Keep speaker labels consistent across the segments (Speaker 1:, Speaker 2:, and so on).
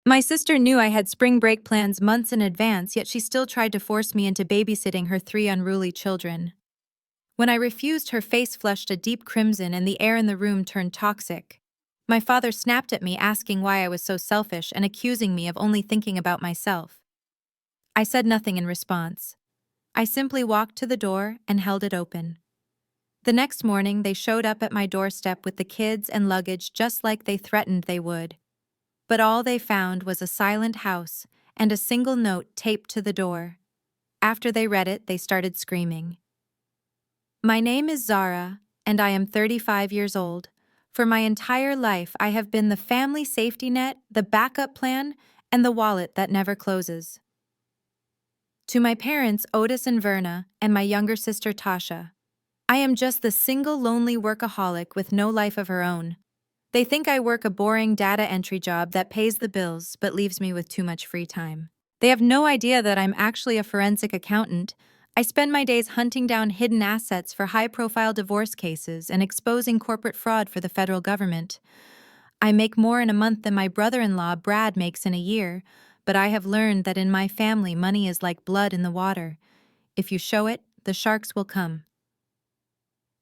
Speaker 1: My sister knew I had spring break plans months in advance, yet she still tried to force me into babysitting her three unruly children. When I refused, her face flushed a deep crimson and the air in the room turned toxic. My father snapped at me, asking why I was so selfish and accusing me of only thinking about myself. I said nothing in response. I simply walked to the door and held it open. The next morning, they showed up at my doorstep with the kids and luggage just like they threatened they would. But all they found was a silent house and a single note taped to the door. After they read it, they started screaming. My name is Zara, and I am 35 years old. For my entire life, I have been the family safety net, the backup plan, and the wallet that never closes. To my parents, Otis and Verna, and my younger sister, Tasha, I am just the single lonely workaholic with no life of her own. They think I work a boring data entry job that pays the bills but leaves me with too much free time. They have no idea that I'm actually a forensic accountant. I spend my days hunting down hidden assets for high-profile divorce cases and exposing corporate fraud for the federal government. I make more in a month than my brother-in-law Brad makes in a year, but I have learned that in my family money is like blood in the water. If you show it, the sharks will come.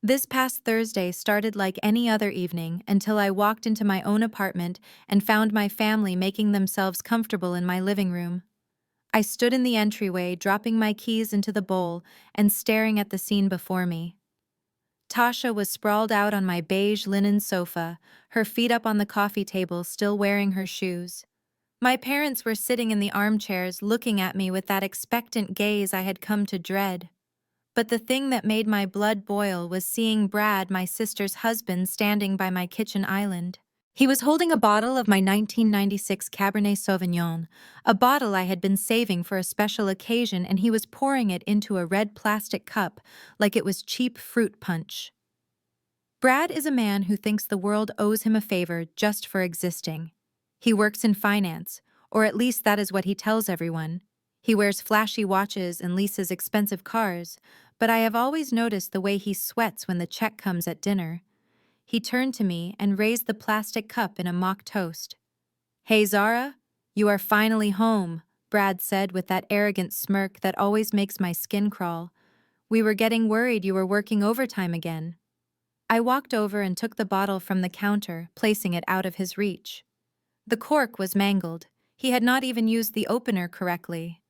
Speaker 1: This past Thursday started like any other evening until I walked into my own apartment and found my family making themselves comfortable in my living room. I stood in the entryway, dropping my keys into the bowl and staring at the scene before me. Tasha was sprawled out on my beige linen sofa, her feet up on the coffee table, still wearing her shoes. My parents were sitting in the armchairs, looking at me with that expectant gaze I had come to dread. But the thing that made my blood boil was seeing Brad, my sister's husband, standing by my kitchen island. He was holding a bottle of my 1996 Cabernet Sauvignon, a bottle I had been saving for a special occasion, and he was pouring it into a red plastic cup like it was cheap fruit punch. Brad is a man who thinks the world owes him a favor just for existing. He works in finance, or at least that is what he tells everyone. He wears flashy watches and leases expensive cars, but I have always noticed the way he sweats when the check comes at dinner. He turned to me and raised the plastic cup in a mock toast. "Hey, Zara, you are finally home," Brad said with that arrogant smirk that always makes my skin crawl. "We were getting worried you were working overtime again." I walked over and took the bottle from the counter, placing it out of his reach. The cork was mangled. He had not even used the opener correctly.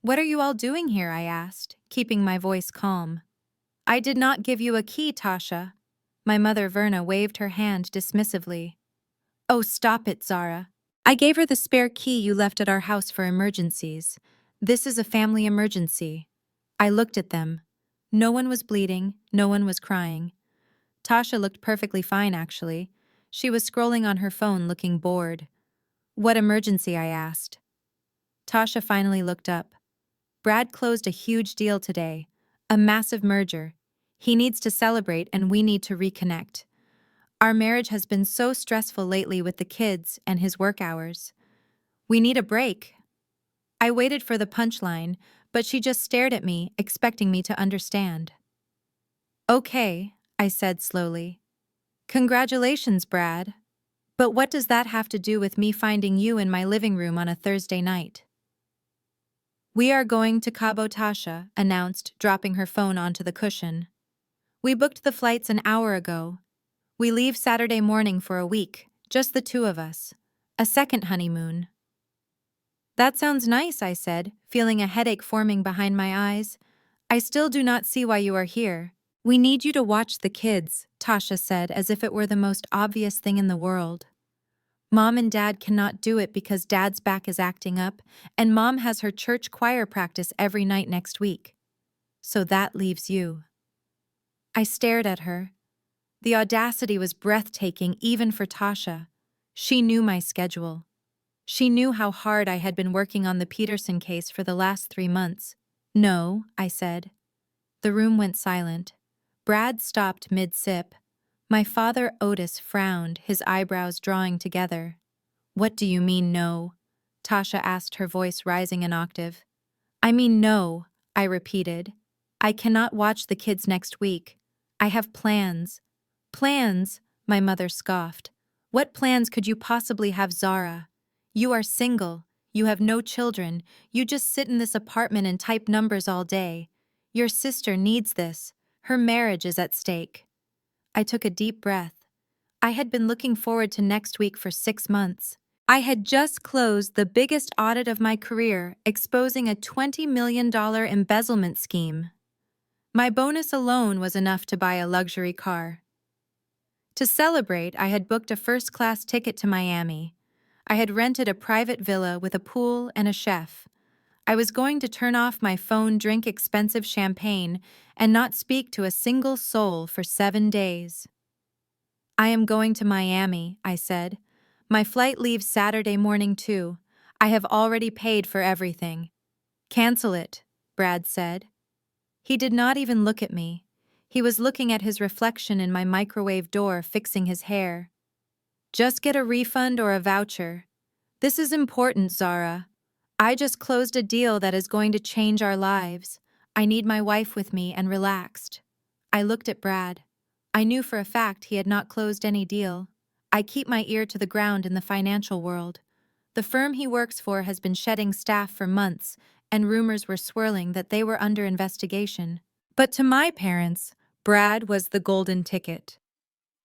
Speaker 1: "What are you all doing here?" I asked, keeping my voice calm. "I did not give you a key, Tasha." My mother Verna waved her hand dismissively. "Oh, stop it, Zara. I gave her the spare key you left at our house for emergencies. This is a family emergency." I looked at them. No one was bleeding, no one was crying. Tasha looked perfectly fine, actually. She was scrolling on her phone, looking bored. "What emergency?" I asked. Tasha finally looked up. "Brad closed a huge deal today. A massive merger. He needs to celebrate and we need to reconnect. Our marriage has been so stressful lately with the kids and his work hours. We need a break." I waited for the punchline, but she just stared at me, expecting me to understand. "Okay," I said slowly. "Congratulations, Brad. But what does that have to do with me finding you in my living room on a Thursday night?" "We are going to Cabo," Tasha announced, dropping her phone onto the cushion. "We booked the flights an hour ago. We leave Saturday morning for a week, just the two of us. A second honeymoon." "That sounds nice," I said, feeling a headache forming behind my eyes. "I still do not see why you are here." "We need you to watch the kids," Tasha said, as if it were the most obvious thing in the world. "Mom and Dad cannot do it because Dad's back is acting up, and Mom has her church choir practice every night next week. So that leaves you." I stared at her. The audacity was breathtaking even for Tasha. She knew my schedule. She knew how hard I had been working on the Peterson case for the last 3 months. "No," I said. The room went silent. Brad stopped mid-sip. My father, Otis, frowned, his eyebrows drawing together. "What do you mean, no?" Tasha asked, her voice rising an octave. "I mean no," I repeated. "I cannot watch the kids next week. I have plans." "Plans?" my mother scoffed. "What plans could you possibly have, Zara? You are single, you have no children, you just sit in this apartment and type numbers all day. Your sister needs this. Her marriage is at stake. I took a deep breath. I had been looking forward to next week for 6 months. I had just closed the biggest audit of my career, exposing a $20 million embezzlement scheme. My bonus alone was enough to buy a luxury car. To celebrate, I had booked a first-class ticket to Miami. I had rented a private villa with a pool and a chef. I was going to turn off my phone, drink expensive champagne, and not speak to a single soul for 7 days. I am going to Miami, I said. My flight leaves Saturday morning too. I have already paid for everything. Cancel it, Brad said. He did not even look at me. He was looking at his reflection in my microwave door, fixing his hair. Just get a refund or a voucher. This is important, Zara. I just closed a deal that is going to change our lives. I need my wife with me and relaxed. I looked at Brad. I knew for a fact he had not closed any deal. I keep my ear to the ground in the financial world. The firm he works for has been shedding staff for months, and rumors were swirling that they were under investigation. But to my parents, Brad was the golden ticket.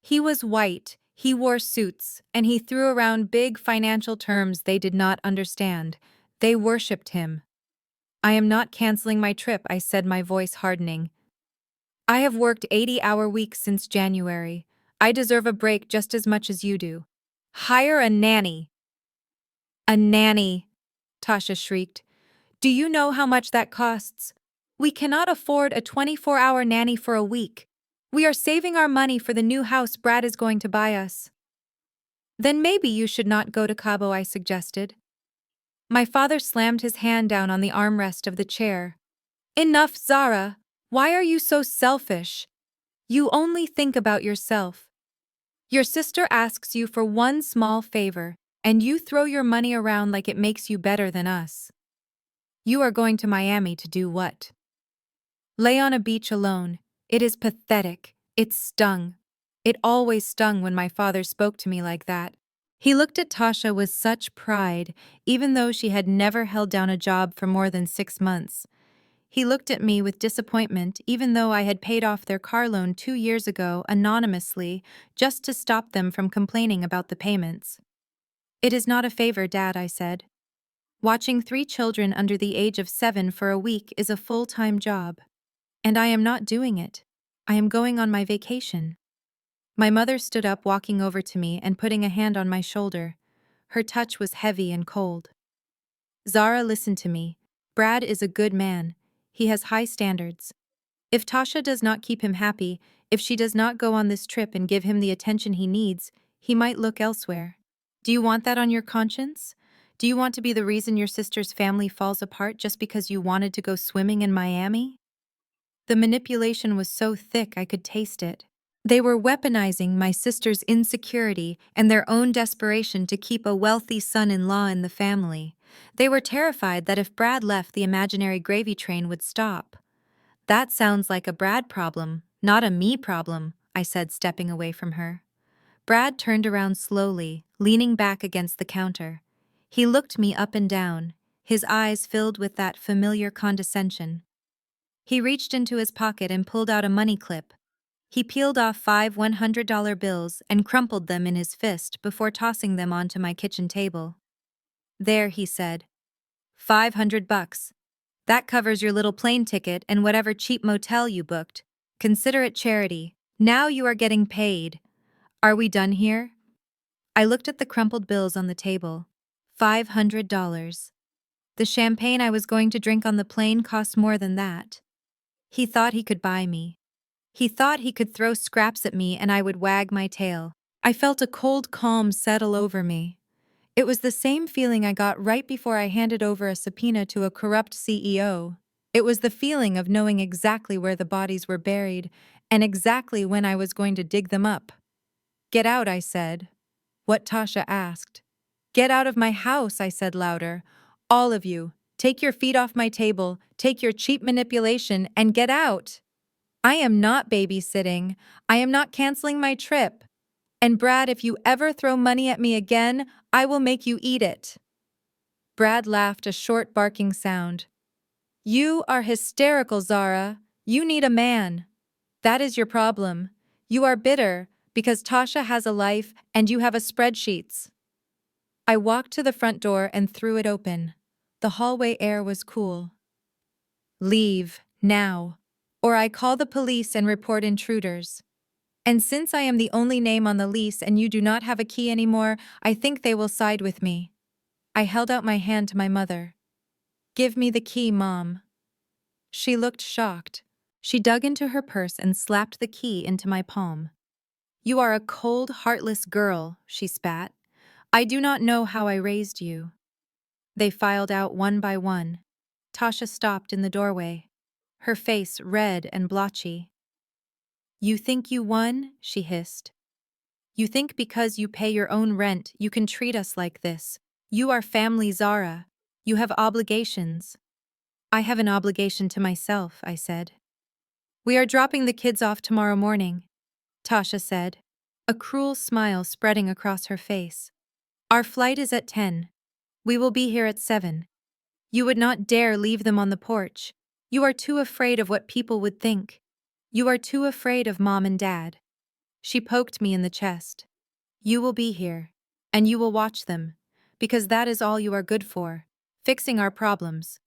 Speaker 1: He was white, he wore suits, and he threw around big financial terms they did not understand. They worshipped him. I am not canceling my trip, I said, my voice hardening. I have worked 80-hour weeks since January. I deserve a break just as much as you do. Hire a nanny. A nanny, Tasha shrieked. Do you know how much that costs? We cannot afford a 24-hour nanny for a week. We are saving our money for the new house Brad is going to buy us. Then maybe you should not go to Cabo, I suggested. My father slammed his hand down on the armrest of the chair. Enough, Zara. Why are you so selfish? You only think about yourself. Your sister asks you for one small favor, and you throw your money around like it makes you better than us. You are going to Miami to do what? Lay on a beach alone. It is pathetic. It stung. It always stung when my father spoke to me like that. He looked at Tasha with such pride, even though she had never held down a job for more than 6 months. He looked at me with disappointment, even though I had paid off their car loan 2 years ago anonymously, just to stop them from complaining about the payments. It is not a favor, Dad, I said. Watching 3 children under the age of 7 for a week is a full-time job. And I am not doing it. I am going on my vacation. My mother stood up, walking over to me and putting a hand on my shoulder. Her touch was heavy and cold. Zara, listen to me. Brad is a good man. He has high standards. If Tasha does not keep him happy, if she does not go on this trip and give him the attention he needs, he might look elsewhere. Do you want that on your conscience? Do you want to be the reason your sister's family falls apart just because you wanted to go swimming in Miami? The manipulation was so thick I could taste it. They were weaponizing my sister's insecurity and their own desperation to keep a wealthy son-in-law in the family. They were terrified that if Brad left, the imaginary gravy train would stop. That sounds like a Brad problem, not a me problem, I said, stepping away from her. Brad turned around slowly, leaning back against the counter. He looked me up and down, his eyes filled with that familiar condescension. He reached into his pocket and pulled out a money clip. He peeled off 5 $100 bills and crumpled them in his fist before tossing them onto my kitchen table. There, he said. $500. That covers your little plane ticket and whatever cheap motel you booked. Consider it charity. Now you are getting paid. Are we done here? I looked at the crumpled bills on the table. $500. The champagne I was going to drink on the plane cost more than that. He thought he could buy me. He thought he could throw scraps at me and I would wag my tail. I felt a cold calm settle over me. It was the same feeling I got right before I handed over a subpoena to a corrupt CEO. It was the feeling of knowing exactly where the bodies were buried and exactly when I was going to dig them up. Get out, I said. What? Tasha asked. Get out of my house, I said louder. All of you, take your feet off my table, take your cheap manipulation, and get out. I am not babysitting. I am not canceling my trip. And Brad, if you ever throw money at me again, I will make you eat it. Brad laughed, a short barking sound. You are hysterical, Zara. You need a man. That is your problem. You are bitter because Tasha has a life and you have a spreadsheets. I walked to the front door and threw it open. The hallway air was cool. Leave, now, or I call the police and report intruders. And since I am the only name on the lease and you do not have a key anymore, I think they will side with me. I held out my hand to my mother. Give me the key, Mom. She looked shocked. She dug into her purse and slapped the key into my palm. You are a cold, heartless girl, she spat. I do not know how I raised you. They filed out one by one. Tasha stopped in the doorway, her face red and blotchy. You think you won? She hissed. You think because you pay your own rent, you can treat us like this. You are family, Zara. You have obligations. I have an obligation to myself, I said. We are dropping the kids off tomorrow morning, Tasha said, a cruel smile spreading across her face. Our flight is at 10. We will be here at 7. You would not dare leave them on the porch. You are too afraid of what people would think. You are too afraid of Mom and Dad. She poked me in the chest. You will be here, and you will watch them, because that is all you are good for, fixing our problems.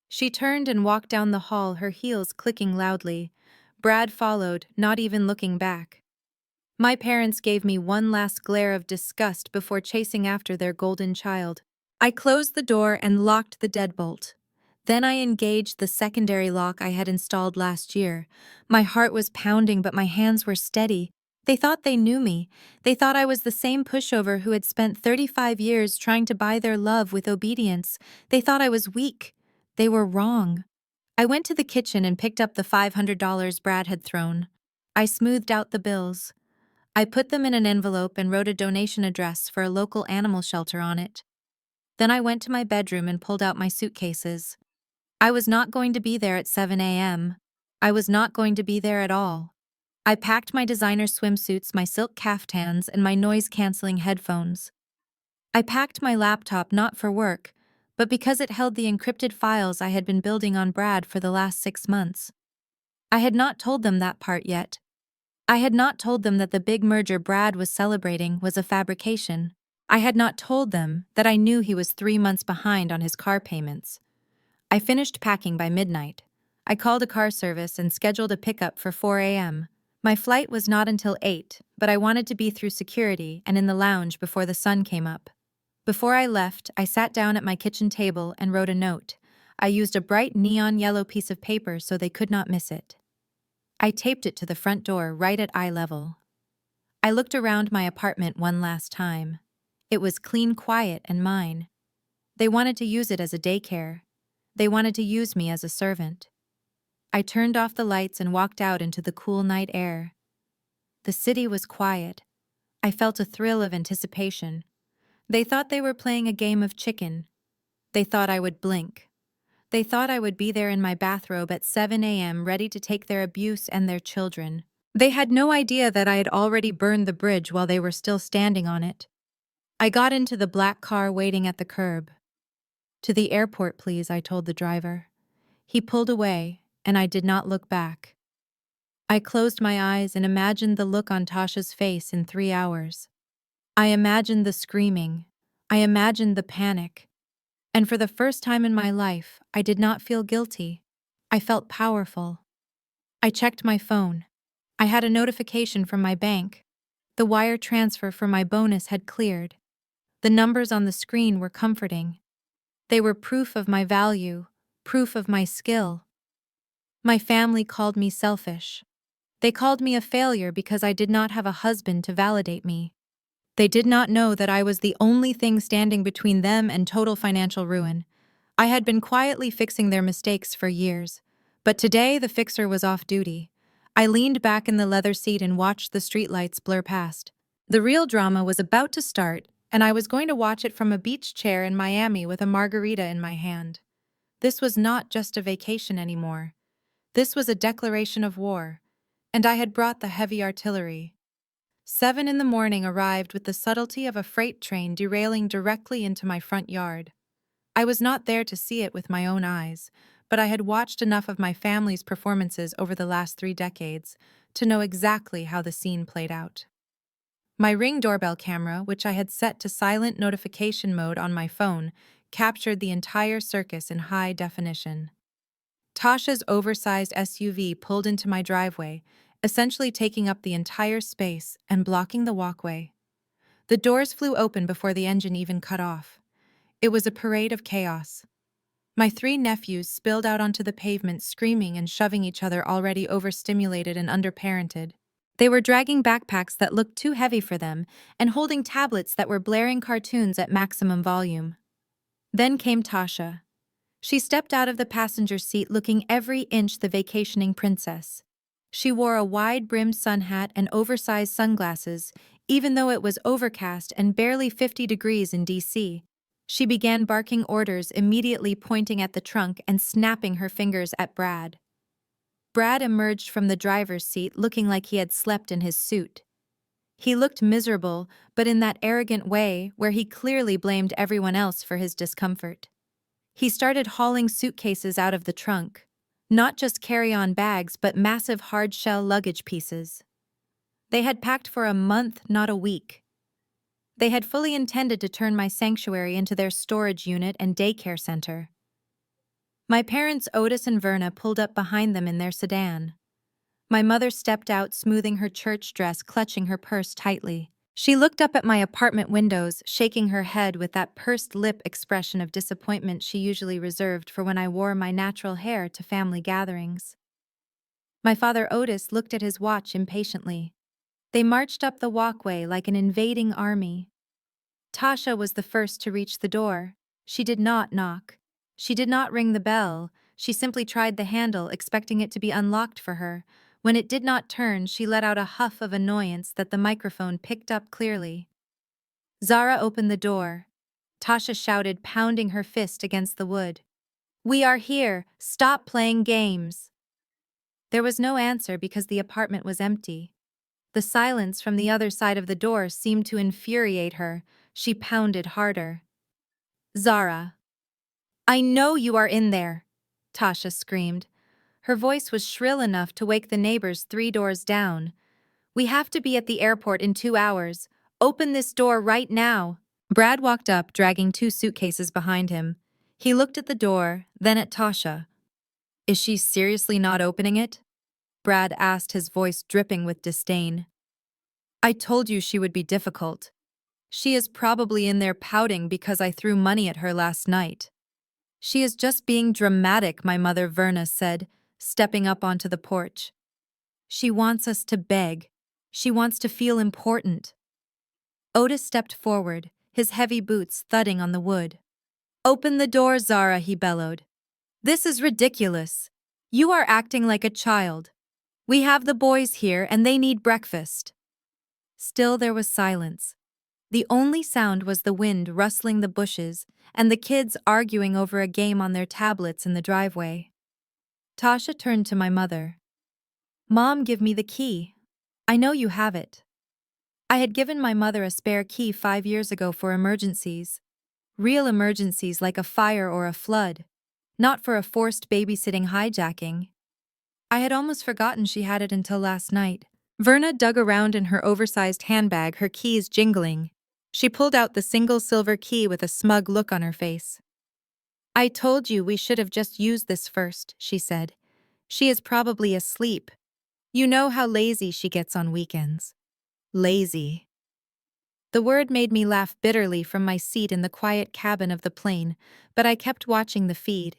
Speaker 1: She turned and walked down the hall, her heels clicking loudly. Brad followed, not even looking back. My parents gave me one last glare of disgust before chasing after their golden child. I closed the door and locked the deadbolt. Then I engaged the secondary lock I had installed last year. My heart was pounding, but my hands were steady. They thought they knew me. They thought I was the same pushover who had spent 35 years trying to buy their love with obedience. They thought I was weak. They were wrong. I went to the kitchen and picked up the $500 Brad had thrown. I smoothed out the bills. I put them in an envelope and wrote a donation address for a local animal shelter on it. Then I went to my bedroom and pulled out my suitcases. I was not going to be there at 7 a.m. I was not going to be there at all. I packed my designer swimsuits, my silk caftans, and my noise-canceling headphones. I packed my laptop not for work, but because it held the encrypted files I had been building on Brad for the last 6 months. I had not told them that part yet. I had not told them that the big merger Brad was celebrating was a fabrication. I had not told them that I knew he was 3 months behind on his car payments. I finished packing by midnight. I called a car service and scheduled a pickup for 4 a.m. My flight was not until 8, but I wanted to be through security and in the lounge before the sun came up. Before I left, I sat down at my kitchen table and wrote a note. I used a bright neon yellow piece of paper so they could not miss it. I taped it to the front door right at eye level. I looked around my apartment one last time. It was clean, quiet, and mine. They wanted to use it as a daycare. They wanted to use me as a servant. I turned off the lights and walked out into the cool night air. The city was quiet. I felt a thrill of anticipation. They thought they were playing a game of chicken. They thought I would blink. They thought I would be there in my bathrobe at 7 a.m. ready to take their abuse and their children. They had no idea that I had already burned the bridge while they were still standing on it. I got into the black car waiting at the curb. To the airport, please, I told the driver. He pulled away, and I did not look back. I closed my eyes and imagined the look on Tasha's face in 3 hours. I imagined the screaming. I imagined the panic. And for the first time in my life, I did not feel guilty. I felt powerful. I checked my phone. I had a notification from my bank. The wire transfer for my bonus had cleared. The numbers on the screen were comforting. They were proof of my value, proof of my skill. My family called me selfish. They called me a failure because I did not have a husband to validate me. They did not know that I was the only thing standing between them and total financial ruin. I had been quietly fixing their mistakes for years, but today the fixer was off duty. I leaned back in the leather seat and watched the streetlights blur past. The real drama was about to start, and I was going to watch it from a beach chair in Miami with a margarita in my hand. This was not just a vacation anymore. This was a declaration of war, and I had brought the heavy artillery. 7 in the morning arrived with the subtlety of a freight train derailing directly into my front yard. I was not there to see it with my own eyes, but I had watched enough of my family's performances over the last 3 decades to know exactly how the scene played out. My Ring doorbell camera, which I had set to silent notification mode on my phone, captured the entire circus in high definition. Tasha's oversized SUV pulled into my driveway, essentially taking up the entire space and blocking the walkway. The doors flew open before the engine even cut off. It was a parade of chaos. My 3 nephews spilled out onto the pavement screaming and shoving each other, already overstimulated and underparented. They were dragging backpacks that looked too heavy for them and holding tablets that were blaring cartoons at maximum volume. Then came Tasha. She stepped out of the passenger seat looking every inch the vacationing princess. She wore a wide-brimmed sun hat and oversized sunglasses, even though it was overcast and barely 50 degrees in DC. She began barking orders, immediately pointing at the trunk and snapping her fingers at Brad. Brad emerged from the driver's seat looking like he had slept in his suit. He looked miserable, but in that arrogant way where he clearly blamed everyone else for his discomfort. He started hauling suitcases out of the trunk. Not just carry-on bags, but massive hard-shell luggage pieces. They had packed for a month, not a week. They had fully intended to turn my sanctuary into their storage unit and daycare center. My parents, Otis and Verna, pulled up behind them in their sedan. My mother stepped out, smoothing her church dress, clutching her purse tightly. She looked up at my apartment windows, shaking her head with that pursed lip expression of disappointment she usually reserved for when I wore my natural hair to family gatherings. My father, Otis, looked at his watch impatiently. They marched up the walkway like an invading army. Tasha was the first to reach the door. She did not knock. She did not ring the bell. She simply tried the handle, expecting it to be unlocked for her. When it did not turn, she let out a huff of annoyance that the microphone picked up clearly. Zara opened the door. Tasha shouted, pounding her fist against the wood. "We are here! Stop playing games!" There was no answer because the apartment was empty. The silence from the other side of the door seemed to infuriate her. She pounded harder. "Zara! I know you are in there!" Tasha screamed. Her voice was shrill enough to wake the neighbors 3 doors down. "We have to be at the airport in 2 hours. Open this door right now." Brad walked up, dragging 2 suitcases behind him. He looked at the door, then at Tasha. "Is she seriously not opening it?" Brad asked, his voice dripping with disdain. "I told you she would be difficult. She is probably in there pouting because I threw money at her last night." "She is just being dramatic," my mother Verna said, stepping up onto the porch. "She wants us to beg. She wants to feel important." Otis stepped forward, his heavy boots thudding on the wood. "Open the door, Zara," he bellowed. "This is ridiculous. You are acting like a child. We have the boys here and they need breakfast." Still there was silence. The only sound was the wind rustling the bushes and the kids arguing over a game on their tablets in the driveway. Tasha turned to my mother. "Mom, give me the key. I know you have it." I had given my mother a spare key 5 years ago for emergencies. Real emergencies like a fire or a flood. Not for a forced babysitting hijacking. I had almost forgotten she had it until last night. Verna dug around in her oversized handbag, her keys jingling. She pulled out the single silver key with a smug look on her face. "I told you we should have just used this first," she said. "She is probably asleep. You know how lazy she gets on weekends." Lazy. The word made me laugh bitterly from my seat in the quiet cabin of the plane, but I kept watching the feed.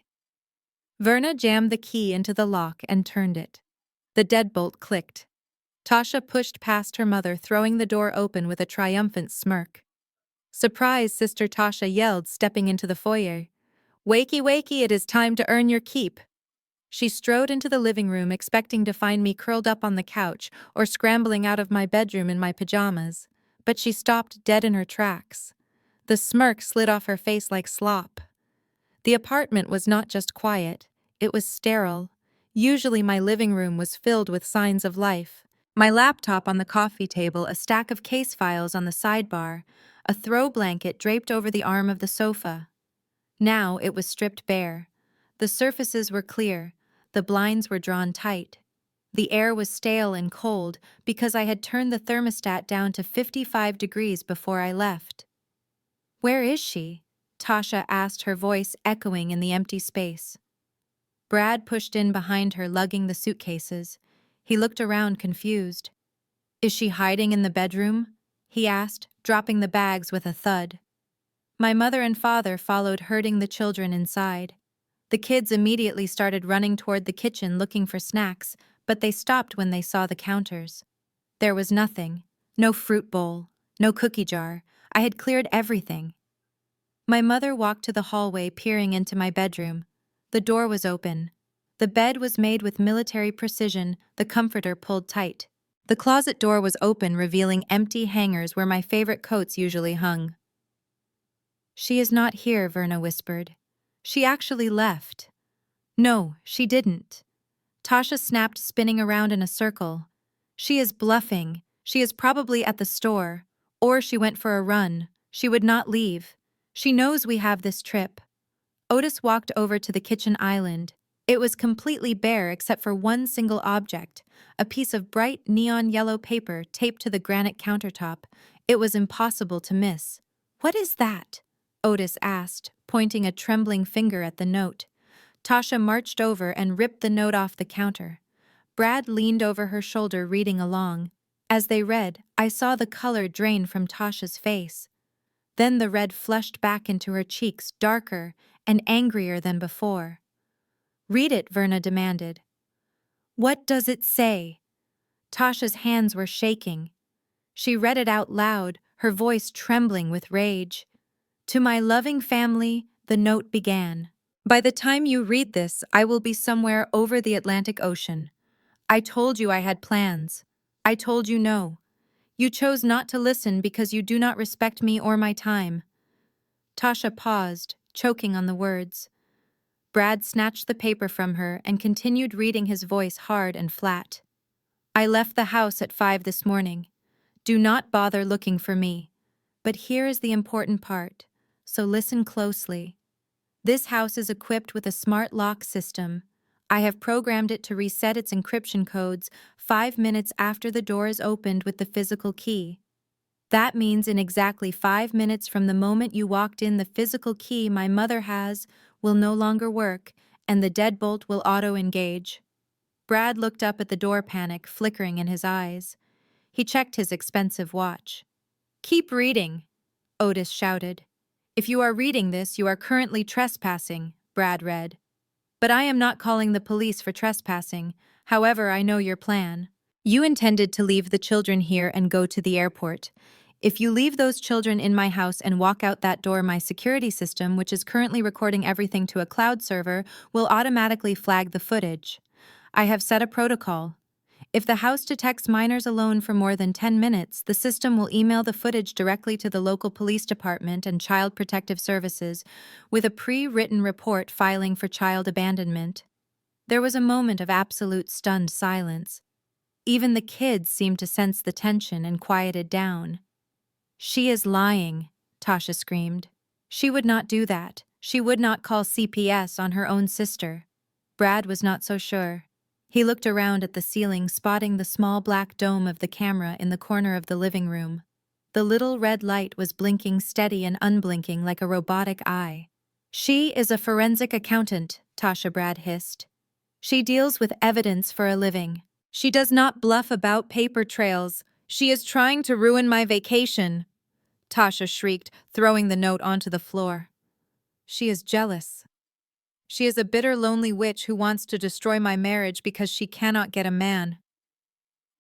Speaker 1: Verna jammed the key into the lock and turned it. The deadbolt clicked. Tasha pushed past her mother, throwing the door open with a triumphant smirk. "Surprise," Sister Tasha yelled, stepping into the foyer. "Wakey, wakey, it is time to earn your keep." She strode into the living room, expecting to find me curled up on the couch or scrambling out of my bedroom in my pajamas, but she stopped dead in her tracks. The smirk slid off her face like slop. The apartment was not just quiet, it was sterile. Usually my living room was filled with signs of life. My laptop on the coffee table, a stack of case files on the sidebar, a throw blanket draped over the arm of the sofa. Now it was stripped bare. The surfaces were clear, the blinds were drawn tight. The air was stale and cold because I had turned the thermostat down to 55 degrees before I left. "Where is she?" Tasha asked, her voice echoing in the empty space. Brad pushed in behind her, lugging the suitcases. He looked around, confused. "Is she hiding in the bedroom?" he asked, dropping the bags with a thud. My mother and father followed, herding the children inside. The kids immediately started running toward the kitchen looking for snacks, but they stopped when they saw the counters. There was nothing. No fruit bowl, no cookie jar. I had cleared everything. My mother walked to the hallway, peering into my bedroom. The door was open. The bed was made with military precision, the comforter pulled tight. The closet door was open, revealing empty hangers where my favorite coats usually hung. "She is not here," Verna whispered. "She actually left." "No, she didn't." Tasha snapped, spinning around in a circle. "She is bluffing. She is probably at the store. Or she went for a run. She would not leave. She knows we have this trip." Otis walked over to the kitchen island. It was completely bare except for one single object, a piece of bright neon yellow paper taped to the granite countertop. It was impossible to miss. "What is that?" Otis asked, pointing a trembling finger at the note. Tasha marched over and ripped the note off the counter. Brad leaned over her shoulder, reading along. As they read, I saw the color drain from Tasha's face. Then the red flushed back into her cheeks, darker and angrier than before. "Read it," Verna demanded. "What does it say?" Tasha's hands were shaking. She read it out loud, her voice trembling with rage. "To my loving family," the note began. "By the time you read this, I will be somewhere over the Atlantic Ocean. I told you I had plans. I told you no. You chose not to listen because you do not respect me or my time." Tasha paused, choking on the words. Brad snatched the paper from her and continued reading, his voice hard and flat. "I left the house at 5 this morning. Do not bother looking for me. But here is the important part, so listen closely. This house is equipped with a smart lock system. I have programmed it to reset its encryption codes 5 minutes after the door is opened with the physical key. That means in exactly 5 minutes from the moment you walked in, the physical key my mother has will no longer work, and the deadbolt will auto-engage." Brad looked up at the door, panic flickering in his eyes. He checked his expensive watch. "Keep reading," Otis shouted. "If you are reading this, you are currently trespassing," Brad read. "But I am not calling the police for trespassing. However, I know your plan. You intended to leave the children here and go to the airport. If you leave those children in my house and walk out that door, my security system, which is currently recording everything to a cloud server, will automatically flag the footage. I have set a protocol. If the house detects minors alone for more than 10 minutes, the system will email the footage directly to the local police department and Child Protective Services with a pre-written report filing for child abandonment." There was a moment of absolute stunned silence. Even the kids seemed to sense the tension and quieted down. "She is lying," Tasha screamed. "She would not do that. She would not call CPS on her own sister." Brad was not so sure. He looked around at the ceiling, spotting the small black dome of the camera in the corner of the living room. The little red light was blinking steady and unblinking like a robotic eye. "She is a forensic accountant," Tasha Brad hissed. "She deals with evidence for a living. She does not bluff about paper trails. She is trying to ruin my vacation," Tasha shrieked, throwing the note onto the floor. "She is jealous. She is a bitter, lonely witch who wants to destroy my marriage because she cannot get a man."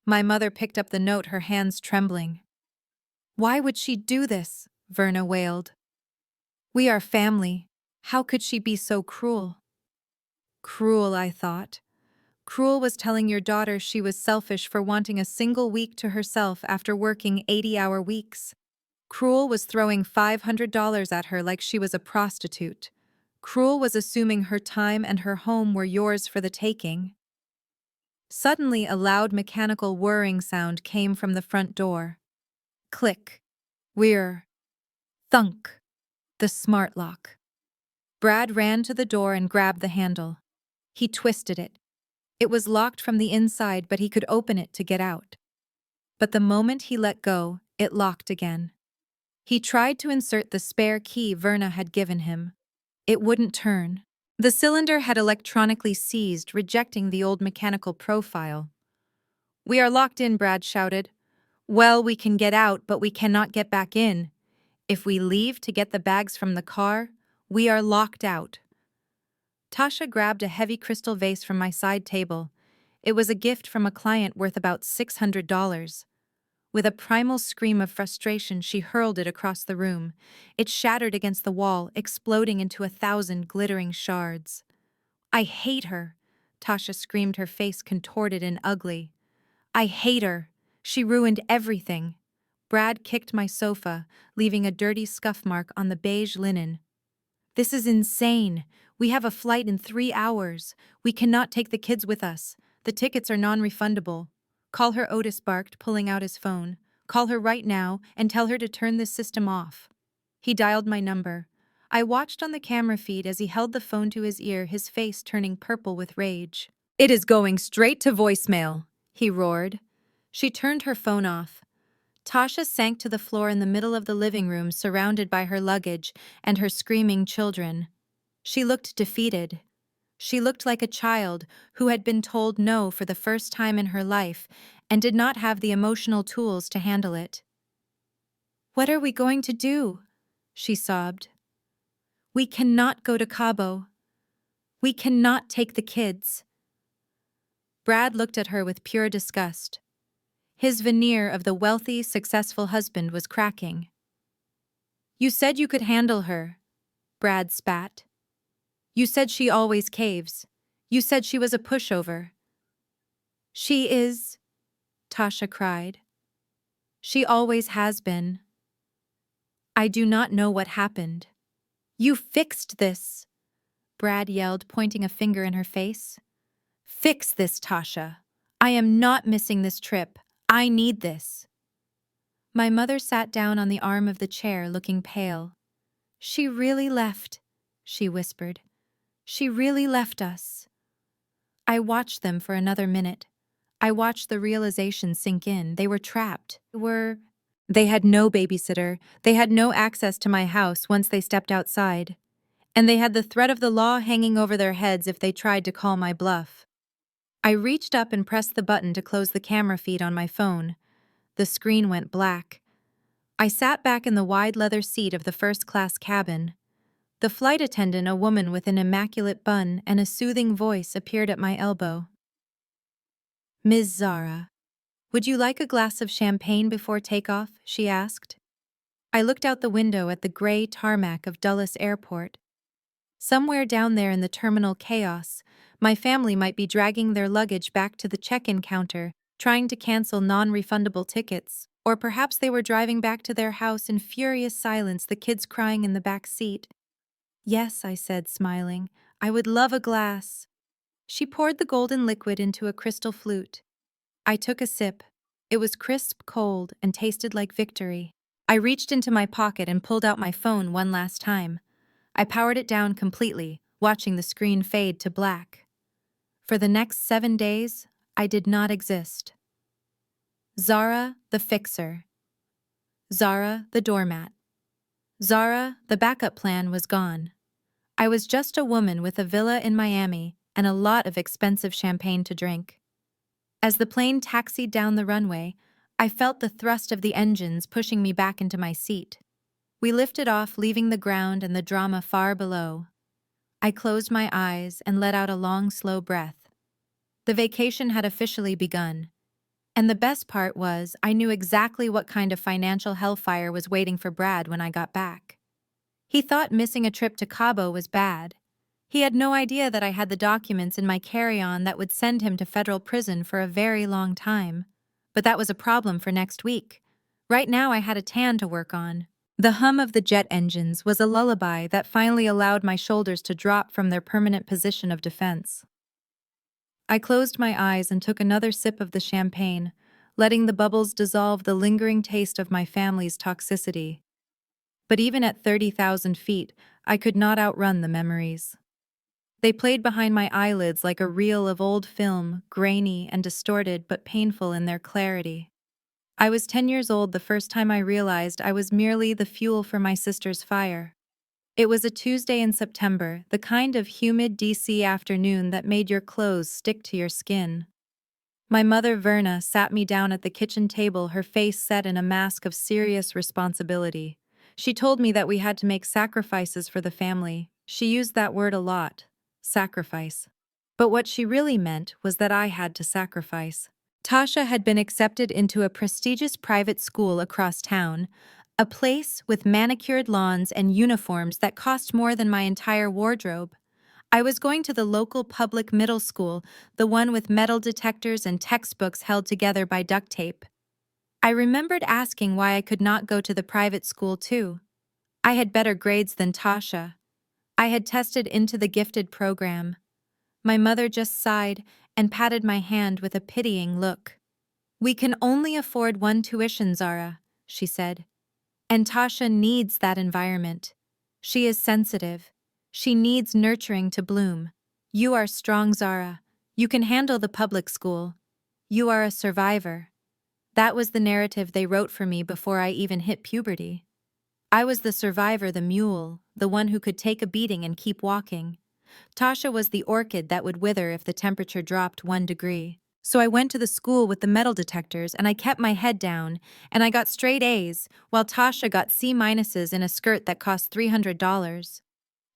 Speaker 1: My mother picked up the note, her hands trembling. "Why would she do this?" Verna wailed. "We are family. How could she be so cruel?" Cruel, I thought. Cruel was telling your daughter she was selfish for wanting a single week to herself after working 80-hour weeks. Cruel was throwing $500 at her like she was a prostitute. Cruel was assuming her time and her home were yours for the taking. Suddenly, a loud mechanical whirring sound came from the front door. Click. Whir. Thunk. The smart lock. Brad ran to the door and grabbed the handle. He twisted it. It was locked from the inside, but he could open it to get out. But the moment he let go, it locked again. He tried to insert the spare key Verna had given him. It wouldn't turn. The cylinder had electronically seized, rejecting the old mechanical profile. "We are locked in," Brad shouted. "Well, we can get out, but we cannot get back in. If we leave to get the bags from the car, we are locked out." Tasha grabbed a heavy crystal vase from my side table. It was a gift from a client worth about $600. With a primal scream of frustration, she hurled it across the room. It shattered against the wall, exploding into 1,000 glittering shards. "I hate her," Tasha screamed, her face contorted and ugly. "I hate her. She ruined everything." Brad kicked my sofa, leaving a dirty scuff mark on the beige linen. "This is insane. We have a flight in 3 hours. We cannot take the kids with us. The tickets are non-refundable." "Call her," Otis barked, pulling out his phone. "Call her right now and tell her to turn this system off." He dialed my number. I watched on the camera feed as he held the phone to his ear, his face turning purple with rage. "It is going straight to voicemail," he roared. She turned her phone off. Tasha sank to the floor in the middle of the living room, surrounded by her luggage and her screaming children. She looked defeated. She looked like a child who had been told no for the first time in her life and did not have the emotional tools to handle it. "What are we going to do?" she sobbed. "We cannot go to Cabo. We cannot take the kids." Brad looked at her with pure disgust. His veneer of the wealthy, successful husband was cracking. "You said you could handle her," Brad spat. "You said she always caves. You said she was a pushover." "She is," Tasha cried. "She always has been. I do not know what happened." "You fixed this," Brad yelled, pointing a finger in her face. "Fix this, Tasha. I am not missing this trip. I need this." My mother sat down on the arm of the chair, looking pale. "She really left," she whispered. "She really left us." I watched them for another minute. I watched the realization sink in. They were trapped. They had no babysitter. They had no access to my house once they stepped outside. And they had the threat of the law hanging over their heads if they tried to call my bluff. I reached up and pressed the button to close the camera feed on my phone. The screen went black. I sat back in the wide leather seat of the first-class cabin. The flight attendant, a woman with an immaculate bun and a soothing voice, appeared at my elbow. "Ms. Zara, would you like a glass of champagne before takeoff?" she asked. I looked out the window at the gray tarmac of Dulles Airport. Somewhere down there in the terminal chaos, my family might be dragging their luggage back to the check-in counter, trying to cancel non-refundable tickets, or perhaps they were driving back to their house in furious silence, the kids crying in the back seat. "Yes," I said, smiling. "I would love a glass." She poured the golden liquid into a crystal flute. I took a sip. It was crisp, cold, and tasted like victory. I reached into my pocket and pulled out my phone one last time. I powered it down completely, watching the screen fade to black. For the next 7 days, I did not exist. Zara, the fixer. Zara, the doormat. Zara, the backup plan, was gone. I was just a woman with a villa in Miami and a lot of expensive champagne to drink. As the plane taxied down the runway, I felt the thrust of the engines pushing me back into my seat. We lifted off, leaving the ground and the drama far below. I closed my eyes and let out a long, slow breath. The vacation had officially begun. And the best part was, I knew exactly what kind of financial hellfire was waiting for Brad when I got back. He thought missing a trip to Cabo was bad. He had no idea that I had the documents in my carry-on that would send him to federal prison for a very long time. But that was a problem for next week. Right now I had a tan to work on. The hum of the jet engines was a lullaby that finally allowed my shoulders to drop from their permanent position of defense. I closed my eyes and took another sip of the champagne, letting the bubbles dissolve the lingering taste of my family's toxicity. But even at 30,000 feet, I could not outrun the memories. They played behind my eyelids like a reel of old film, grainy and distorted but painful in their clarity. I was 10 years old the first time I realized I was merely the fuel for my sister's fire. It was a Tuesday in September, the kind of humid DC afternoon that made your clothes stick to your skin. My mother, Verna, sat me down at the kitchen table, her face set in a mask of serious responsibility. She told me that we had to make sacrifices for the family. She used that word a lot, sacrifice. But what she really meant was that I had to sacrifice. Tasha had been accepted into a prestigious private school across town, a place with manicured lawns and uniforms that cost more than my entire wardrobe. I was going to the local public middle school, the one with metal detectors and textbooks held together by duct tape. I remembered asking why I could not go to the private school too. I had better grades than Tasha. I had tested into the gifted program. My mother just sighed and patted my hand with a pitying look. "We can only afford one tuition, Zara," she said. "And Tasha needs that environment. She is sensitive. She needs nurturing to bloom. You are strong, Zara. You can handle the public school. You are a survivor." That was the narrative they wrote for me before I even hit puberty. I was the survivor, the mule, the one who could take a beating and keep walking. Tasha was the orchid that would wither if the temperature dropped 1 degree. So I went to the school with the metal detectors and I kept my head down, and I got straight A's, while Tasha got C-minuses in a skirt that cost $300.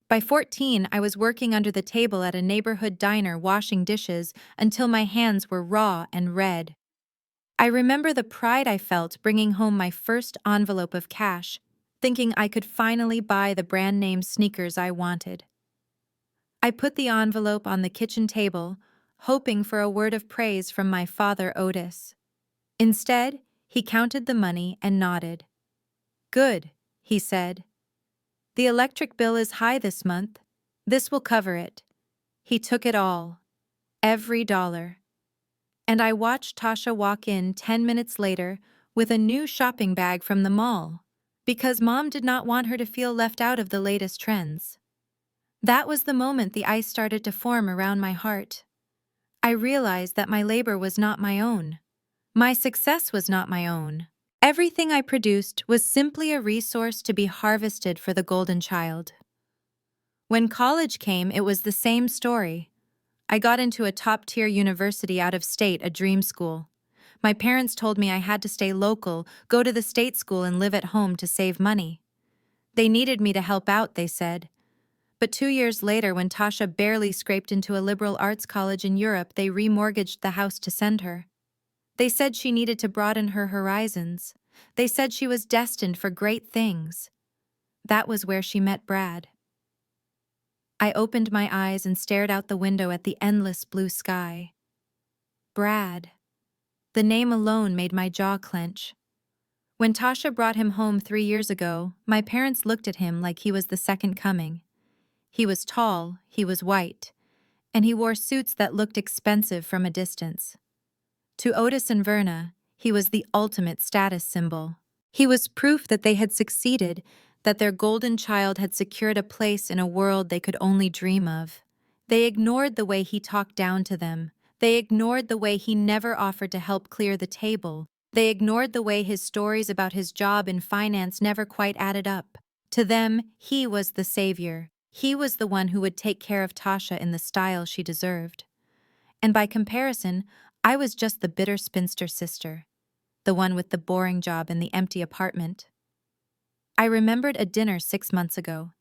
Speaker 1: By 14, I was working under the table at a neighborhood diner washing dishes until my hands were raw and red. I remember the pride I felt bringing home my first envelope of cash, thinking I could finally buy the brand name sneakers I wanted. I put the envelope on the kitchen table, hoping for a word of praise from my father, Otis. Instead, he counted the money and nodded. "Good," he said. "The electric bill is high this month. This will cover it." He took it all. Every dollar. And I watched Tasha walk in 10 minutes later with a new shopping bag from the mall, because Mom did not want her to feel left out of the latest trends. That was the moment the ice started to form around my heart. I realized that my labor was not my own. My success was not my own. Everything I produced was simply a resource to be harvested for the golden child. When college came, it was the same story. I got into a top-tier university out of state, a dream school. My parents told me I had to stay local, go to the state school and live at home to save money. They needed me to help out, they said. But 2 years later, when Tasha barely scraped into a liberal arts college in Europe, they remortgaged the house to send her. They said she needed to broaden her horizons. They said she was destined for great things. That was where she met Brad. I opened my eyes and stared out the window at the endless blue sky. Brad. The name alone made my jaw clench. When Tasha brought him home 3 years ago, my parents looked at him like he was the second coming. He was tall, he was white, and he wore suits that looked expensive from a distance. To Otis and Verna, he was the ultimate status symbol. He was proof that they had succeeded, that their golden child had secured a place in a world they could only dream of. They ignored the way he talked down to them. They ignored the way he never offered to help clear the table. They ignored the way his stories about his job in finance never quite added up. To them, he was the savior. He was the one who would take care of Tasha in the style she deserved. And by comparison, I was just the bitter spinster sister, the one with the boring job in the empty apartment. I remembered a dinner 6 months ago.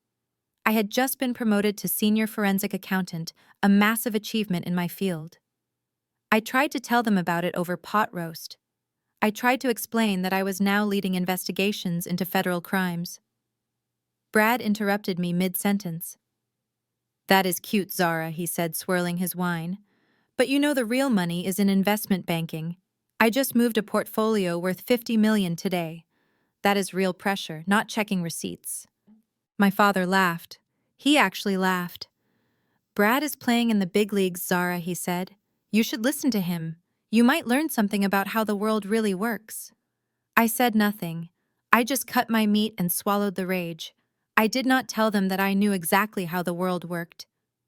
Speaker 1: I had just been promoted to senior forensic accountant, a massive achievement in my field. I tried to tell them about it over pot roast. I tried to explain that I was now leading investigations into federal crimes. Brad interrupted me mid-sentence. "That is cute, Zara," he said, swirling his wine. "But you know the real money is in investment banking. I just moved a portfolio worth $50 million today. That is real pressure, not checking receipts." My father laughed. He actually laughed. "Brad is playing in the big leagues, Zara," he said. "You should listen to him. You might learn something about how the world really works." I said nothing. I just cut my meat and swallowed the rage. I did not tell them that I knew exactly how the world worked.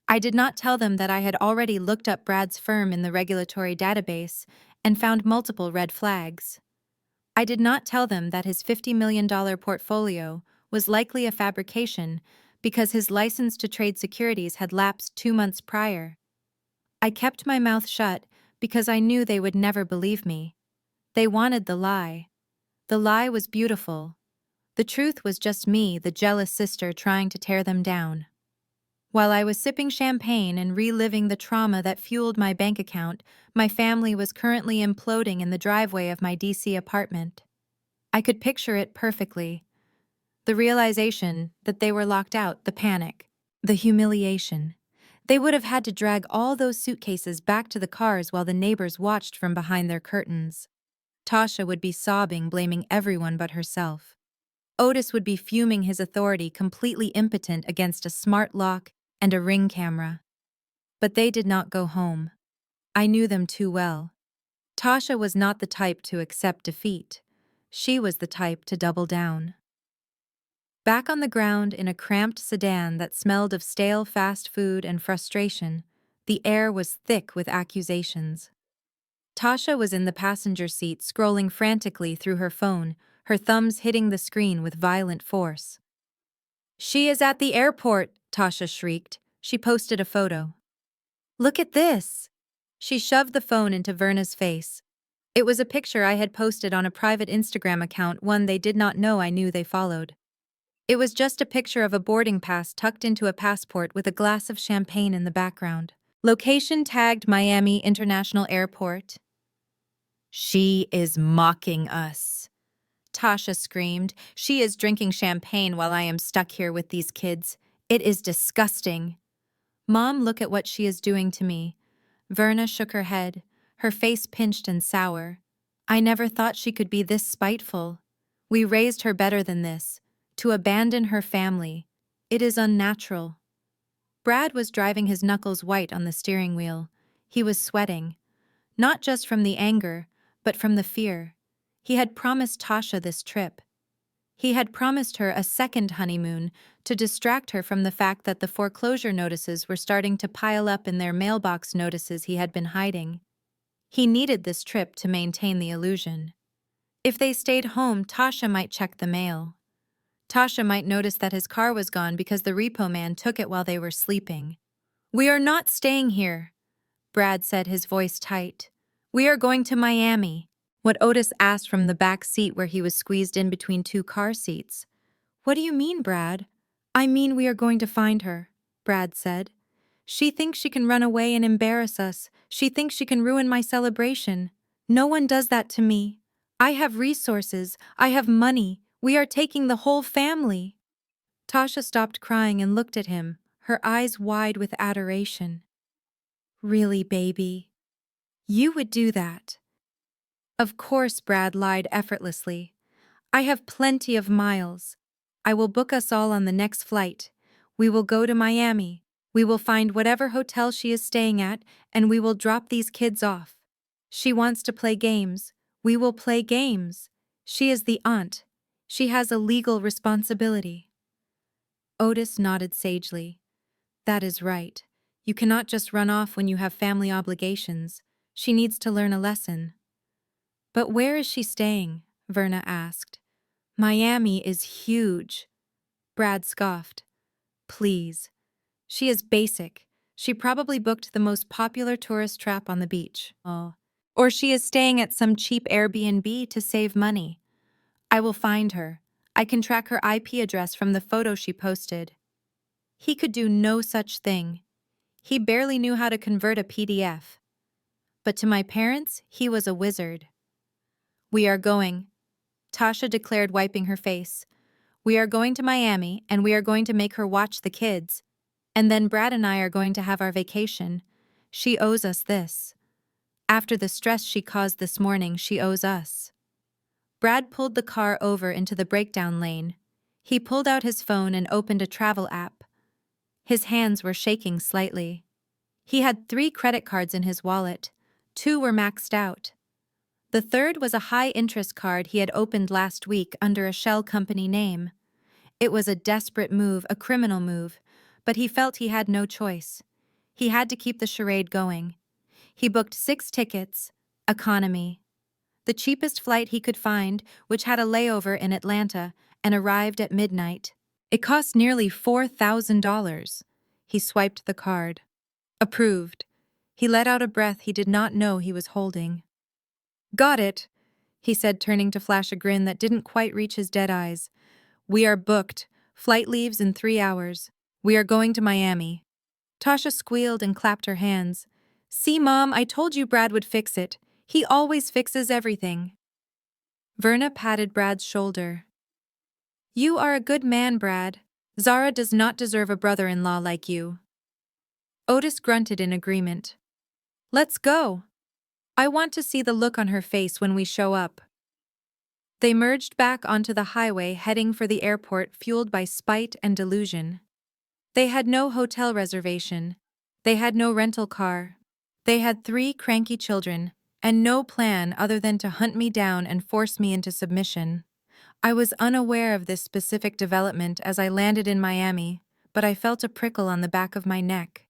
Speaker 1: I did not tell them that I had already looked up Brad's firm in the regulatory database and found multiple red flags. I did not tell them that his $50 million portfolio was likely a fabrication because his license to trade securities had lapsed 2 months prior. I kept my mouth shut because I knew they would never believe me. They wanted the lie. The lie was beautiful. The truth was just me, the jealous sister, trying to tear them down. While I was sipping champagne and reliving the trauma that fueled my bank account, my family was currently imploding in the driveway of my DC apartment. I could picture it perfectly. The realization that they were locked out, the panic, the humiliation. They would have had to drag all those suitcases back to the cars while the neighbors watched from behind their curtains. Tasha would be sobbing, blaming everyone but herself. Otis would be fuming his authority, completely impotent against a smart lock and a Ring camera. But they did not go home. I knew them too well. Tasha was not the type to accept defeat. She was the type to double down. Back on the ground in a cramped sedan that smelled of stale fast food and frustration, the air was thick with accusations. Tasha was in the passenger seat, scrolling frantically through her phone, her thumbs hitting the screen with violent force. "She is at the airport," Tasha shrieked. She posted a photo. "Look at this!" She shoved the phone into Verna's face. It was a picture I had posted on a private Instagram account, one they did not know I knew they followed. It was just a picture of a boarding pass tucked into a passport with a glass of champagne in the background. Location tagged Miami International Airport. "She is mocking us," Tasha screamed. "She is drinking champagne while I am stuck here with these kids. It is disgusting." "Mom, look at what she is doing to me." Verna shook her head, her face pinched and sour. "I never thought she could be this spiteful. We raised her better than this. To abandon her family. It is unnatural." Brad was driving, his knuckles white on the steering wheel. He was sweating. Not just from the anger, but from the fear. He had promised Tasha this trip. He had promised her a second honeymoon to distract her from the fact that the foreclosure notices were starting to pile up in their mailbox, notices he had been hiding. He needed this trip to maintain the illusion. If they stayed home, Tasha might check the mail. Tasha might notice that his car was gone because the repo man took it while they were sleeping. "We are not staying here," Brad said, his voice tight. "We are going to Miami." What Otis asked from the back seat, where he was squeezed in between two car seats. "What do you mean, Brad?" "I mean we are going to find her," Brad said. "She thinks she can run away and embarrass us. She thinks she can ruin my celebration. No one does that to me. I have resources. I have money. We are taking the whole family." Tasha stopped crying and looked at him, her eyes wide with adoration. "Really, baby? You would do that?" "Of course," Brad lied effortlessly. "I have plenty of miles. I will book us all on the next flight. We will go to Miami. We will find whatever hotel she is staying at, and we will drop these kids off. She wants to play games. We will play games. She is the aunt. She has a legal responsibility." Otis nodded sagely. "That is right. You cannot just run off when you have family obligations. She needs to learn a lesson." "But where is she staying?" Verna asked. "Miami is huge." Brad scoffed. "Please. She is basic. She probably booked the most popular tourist trap on the beach. Oh. Or she is staying at some cheap Airbnb to save money. I will find her. I can track her IP address from the photo she posted." He could do no such thing. He barely knew how to convert a PDF. But to my parents, he was a wizard. "We are going," Tasha declared, wiping her face. "We are going to Miami, and we are going to make her watch the kids. And then Brad and I are going to have our vacation. She owes us this. After the stress she caused this morning, she owes us." Brad pulled the car over into the breakdown lane. He pulled out his phone and opened a travel app. His hands were shaking slightly. He had 3 credit cards in his wallet. 2 were maxed out. The third was a high-interest card he had opened last week under a shell company name. It was a desperate move, a criminal move, but he felt he had no choice. He had to keep the charade going. He booked 6 tickets, economy, the cheapest flight he could find, which had a layover in Atlanta, and arrived at midnight. It cost nearly $4,000. He swiped the card. Approved. He let out a breath he did not know he was holding. "Got it," he said, turning to flash a grin that didn't quite reach his dead eyes. "We are booked. Flight leaves in 3 hours. We are going to Miami." Tasha squealed and clapped her hands. "See, Mom, I told you Brad would fix it. He always fixes everything." Verna patted Brad's shoulder. "You are a good man, Brad. Zara does not deserve a brother-in-law like you." Otis grunted in agreement. "Let's go. I want to see the look on her face when we show up." They merged back onto the highway, heading for the airport, fueled by spite and delusion. They had no hotel reservation. They had no rental car. They had 3 cranky children, and no plan other than to hunt me down and force me into submission. I was unaware of this specific development as I landed in Miami, but I felt a prickle on the back of my neck.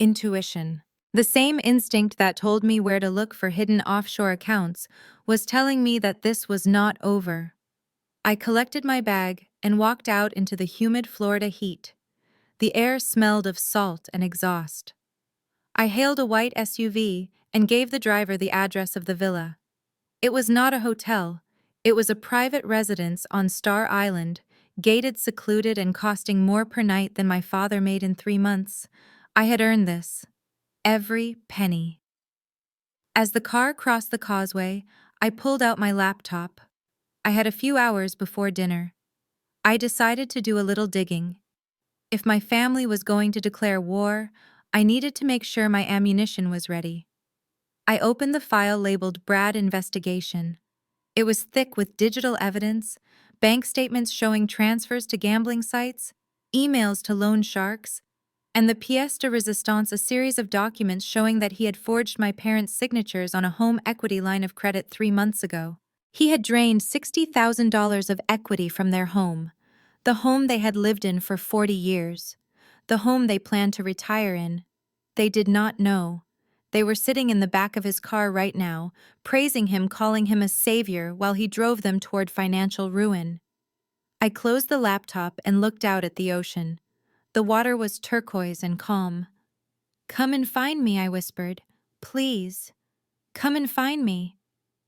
Speaker 1: Intuition. The same instinct that told me where to look for hidden offshore accounts was telling me that this was not over. I collected my bag and walked out into the humid Florida heat. The air smelled of salt and exhaust. I hailed a white SUV and gave the driver the address of the villa. It was not a hotel. It was a private residence on Star Island, gated, secluded, and costing more per night than my father made in 3 months. I had earned this. Every penny. As the car crossed the causeway, I pulled out my laptop. I had a few hours before dinner. I decided to do a little digging. If my family was going to declare war, I needed to make sure my ammunition was ready. I opened the file labeled Brad Investigation. It was thick with digital evidence, bank statements showing transfers to gambling sites, emails to loan sharks, and the pièce de résistance, a series of documents showing that he had forged my parents' signatures on a home equity line of credit 3 months ago. He had drained $60,000 of equity from their home, the home they had lived in for 40 years, the home they planned to retire in. They did not know. They were sitting in the back of his car right now, praising him, calling him a savior while he drove them toward financial ruin. I closed the laptop and looked out at the ocean. The water was turquoise and calm. "Come and find me," I whispered. "Please. Come and find me.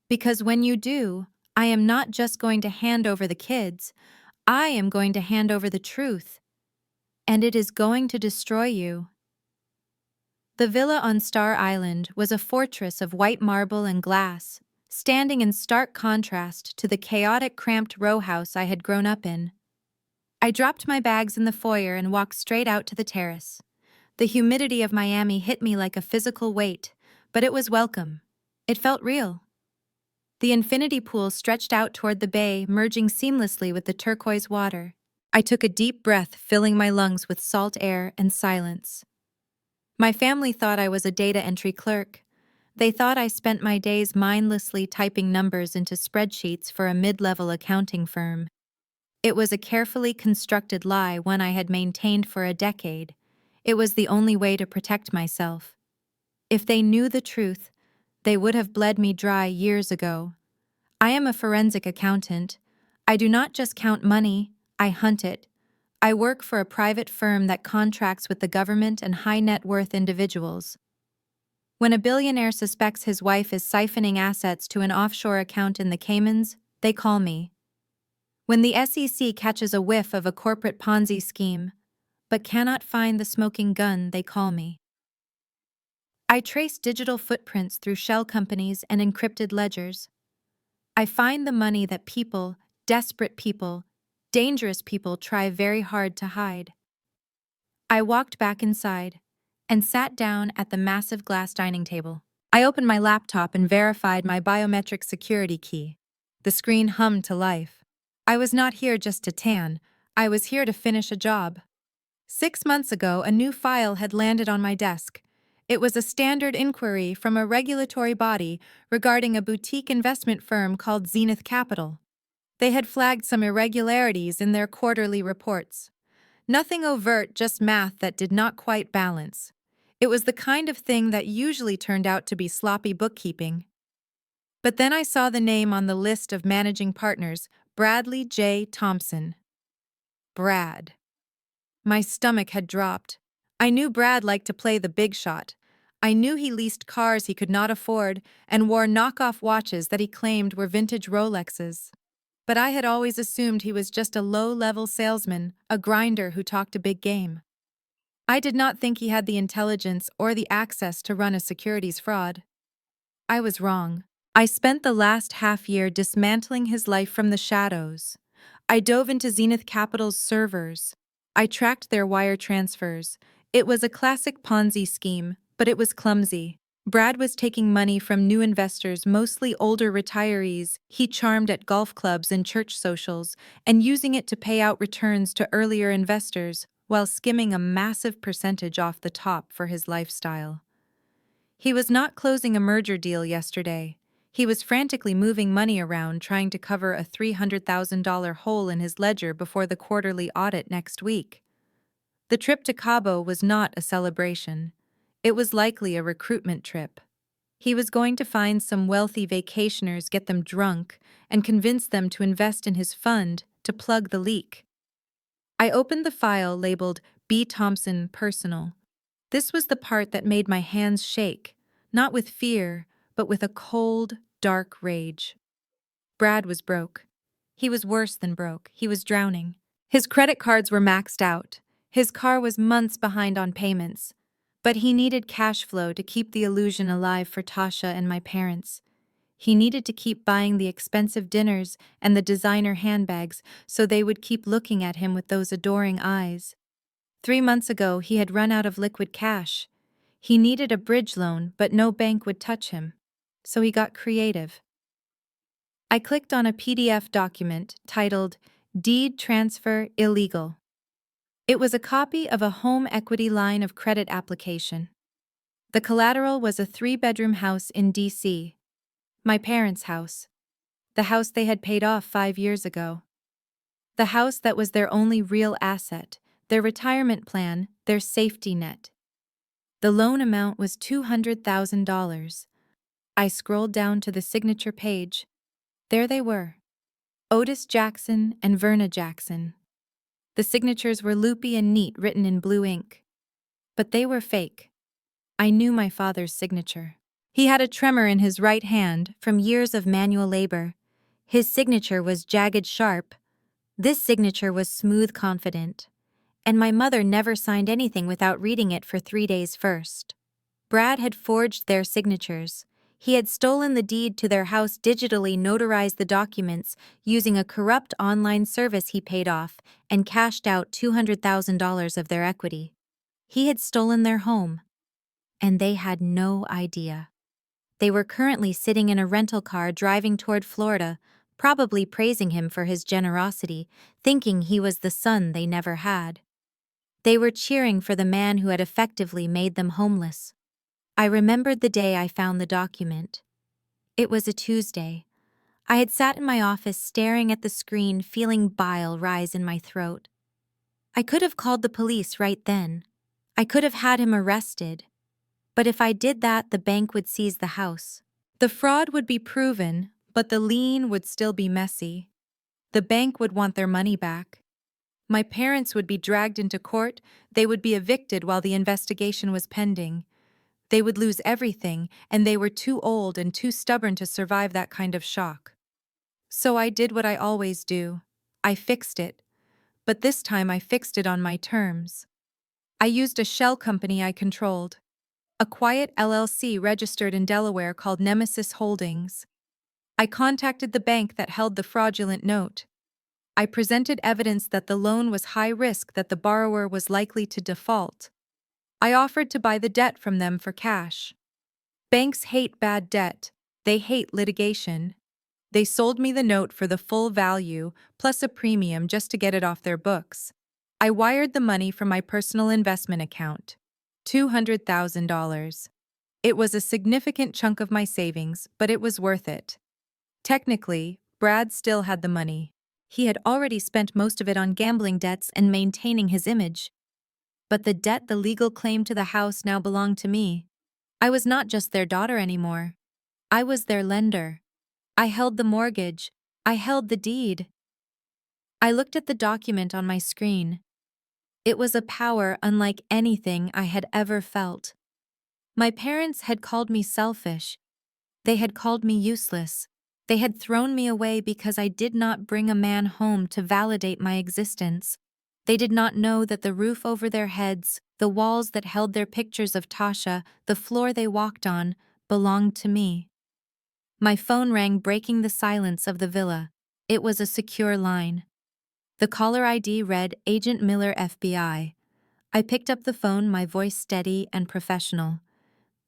Speaker 1: Because when you do, I am not just going to hand over the kids, I am going to hand over the truth. And it is going to destroy you." The villa on Star Island was a fortress of white marble and glass, standing in stark contrast to the chaotic, cramped row house I had grown up in. I dropped my bags in the foyer and walked straight out to the terrace. The humidity of Miami hit me like a physical weight, but it was welcome. It felt real. The infinity pool stretched out toward the bay, merging seamlessly with the turquoise water. I took a deep breath, filling my lungs with salt air and silence. My family thought I was a data entry clerk. They thought I spent my days mindlessly typing numbers into spreadsheets for a mid-level accounting firm. It was a carefully constructed lie, one I had maintained for a decade. It was the only way to protect myself. If they knew the truth, they would have bled me dry years ago. I am a forensic accountant. I do not just count money, I hunt it. I work for a private firm that contracts with the government and high-net-worth individuals. When a billionaire suspects his wife is siphoning assets to an offshore account in the Caymans, they call me. When the SEC catches a whiff of a corporate Ponzi scheme, but cannot find the smoking gun, they call me. I trace digital footprints through shell companies and encrypted ledgers. I find the money that people, desperate people, dangerous people try very hard to hide. I walked back inside and sat down at the massive glass dining table. I opened my laptop and verified my biometric security key. The screen hummed to life. I was not here just to tan. I was here to finish a job. 6 months ago, a new file had landed on my desk. It was a standard inquiry from a regulatory body regarding a boutique investment firm called Zenith Capital. They had flagged some irregularities in their quarterly reports. Nothing overt, just math that did not quite balance. It was the kind of thing that usually turned out to be sloppy bookkeeping. But then I saw the name on the list of managing partners, Bradley J. Thompson. Brad. My stomach had dropped. I knew Brad liked to play the big shot. I knew he leased cars he could not afford and wore knockoff watches that he claimed were vintage Rolexes. But I had always assumed he was just a low-level salesman, a grinder who talked a big game. I did not think he had the intelligence or the access to run a securities fraud. I was wrong. I spent the last half-year dismantling his life from the shadows. I dove into Zenith Capital's servers. I tracked their wire transfers. It was a classic Ponzi scheme, but it was clumsy. Brad was taking money from new investors, mostly older retirees he charmed at golf clubs and church socials, and using it to pay out returns to earlier investors while skimming a massive percentage off the top for his lifestyle. He was not closing a merger deal yesterday. He was frantically moving money around, trying to cover a $300,000 hole in his ledger before the quarterly audit next week. The trip to Cabo was not a celebration. It was likely a recruitment trip. He was going to find some wealthy vacationers, get them drunk, and convince them to invest in his fund to plug the leak. I opened the file labeled B. Thompson Personal. This was the part that made my hands shake, not with fear, but with a cold, dark rage. Brad was broke. He was worse than broke. He was drowning. His credit cards were maxed out. His car was months behind on payments. But he needed cash flow to keep the illusion alive for Tasha and my parents. He needed to keep buying the expensive dinners and the designer handbags so they would keep looking at him with those adoring eyes. 3 months ago, he had run out of liquid cash. He needed a bridge loan, but no bank would touch him. So he got creative. I clicked on a PDF document titled Deed Transfer Illegal. It was a copy of a home equity line of credit application. The collateral was a 3-bedroom house in D.C. My parents' house. The house they had paid off 5 years ago. The house that was their only real asset, their retirement plan, their safety net. The loan amount was $200,000. I scrolled down to the signature page. There they were. Otis Jackson and Verna Jackson. The signatures were loopy and neat, written in blue ink. But they were fake. I knew my father's signature. He had a tremor in his right hand from years of manual labor. His signature was jagged sharp. This signature was smooth confident. And my mother never signed anything without reading it for 3 days first. Brad had forged their signatures. He had stolen the deed to their house, digitally notarized the documents using a corrupt online service he paid off, and cashed out $200,000 of their equity. He had stolen their home. And they had no idea. They were currently sitting in a rental car driving toward Florida, probably praising him for his generosity, thinking he was the son they never had. They were cheering for the man who had effectively made them homeless. I remembered the day I found the document. It was a Tuesday. I had sat in my office staring at the screen, feeling bile rise in my throat. I could have called the police right then. I could have had him arrested. But if I did that, the bank would seize the house. The fraud would be proven, but the lien would still be messy. The bank would want their money back. My parents would be dragged into court. They would be evicted while the investigation was pending. They would lose everything, and they were too old and too stubborn to survive that kind of shock. So I did what I always do. I fixed it. But this time I fixed it on my terms. I used a shell company I controlled. A quiet LLC registered in Delaware called Nemesis Holdings. I contacted the bank that held the fraudulent note. I presented evidence that the loan was high risk, that the borrower was likely to default. I offered to buy the debt from them for cash. Banks hate bad debt. They hate litigation. They sold me the note for the full value, plus a premium, just to get it off their books. I wired the money from my personal investment account. $200,000. It was a significant chunk of my savings, but it was worth it. Technically, Brad still had the money. He had already spent most of it on gambling debts and maintaining his image. But the legal claim to the house now belonged to me. I was not just their daughter anymore. I was their lender. I held the mortgage. I held the deed. I looked at the document on my screen. It was a power unlike anything I had ever felt. My parents had called me selfish. They had called me useless. They had thrown me away because I did not bring a man home to validate my existence. They did not know that the roof over their heads, the walls that held their pictures of Tasha, the floor they walked on, belonged to me. My phone rang, breaking the silence of the villa. It was a secure line. The caller ID read Agent Miller, FBI. I picked up the phone, my voice steady and professional.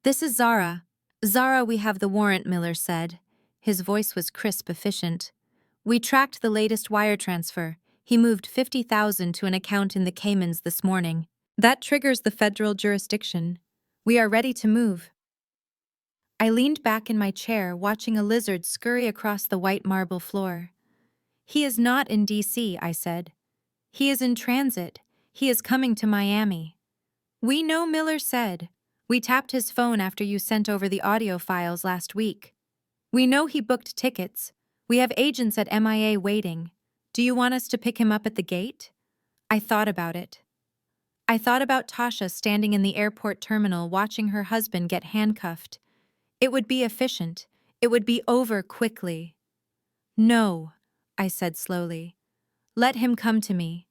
Speaker 1: "This is Zara." "Zara, we have the warrant," Miller said. His voice was crisp, efficient. "We tracked the latest wire transfer. He moved $50,000 to an account in the Caymans this morning. That triggers the federal jurisdiction. We are ready to move." I leaned back in my chair, watching a lizard scurry across the white marble floor. "He is not in D.C., I said. "He is in transit. He is coming to Miami." "We know," Miller said. "We tapped his phone after you sent over the audio files last week. We know he booked tickets. We have agents at MIA waiting. Do you want us to pick him up at the gate?" I thought about it. I thought about Tasha standing in the airport terminal watching her husband get handcuffed. It would be efficient. It would be over quickly. "No," I said slowly. "Let him come to me."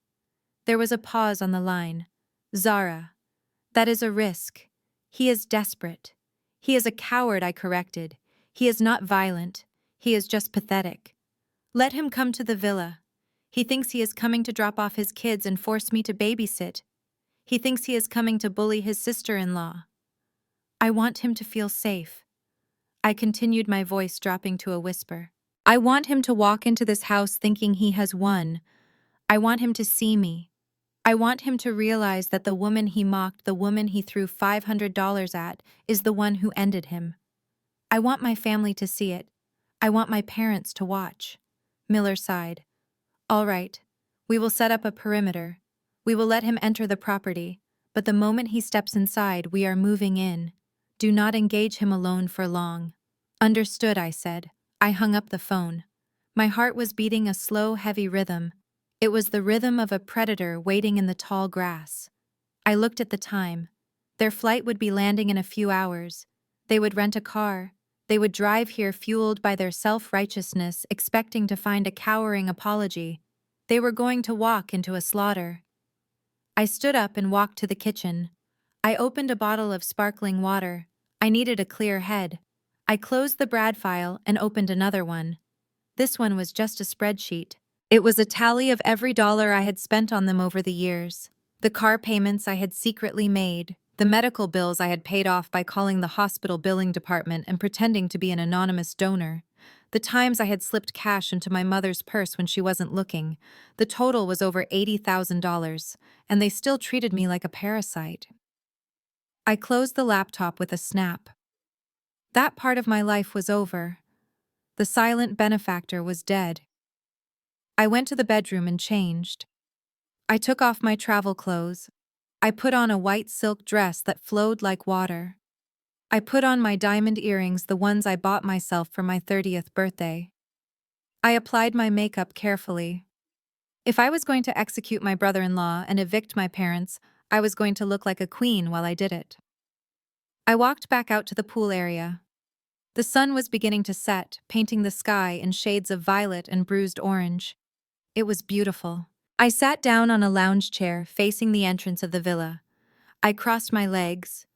Speaker 1: There was a pause on the line. "Zara, that is a risk. He is desperate. He is a coward," I corrected. "He is not violent. He is just pathetic. Let him come to the villa. He thinks he is coming to drop off his kids and force me to babysit. He thinks he is coming to bully his sister-in-law. I want him to feel safe." I continued, my voice dropping to a whisper. "I want him to walk into this house thinking he has won. I want him to see me. I want him to realize that the woman he mocked, the woman he threw $500 at, is the one who ended him. I want my family to see it. I want my parents to watch." Miller sighed. "All right. We will set up a perimeter. We will let him enter the property, but the moment he steps inside, we are moving in. Do not engage him alone for long." "Understood," I said. I hung up the phone. My heart was beating a slow, heavy rhythm. It was the rhythm of a predator waiting in the tall grass. I looked at the time. Their flight would be landing in a few hours. They would rent a car. They would drive here fueled by their self-righteousness, expecting to find a cowering apology. They were going to walk into a slaughter. I stood up and walked to the kitchen. I opened a bottle of sparkling water. I needed a clear head. I closed the Brad file and opened another one. This one was just a spreadsheet. It was a tally of every dollar I had spent on them over the years. The car payments I had secretly made, the medical bills I had paid off by calling the hospital billing department and pretending to be an anonymous donor, the times I had slipped cash into my mother's purse when she wasn't looking. The total was over $80,000, and they still treated me like a parasite. I closed the laptop with a snap. That part of my life was over. The silent benefactor was dead. I went to the bedroom and changed. I took off my travel clothes. I put on a white silk dress that flowed like water. I put on my diamond earrings, the ones I bought myself for my 30th birthday. I applied my makeup carefully. If I was going to execute my brother-in-law and evict my parents, I was going to look like a queen while I did it. I walked back out to the pool area. The sun was beginning to set, painting the sky in shades of violet and bruised orange. It was beautiful. I sat down on a lounge chair facing the entrance of the villa. I crossed my legs.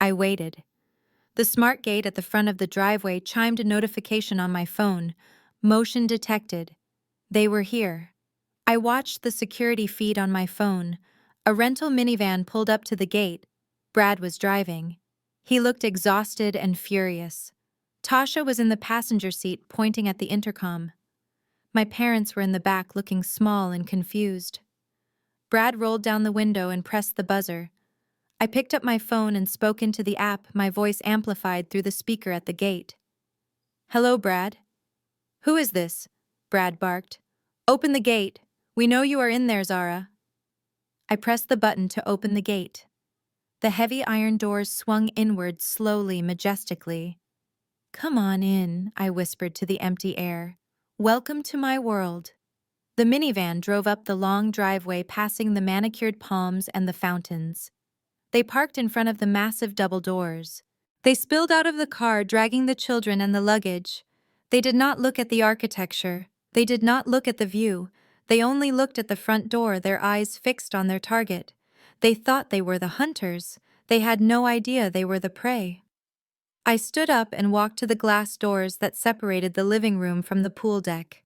Speaker 1: I waited. The smart gate at the front of the driveway chimed a notification on my phone. Motion detected. They were here. I watched the security feed on my phone. A rental minivan pulled up to the gate. Brad was driving. He looked exhausted and furious. Tasha was in the passenger seat, pointing at the intercom. My parents were in the back, looking small and confused. Brad rolled down the window and pressed the buzzer. I picked up my phone and spoke into the app, my voice amplified through the speaker at the gate. "Hello, Brad." "Who is this?" Brad barked. "Open the gate. We know you are in there, Zara." I pressed the button to open the gate. The heavy iron doors swung inward slowly, majestically. "Come on in," I whispered to the empty air. "Welcome to my world." The minivan drove up the long driveway, passing the manicured palms and the fountains. They parked in front of the massive double doors. They spilled out of the car, dragging the children and the luggage. They did not look at the architecture. They did not look at the view. They only looked at the front door, their eyes fixed on their target. They thought they were the hunters. They had no idea they were the prey. I stood up and walked to the glass doors that separated the living room from the pool deck.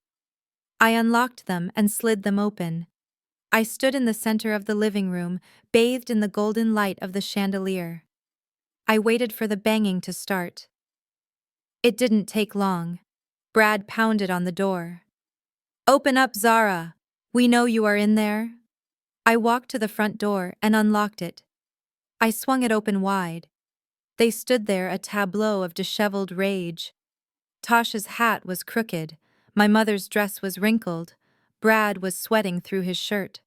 Speaker 1: I unlocked them and slid them open. I stood in the center of the living room, bathed in the golden light of the chandelier. I waited for the banging to start. It didn't take long. Brad pounded on the door. "Open up, Zara. We know you are in there." I walked to the front door and unlocked it. I swung it open wide. They stood there, a tableau of disheveled rage. Tasha's hat was crooked. My mother's dress was wrinkled. Brad was sweating through his shirt.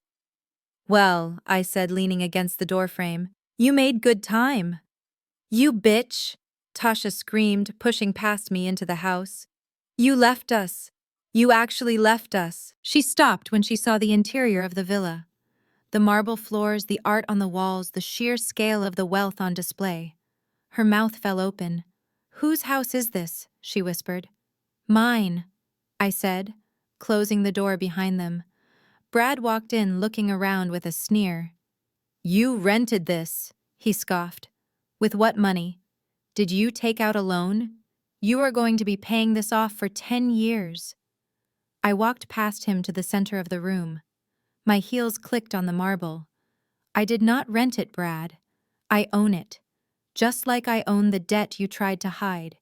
Speaker 1: "Well," I said, leaning against the doorframe, "you made good time." "You bitch!" Tasha screamed, pushing past me into the house. "You left us. You actually left us." She stopped when she saw the interior of the villa. The marble floors, the art on the walls, the sheer scale of the wealth on display. Her mouth fell open. "Whose house is this?" she whispered. "Mine," I said, closing the door behind them. Brad walked in, looking around with a sneer. "You rented this," he scoffed. "With what money? Did you take out a loan? You are going to be paying this off for 10 years. I walked past him to the center of the room. My heels clicked on the marble. "I did not rent it, Brad. I own it. Just like I own the debt you tried to hide.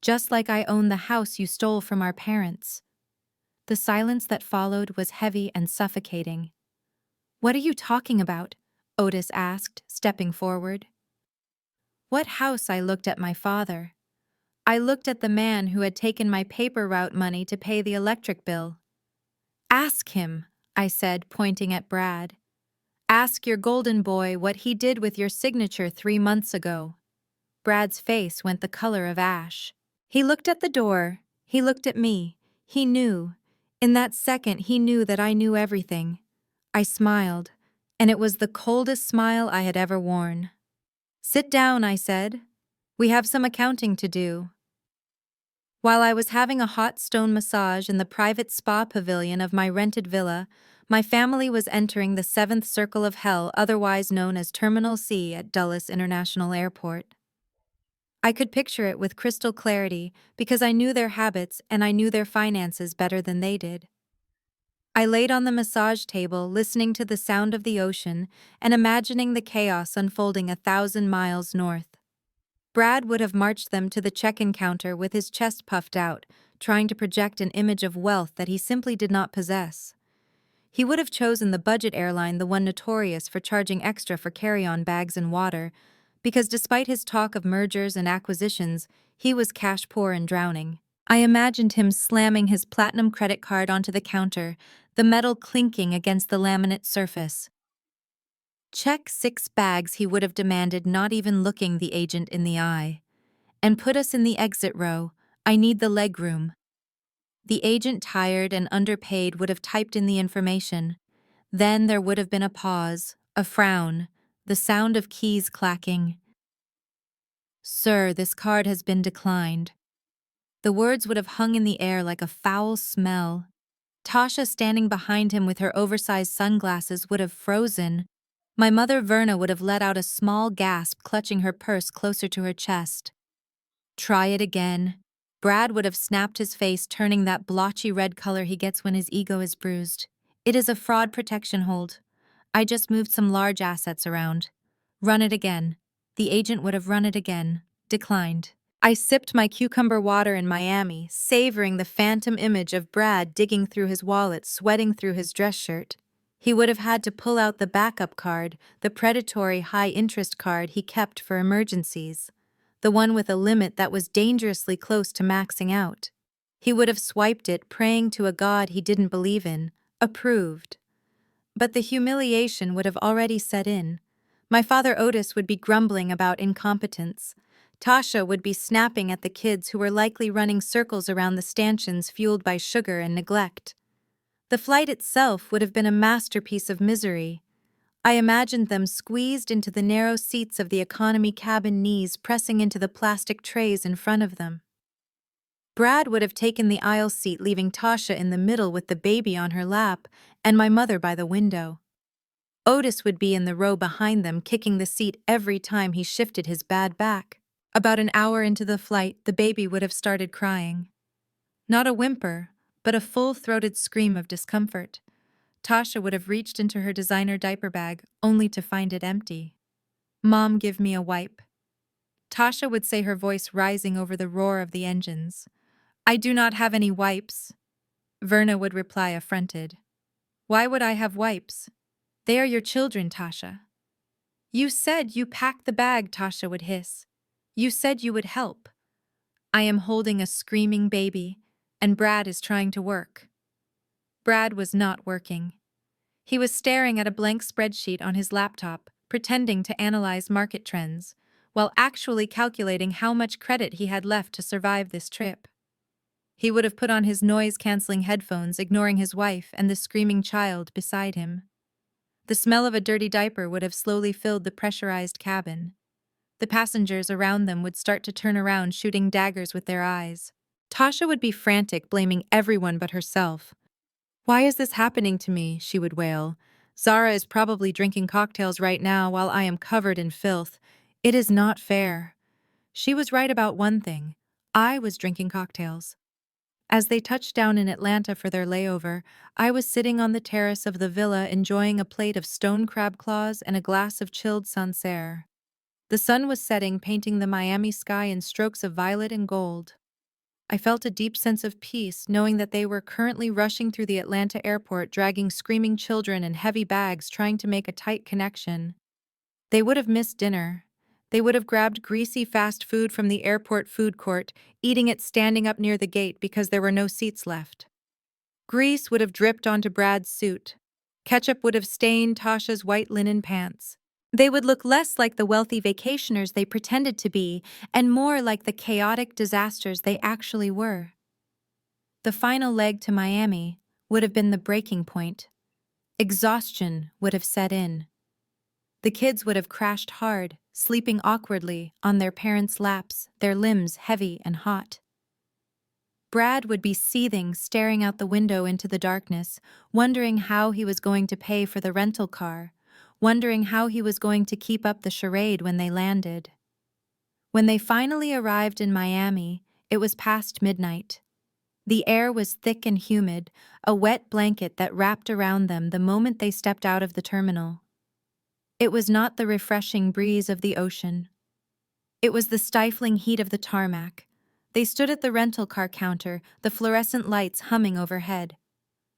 Speaker 1: Just like I own the house you stole from our parents." The silence that followed was heavy and suffocating. "What are you talking about?" Otis asked, stepping forward. "What house?" I looked at my father. I looked at the man who had taken my paper route money to pay the electric bill. "Ask him," I said, pointing at Brad. "Ask your golden boy what he did with your signature 3 months ago." Brad's face went the color of ash. He looked at the door. He looked at me. He knew. In that second, he knew that I knew everything. I smiled, and it was the coldest smile I had ever worn. "Sit down," I said. "We have some accounting to do." While I was having a hot stone massage in the private spa pavilion of my rented villa, my family was entering the 7th circle of hell, otherwise known as Terminal C at Dulles International Airport. I could picture it with crystal clarity because I knew their habits and I knew their finances better than they did. I laid on the massage table, listening to the sound of the ocean and imagining the chaos unfolding 1,000 miles north. Brad would have marched them to the check-in counter with his chest puffed out, trying to project an image of wealth that he simply did not possess. He would have chosen the budget airline, the one notorious for charging extra for carry-on bags and water, because despite his talk of mergers and acquisitions, he was cash poor and drowning. I imagined him slamming his platinum credit card onto the counter, the metal clinking against the laminate surface. "Check 6 bags," he would have demanded, not even looking the agent in the eye. "And put us in the exit row. I need the legroom." The agent, tired and underpaid, would have typed in the information. Then there would have been a pause, a frown, the sound of keys clacking. "Sir, this card has been declined." The words would have hung in the air like a foul smell. Tasha, standing behind him with her oversized sunglasses, would have frozen. My mother, Verna, would have let out a small gasp, clutching her purse closer to her chest. "Try it again." Brad would have snapped his face, turning that blotchy red color he gets when his ego is bruised. "It is a fraud protection hold. I just moved some large assets around." "Run it again." The agent would have run it again. Declined. I sipped my cucumber water in Miami, savoring the phantom image of Brad digging through his wallet, sweating through his dress shirt. He would have had to pull out the backup card, the predatory high-interest card he kept for emergencies, the one with a limit that was dangerously close to maxing out. He would have swiped it, praying to a god he didn't believe in, approved. But the humiliation would have already set in. My father Otis would be grumbling about incompetence. Tasha would be snapping at the kids who were likely running circles around the stanchions fueled by sugar and neglect. The flight itself would have been a masterpiece of misery. I imagined them squeezed into the narrow seats of the economy cabin, knees pressing into the plastic trays in front of them. Brad would have taken the aisle seat, leaving Tasha in the middle with the baby on her lap and my mother by the window. Otis would be in the row behind them, kicking the seat every time he shifted his bad back. About an hour into the flight, the baby would have started crying. Not a whimper, but a full-throated scream of discomfort. Tasha would have reached into her designer diaper bag, only to find it empty. "Mom, give me a wipe." Tasha would say, her voice rising over the roar of the engines. "I do not have any wipes." Verna would reply, affronted. "Why would I have wipes? They are your children, Tasha." "You said you packed the bag," Tasha would hiss. "You said you would help." I am holding a screaming baby, and Brad is trying to work. Brad was not working. He was staring at a blank spreadsheet on his laptop, pretending to analyze market trends, while actually calculating how much credit he had left to survive this trip. He would have put on his noise-canceling headphones, ignoring his wife and the screaming child beside him. The smell of a dirty diaper would have slowly filled the pressurized cabin. The passengers around them would start to turn around, shooting daggers with their eyes. Tasha would be frantic, blaming everyone but herself. "Why is this happening to me?" she would wail. "Zara is probably drinking cocktails right now while I am covered in filth. It is not fair." She was right about one thing. I was drinking cocktails. As they touched down in Atlanta for their layover, I was sitting on the terrace of the villa enjoying a plate of stone crab claws and a glass of chilled Sancerre. The sun was setting, painting the Miami sky in strokes of violet and gold. I felt a deep sense of peace, knowing that they were currently rushing through the Atlanta airport, dragging screaming children and heavy bags, trying to make a tight connection. They would have missed dinner. They would have grabbed greasy fast food from the airport food court, eating it standing up near the gate because there were no seats left. Grease would have dripped onto Brad's suit. Ketchup would have stained Tasha's white linen pants. They would look less like the wealthy vacationers they pretended to be, and more like the chaotic disasters they actually were. The final leg to Miami would have been the breaking point. Exhaustion would have set in. The kids would have crashed hard, sleeping awkwardly on their parents' laps, their limbs heavy and hot. Brad would be seething, staring out the window into the darkness, wondering how he was going to pay for the rental car, wondering how he was going to keep up the charade when they landed. When they finally arrived in Miami, it was past midnight. The air was thick and humid, a wet blanket that wrapped around them the moment they stepped out of the terminal. It was not the refreshing breeze of the ocean. It was the stifling heat of the tarmac. They stood at the rental car counter, the fluorescent lights humming overhead.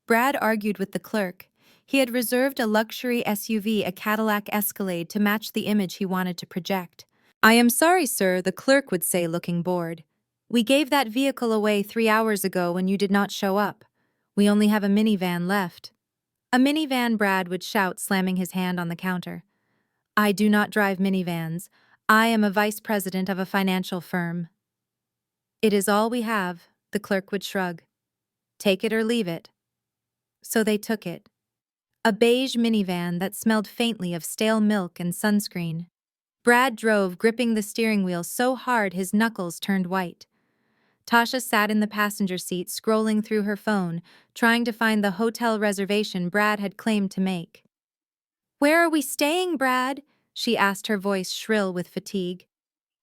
Speaker 1: Brad argued with the clerk. He had reserved a luxury SUV, a Cadillac Escalade, to match the image he wanted to project. "I am sorry, sir," the clerk would say, looking bored. "We gave that vehicle away 3 hours ago when you did not show up. We only have a minivan left." "A minivan," Brad would shout, slamming his hand on the counter. "I do not drive minivans. I am a vice president of a financial firm." "It is all we have," the clerk would shrug. "Take it or leave it." So they took it. A beige minivan that smelled faintly of stale milk and sunscreen. Brad drove, gripping the steering wheel so hard his knuckles turned white. Tasha sat in the passenger seat, scrolling through her phone, trying to find the hotel reservation Brad had claimed to make. "Where are we staying, Brad?" she asked, her voice shrill with fatigue.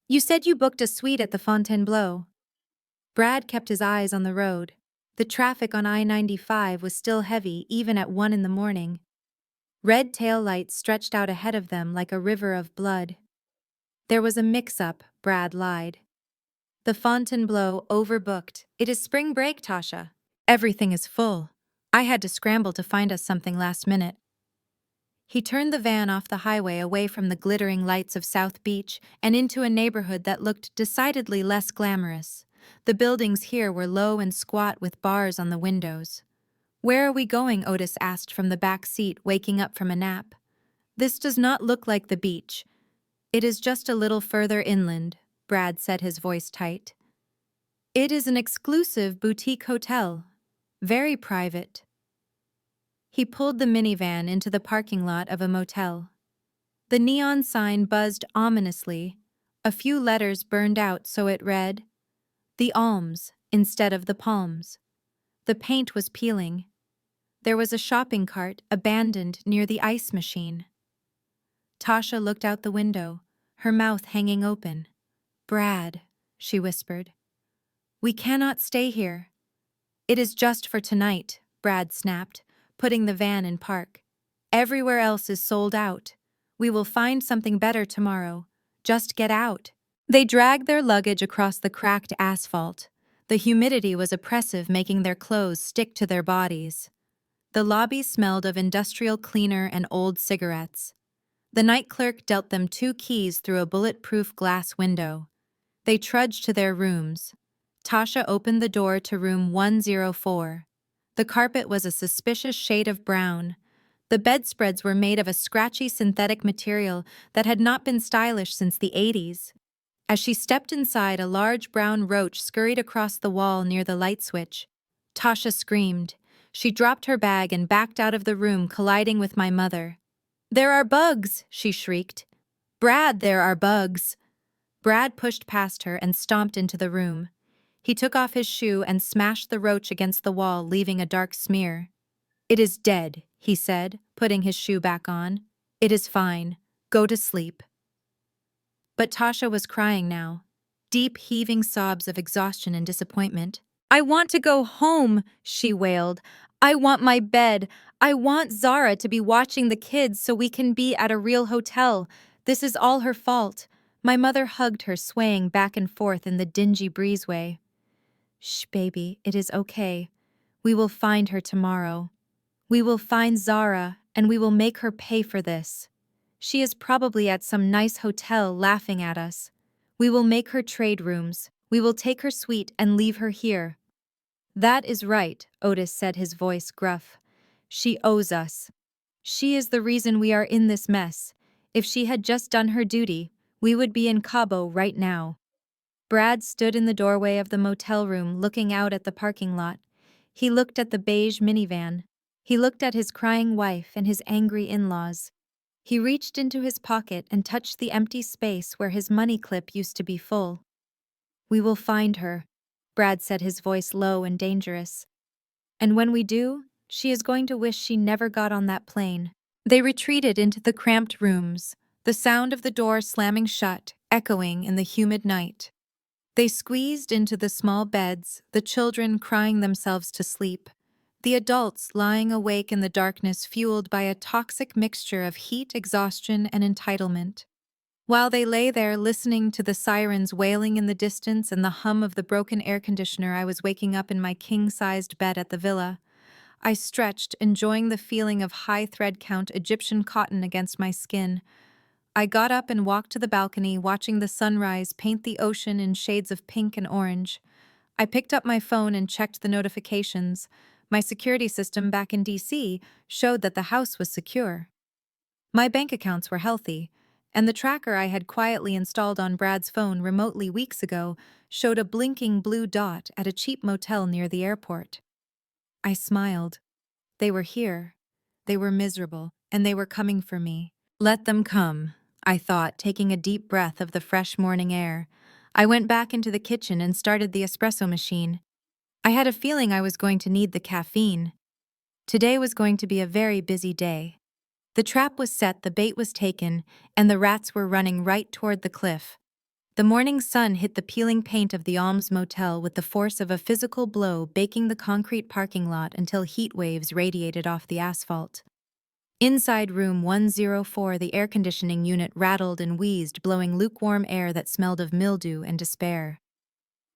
Speaker 1: "You said you booked a suite at the Fontainebleau." Brad kept his eyes on the road. The traffic on I-95 was still heavy, even at 1 in the morning. Red taillights stretched out ahead of them like a river of blood. "There was a mix-up," Brad lied. "The Fontainebleau overbooked. It is spring break, Tasha. Everything is full. I had to scramble to find us something last minute." He turned the van off the highway away from the glittering lights of South Beach and into a neighborhood that looked decidedly less glamorous. The buildings here were low and squat with bars on the windows. "Where are we going?" Otis asked from the back seat, waking up from a nap. "This does not look like the beach. It is just a little further inland," Brad said, his voice tight. "It is an exclusive boutique hotel. Very private." He pulled the minivan into the parking lot of a motel. The neon sign buzzed ominously. A few letters burned out so it read, "The Alms," instead of "The Palms." The paint was peeling. There was a shopping cart abandoned near the ice machine. Tasha looked out the window, her mouth hanging open. "Brad," she whispered, "we cannot stay here." "It is just for tonight," Brad snapped, putting the van in park. "Everywhere else is sold out. We will find something better tomorrow. Just get out." They dragged their luggage across the cracked asphalt. The humidity was oppressive, making their clothes stick to their bodies. The lobby smelled of industrial cleaner and old cigarettes. The night clerk dealt them 2 keys through a bulletproof glass window. They trudged to their rooms. Tasha opened the door to room 104. The carpet was a suspicious shade of brown. The bedspreads were made of a scratchy synthetic material that had not been stylish since the 80s. As she stepped inside, a large brown roach scurried across the wall near the light switch. Tasha screamed. She dropped her bag and backed out of the room, colliding with my mother. "There are bugs!" she shrieked. "Brad, there are bugs!" Brad pushed past her and stomped into the room. He took off his shoe and smashed the roach against the wall, leaving a dark smear. "It is dead," he said, putting his shoe back on. "It is fine. Go to sleep." But Tasha was crying now, deep, heaving sobs of exhaustion and disappointment. "I want to go home," she wailed. "I want my bed. I want Zara to be watching the kids so we can be at a real hotel. This is all her fault." My mother hugged her, swaying back and forth in the dingy breezeway. "Shh, baby, it is okay. We will find her tomorrow. We will find Zara, and we will make her pay for this. She is probably at some nice hotel laughing at us. We will make her trade rooms. We will take her suite and leave her here." "That is right," Otis said, his voice gruff. "She owes us. She is the reason we are in this mess. If she had just done her duty, we would be in Cabo right now." Brad stood in the doorway of the motel room, looking out at the parking lot. He looked at the beige minivan. He looked at his crying wife and his angry in-laws. He reached into his pocket and touched the empty space where his money clip used to be full. "We will find her," Brad said, his voice low and dangerous. "And when we do, she is going to wish she never got on that plane." They retreated into the cramped rooms, the sound of the door slamming shut, echoing in the humid night. They squeezed into the small beds, the children crying themselves to sleep, the adults lying awake in the darkness, fueled by a toxic mixture of heat, exhaustion, and entitlement. While they lay there listening to the sirens wailing in the distance and the hum of the broken air conditioner, I was waking up in my king-sized bed at the villa. I stretched, enjoying the feeling of high thread count Egyptian cotton against my skin. I got up and walked to the balcony, watching the sunrise paint the ocean in shades of pink and orange. I picked up my phone and checked the notifications. My security system back in DC showed that the house was secure. My bank accounts were healthy, and the tracker I had quietly installed on Brad's phone remotely weeks ago showed a blinking blue dot at a cheap motel near the airport. I smiled. They were here. They were miserable, and they were coming for me. Let them come, I thought, taking a deep breath of the fresh morning air. I went back into the kitchen and started the espresso machine. I had a feeling I was going to need the caffeine. Today was going to be a very busy day. The trap was set, the bait was taken, and the rats were running right toward the cliff. The morning sun hit the peeling paint of the Alms Motel with the force of a physical blow, baking the concrete parking lot until heat waves radiated off the asphalt. Inside room 104, the air conditioning unit rattled and wheezed, blowing lukewarm air that smelled of mildew and despair.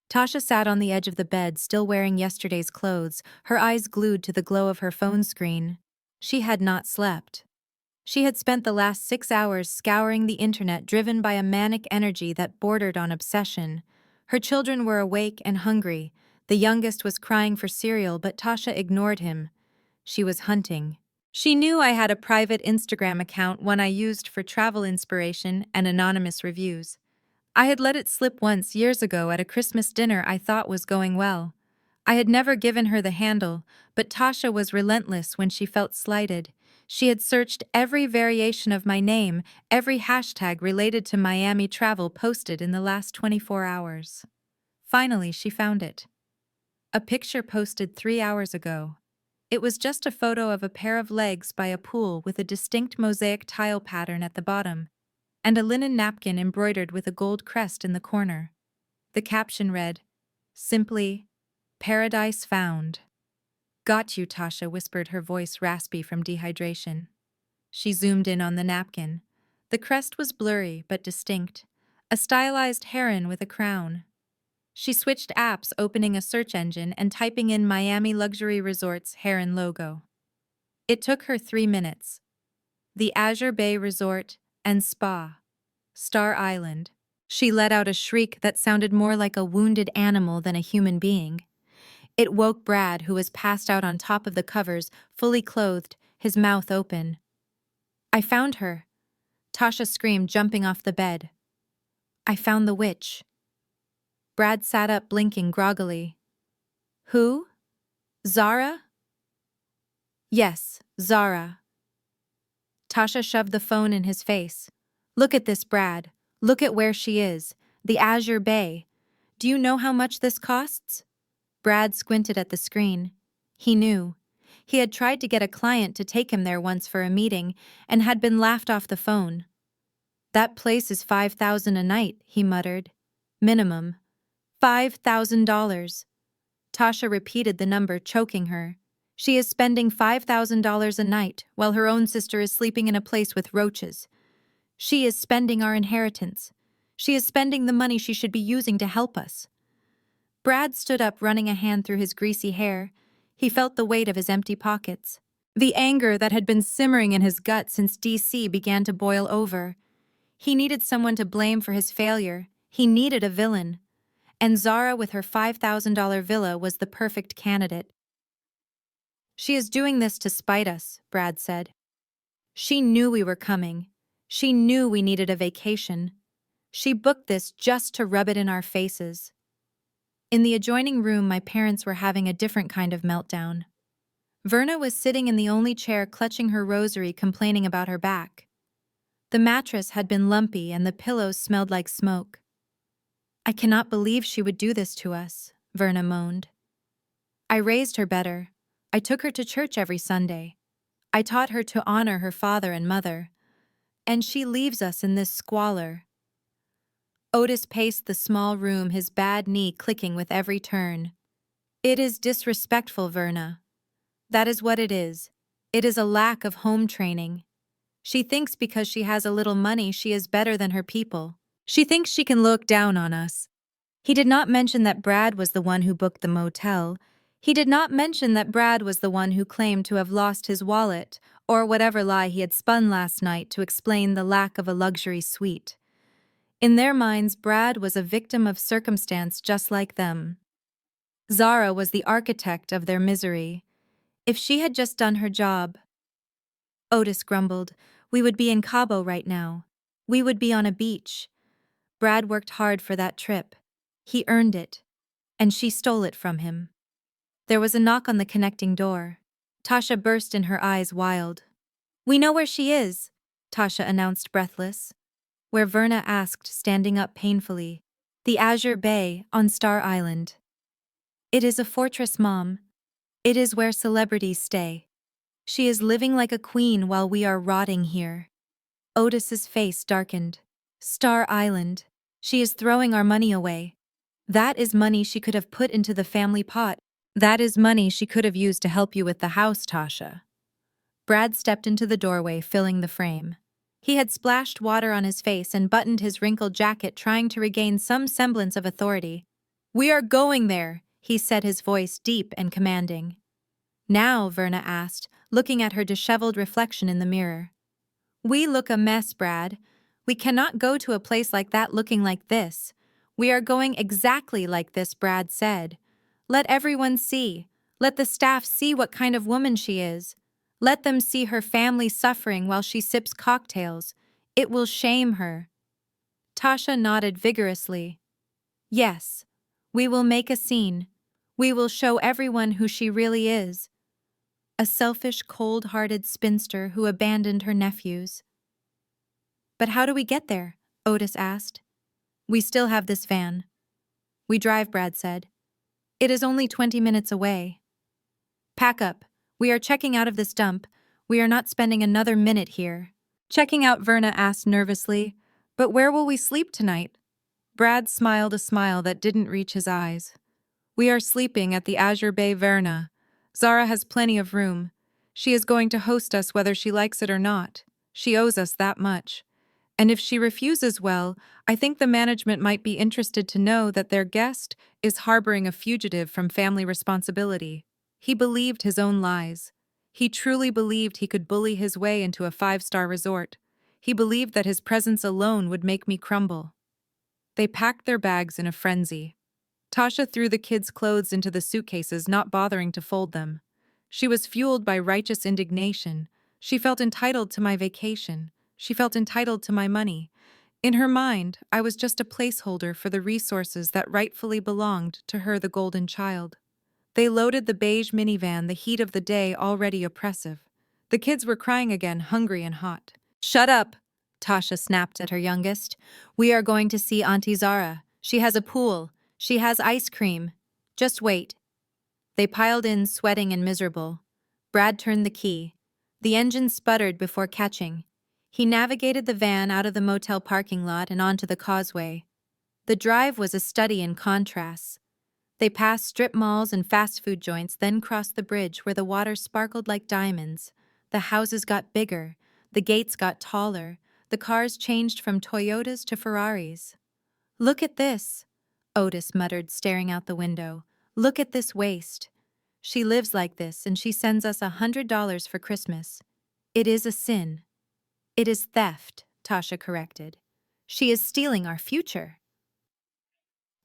Speaker 1: Tasha sat on the edge of the bed, still wearing yesterday's clothes, her eyes glued to the glow of her phone screen. She had not slept. She had spent the last 6 hours scouring the internet, driven by a manic energy that bordered on obsession. Her children were awake and hungry. The youngest was crying for cereal, but Tasha ignored him. She was hunting. She knew I had a private Instagram account, one I used for travel inspiration and anonymous reviews. I had let it slip once years ago at a Christmas dinner I thought was going well. I had never given her the handle, but Tasha was relentless when she felt slighted. She had searched every variation of my name, every hashtag related to Miami travel posted in the last 24 hours. Finally, she found it. A picture posted 3 hours ago. It was just a photo of a pair of legs by a pool with a distinct mosaic tile pattern at the bottom, and a linen napkin embroidered with a gold crest in the corner. The caption read, simply, "Paradise found." "Got you," Tasha whispered, her voice raspy from dehydration. She zoomed in on the napkin. The crest was blurry but distinct, a stylized heron with a crown. She switched apps, opening a search engine and typing in Miami Luxury Resorts heron logo. It took her 3 minutes. The Azure Bay Resort and Spa, Star Island. She let out a shriek that sounded more like a wounded animal than a human being. It woke Brad, who was passed out on top of the covers, fully clothed, his mouth open. "I found her," Tasha screamed, jumping off the bed. "I found the witch." Brad sat up, blinking groggily. "Who? Zara?" "Yes, Zara." Tasha shoved the phone in his face. "Look at this, Brad. Look at where she is. The Azure Bay. Do you know how much this costs?" Brad squinted at the screen. He knew. He had tried to get a client to take him there once for a meeting and had been laughed off the phone. "That place is $5,000 a night," he muttered. "Minimum. $5,000. Tasha repeated the number, choking her. "She is spending $5,000 a night while her own sister is sleeping in a place with roaches. She is spending our inheritance. She is spending the money she should be using to help us." Brad stood up, running a hand through his greasy hair. He felt the weight of his empty pockets. The anger that had been simmering in his gut since DC began to boil over. He needed someone to blame for his failure. He needed a villain. And Zara, with her $5,000 villa, was the perfect candidate. "She is doing this to spite us," Brad said. "She knew we were coming. She knew we needed a vacation. She booked this just to rub it in our faces." In the adjoining room, my parents were having a different kind of meltdown. Verna was sitting in the only chair, clutching her rosary, complaining about her back. The mattress had been lumpy and the pillows smelled like smoke. "I cannot believe she would do this to us," Verna moaned. "I raised her better. I took her to church every Sunday. I taught her to honor her father and mother. And she leaves us in this squalor." Otis paced the small room, his bad knee clicking with every turn. "It is disrespectful, Verna. That is what it is. It is a lack of home training. She thinks because she has a little money she is better than her people. She thinks she can look down on us." He did not mention that Brad was the one who booked the motel. He did not mention that Brad was the one who claimed to have lost his wallet, or whatever lie he had spun last night to explain the lack of a luxury suite. In their minds, Brad was a victim of circumstance just like them. Zara was the architect of their misery. If she had just done her job. Otis grumbled, "We would be in Cabo right now. We would be on a beach." Brad worked hard for that trip. He earned it. And she stole it from him. There was a knock on the connecting door. Tasha burst in, her eyes wild. "We know where she is," Tasha announced, breathless. "Where?" Verna asked, standing up painfully. "The Azure Bay, on Star Island." "It is a fortress, Mom. It is where celebrities stay. She is living like a queen while we are rotting here." Otis's face darkened. "Star Island. She is throwing our money away. That is money she could have put into the family pot. That is money she could have used to help you with the house, Tasha." Brad stepped into the doorway, filling the frame. He had splashed water on his face and buttoned his wrinkled jacket, trying to regain some semblance of authority. "We are going there," he said, his voice deep and commanding. "Now?" Verna asked, looking at her disheveled reflection in the mirror. We look a mess, Brad. We cannot go to a place like that looking like this. We are going exactly like this, Brad said. Let everyone see. Let the staff see what kind of woman she is. Let them see her family suffering while she sips cocktails. It will shame her. Tasha nodded vigorously. Yes, we will make a scene. We will show everyone who she really is. A selfish, cold-hearted spinster who abandoned her nephews. But how do we get there? Otis asked. We still have this van. We drive, Brad said. It is only 20 minutes away. Pack up. We are checking out of this dump. We are not spending another minute here. Checking out, Verna asked nervously. But where will we sleep tonight? Brad smiled a smile that didn't reach his eyes. We are sleeping at the Azure Bay Verna. Zara has plenty of room. She is going to host us whether she likes it or not. She owes us that much. And if she refuses, well, I think the management might be interested to know that their guest is harboring a fugitive from family responsibility. He believed his own lies. He truly believed he could bully his way into a 5-star resort. He believed that his presence alone would make me crumble. They packed their bags in a frenzy. Tasha threw the kids' clothes into the suitcases, not bothering to fold them. She was fueled by righteous indignation. She felt entitled to my vacation. She felt entitled to my money. In her mind, I was just a placeholder for the resources that rightfully belonged to her, the golden child. They loaded the beige minivan, the heat of the day already oppressive. The kids were crying again, hungry and hot. Shut up, Tasha snapped at her youngest. We are going to see Auntie Zara. She has a pool. She has ice cream. Just wait. They piled in, sweating and miserable. Brad turned the key. The engine sputtered before catching. He navigated the van out of the motel parking lot and onto the causeway. The drive was a study in contrasts. They passed strip malls and fast food joints, then crossed the bridge where the water sparkled like diamonds. The houses got bigger. The gates got taller. The cars changed from Toyotas to Ferraris. Look at this, Otis muttered, staring out the window. Look at this waste. She lives like this, and she sends us $100 for Christmas. It is a sin. It is theft, Tasha corrected. She is stealing our future.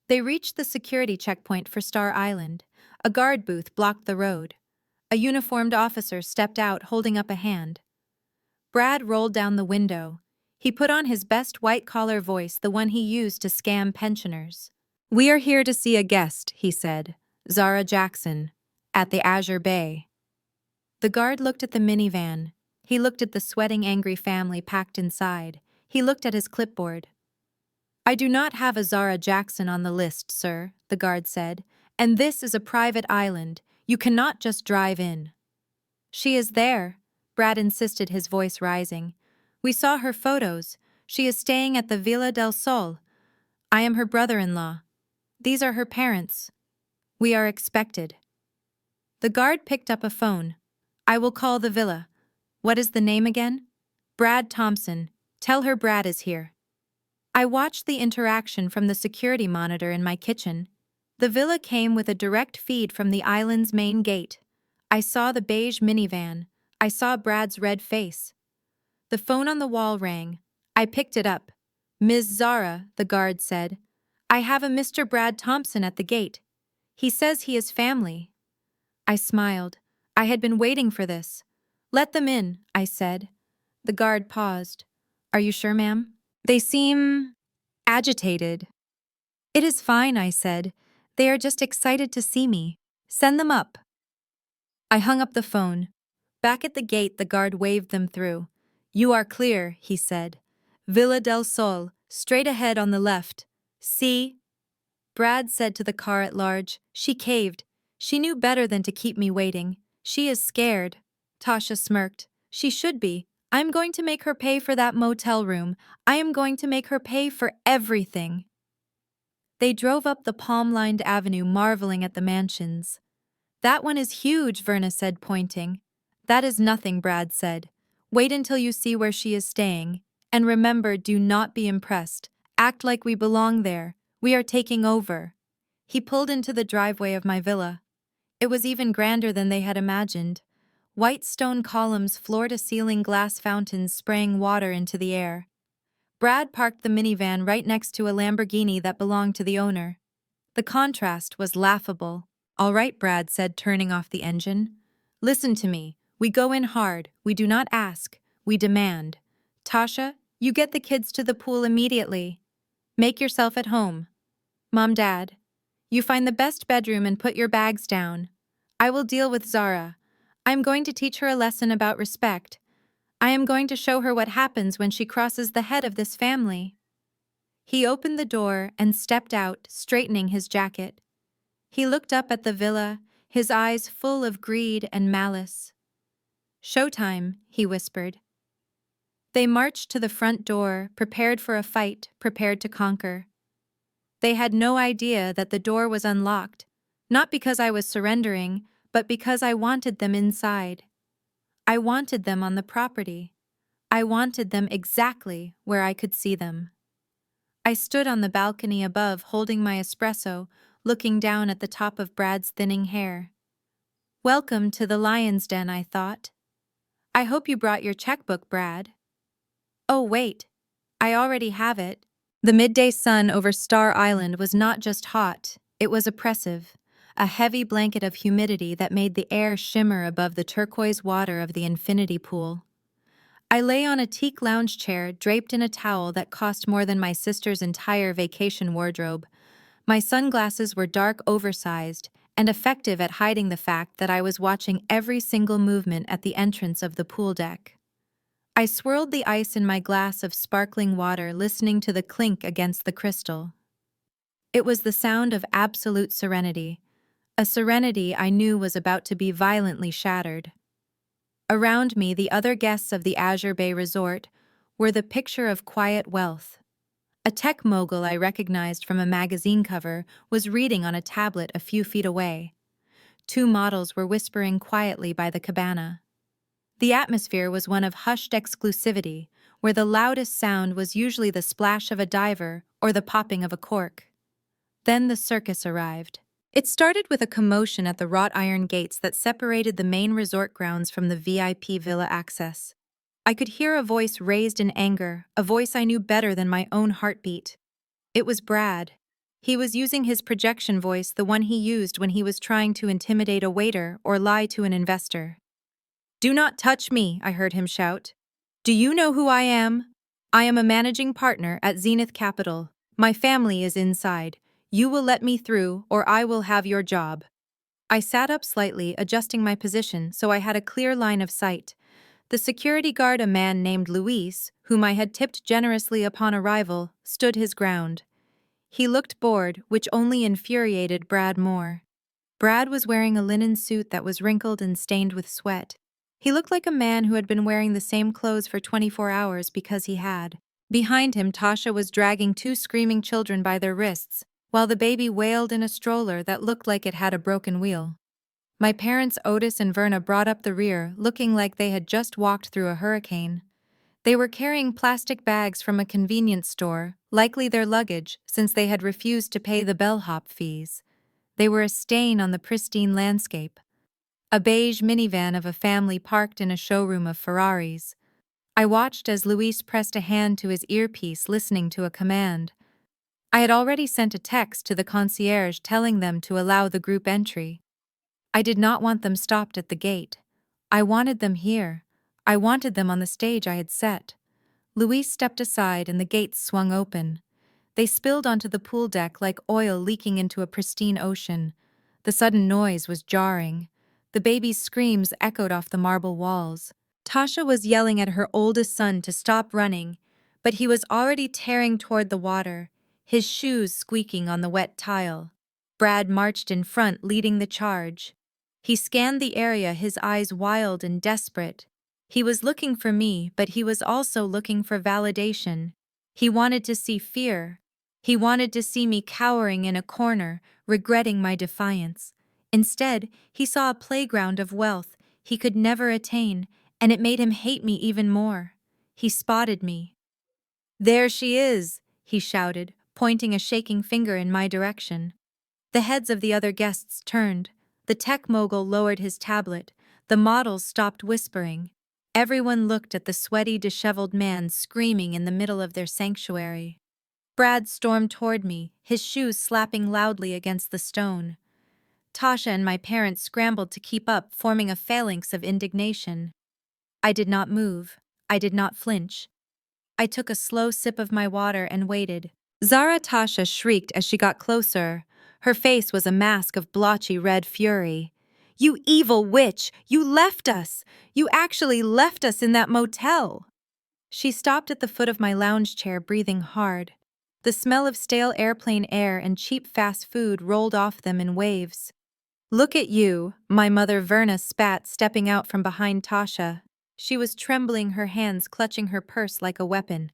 Speaker 1: They reached the security checkpoint for Star Island. A guard booth blocked the road. A uniformed officer stepped out, holding up a hand. Brad rolled down the window. He put on his best white-collar voice, the one he used to scam pensioners. We are here to see a guest, he said. Zara Jackson, at the Azure Bay. The guard looked at the minivan. He looked at the sweating, angry family packed inside. He looked at his clipboard. I do not have a Zara Jackson on the list, sir, the guard said. And this is a private island. You cannot just drive in. She is there, Brad insisted, his voice rising. We saw her photos. She is staying at the Villa del Sol. I am her brother-in-law. These are her parents. We are expected. The guard picked up a phone. I will call the villa. What is the name again? Brad Thompson. Tell her Brad is here. I watched the interaction from the security monitor in my kitchen. The villa came with a direct feed from the island's main gate. I saw the beige minivan. I saw Brad's red face. The phone on the wall rang. I picked it up. Ms. Zara, the guard said. I have a Mr. Brad Thompson at the gate. He says he is family. I smiled. I had been waiting for this. Let them in, I said. The guard paused. Are you sure, ma'am? They seem agitated. It is fine, I said. They are just excited to see me. Send them up. I hung up the phone. Back at the gate, the guard waved them through. You are clear, he said. Villa del Sol, straight ahead on the left. See? Brad said to the car at large. She caved. She knew better than to keep me waiting. She is scared. Tasha smirked. She should be. I'm going to make her pay for that motel room. I am going to make her pay for everything. They drove up the palm-lined avenue, marveling at the mansions. That one is huge, Verna said, pointing. That is nothing, Brad said. Wait until you see where she is staying. And remember, do not be impressed. Act like we belong there. We are taking over. He pulled into the driveway of my villa. It was even grander than they had imagined. White stone columns, floor-to-ceiling glass fountains spraying water into the air. Brad parked the minivan right next to a Lamborghini that belonged to the owner. The contrast was laughable. "All right," Brad said, turning off the engine. "Listen to me. We go in hard. We do not ask. We demand. Tasha, you get the kids to the pool immediately. Make yourself at home. Mom, Dad, you find the best bedroom and put your bags down. I will deal with Zara. I am going to teach her a lesson about respect. I am going to show her what happens when she crosses the head of this family." He opened the door and stepped out, straightening his jacket. He looked up at the villa, his eyes full of greed and malice. "Showtime," he whispered. They marched to the front door, prepared for a fight, prepared to conquer. They had no idea that the door was unlocked, not because I was surrendering, but because I wanted them inside. I wanted them on the property. I wanted them exactly where I could see them. I stood on the balcony above, holding my espresso, looking down at the top of Brad's thinning hair. "Welcome to the lion's den," I thought. "I hope you brought your checkbook, Brad." "Oh, wait. I already have it." The midday sun over Star Island was not just hot, it was oppressive, a heavy blanket of humidity that made the air shimmer above the turquoise water of the infinity pool. I lay on a teak lounge chair, draped in a towel that cost more than my sister's entire vacation wardrobe. My sunglasses were dark, oversized, and effective at hiding the fact that I was watching every single movement at the entrance of the pool deck. I swirled the ice in my glass of sparkling water, listening to the clink against the crystal. It was the sound of absolute serenity, a serenity I knew was about to be violently shattered. Around me, the other guests of the Azure Bay Resort were the picture of quiet wealth. A tech mogul I recognized from a magazine cover was reading on a tablet a few feet away. Two models were whispering quietly by the cabana. The atmosphere was one of hushed exclusivity, where the loudest sound was usually the splash of a diver or the popping of a cork. Then the circus arrived. It started with a commotion at the wrought iron gates that separated the main resort grounds from the VIP villa access. I could hear a voice raised in anger, a voice I knew better than my own heartbeat. It was Brad. He was using his projection voice, the one he used when he was trying to intimidate a waiter or lie to an investor. "Do not touch me," I heard him shout. "Do you know who I am? I am a managing partner at Zenith Capital. My family is inside. You will let me through, or I will have your job." I sat up slightly, adjusting my position so I had a clear line of sight. The security guard, a man named Luis, whom I had tipped generously upon arrival, stood his ground. He looked bored, which only infuriated Brad more. Brad was wearing a linen suit that was wrinkled and stained with sweat. He looked like a man who had been wearing the same clothes for 24 hours because he had. Behind him, Tasha was dragging two screaming children by their wrists, while the baby wailed in a stroller that looked like it had a broken wheel. My parents, Otis and Verna, brought up the rear, looking like they had just walked through a hurricane. They were carrying plastic bags from a convenience store, likely their luggage, since they had refused to pay the bellhop fees. They were a stain on the pristine landscape. A beige minivan of a family parked in a showroom of Ferraris. I watched as Luis pressed a hand to his earpiece, listening to a command. I had already sent a text to the concierge telling them to allow the group entry. I did not want them stopped at the gate. I wanted them here. I wanted them on the stage I had set. Luis stepped aside and the gates swung open. They spilled onto the pool deck like oil leaking into a pristine ocean. The sudden noise was jarring. The baby's screams echoed off the marble walls. Tasha was yelling at her oldest son to stop running, but he was already tearing toward the water, his shoes squeaking on the wet tile. Brad marched in front, leading the charge. He scanned the area, his eyes wild and desperate. He was looking for me, but he was also looking for validation. He wanted to see fear. He wanted to see me cowering in a corner, regretting my defiance. Instead, he saw a playground of wealth he could never attain, and it made him hate me even more. He spotted me. "There she is," he shouted, pointing a shaking finger in my direction. The heads of the other guests turned. The tech mogul lowered his tablet. The models stopped whispering. Everyone looked at the sweaty, disheveled man screaming in the middle of their sanctuary. Brad stormed toward me, his shoes slapping loudly against the stone. Tasha and my parents scrambled to keep up, forming a phalanx of indignation. I did not move. I did not flinch. I took a slow sip of my water and waited. Zara Tasha shrieked as she got closer. Her face was a mask of blotchy red fury. "You evil witch! You left us! You actually left us in that motel!" She stopped at the foot of my lounge chair, breathing hard. The smell of stale airplane air and cheap fast food rolled off them in waves. "Look at you," my mother Verna spat, stepping out from behind Tasha. She was trembling, her hands clutching her purse like a weapon.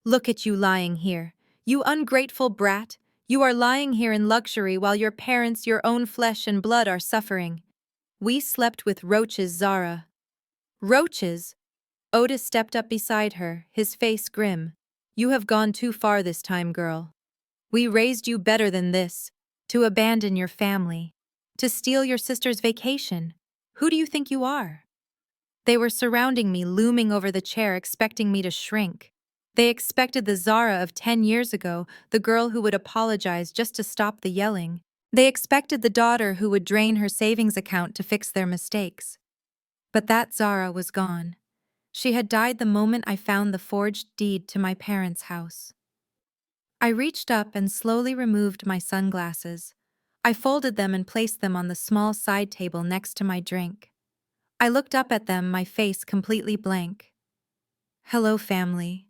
Speaker 1: "Look at you lying here. You ungrateful brat. You are lying here in luxury while your parents, your own flesh and blood, are suffering. We slept with roaches, Zara." "Roaches?" Otis stepped up beside her, his face grim. "You have gone too far this time, girl. We raised you better than this. To abandon your family. To steal your sister's vacation. Who do you think you are?" They were surrounding me, looming over the chair, expecting me to shrink. They expected the Zara of 10 years ago, the girl who would apologize just to stop the yelling. They expected the daughter who would drain her savings account to fix their mistakes. But that Zara was gone. She had died the moment I found the forged deed to my parents' house. I reached up and slowly removed my sunglasses. I folded them and placed them on the small side table next to my drink. I looked up at them, my face completely blank. "Hello, family,"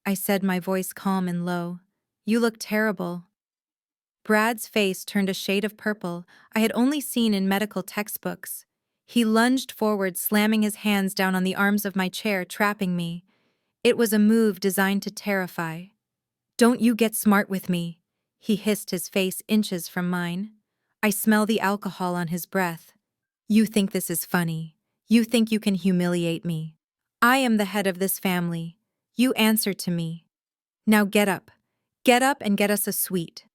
Speaker 1: I said, my voice calm and low. "You look terrible." Brad's face turned a shade of purple I had only seen in medical textbooks. He lunged forward, slamming his hands down on the arms of my chair, trapping me. It was a move designed to terrify. "Don't you get smart with me," he hissed, his face inches from mine. I smell the alcohol on his breath. "You think this is funny. You think you can humiliate me. I am the head of this family. You answer to me. Now get up. Get up and get us a suite.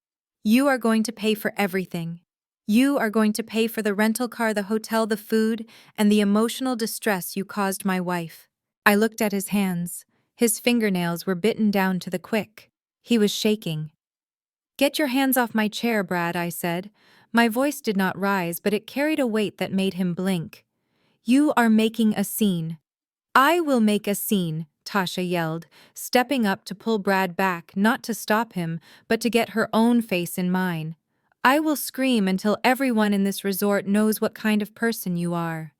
Speaker 1: You are going to pay for everything. You are going to pay for the rental car, the hotel, the food, and the emotional distress you caused my wife." I looked at his hands. His fingernails were bitten down to the quick. He was shaking. "Get your hands off my chair, Brad," I said. My voice did not rise, but it carried a weight that made him blink. "You are making a scene." "I will make a scene," Tasha yelled, stepping up to pull Brad back, not to stop him, but to get her own face in mine. "I will scream until everyone in this resort knows what kind of person you are.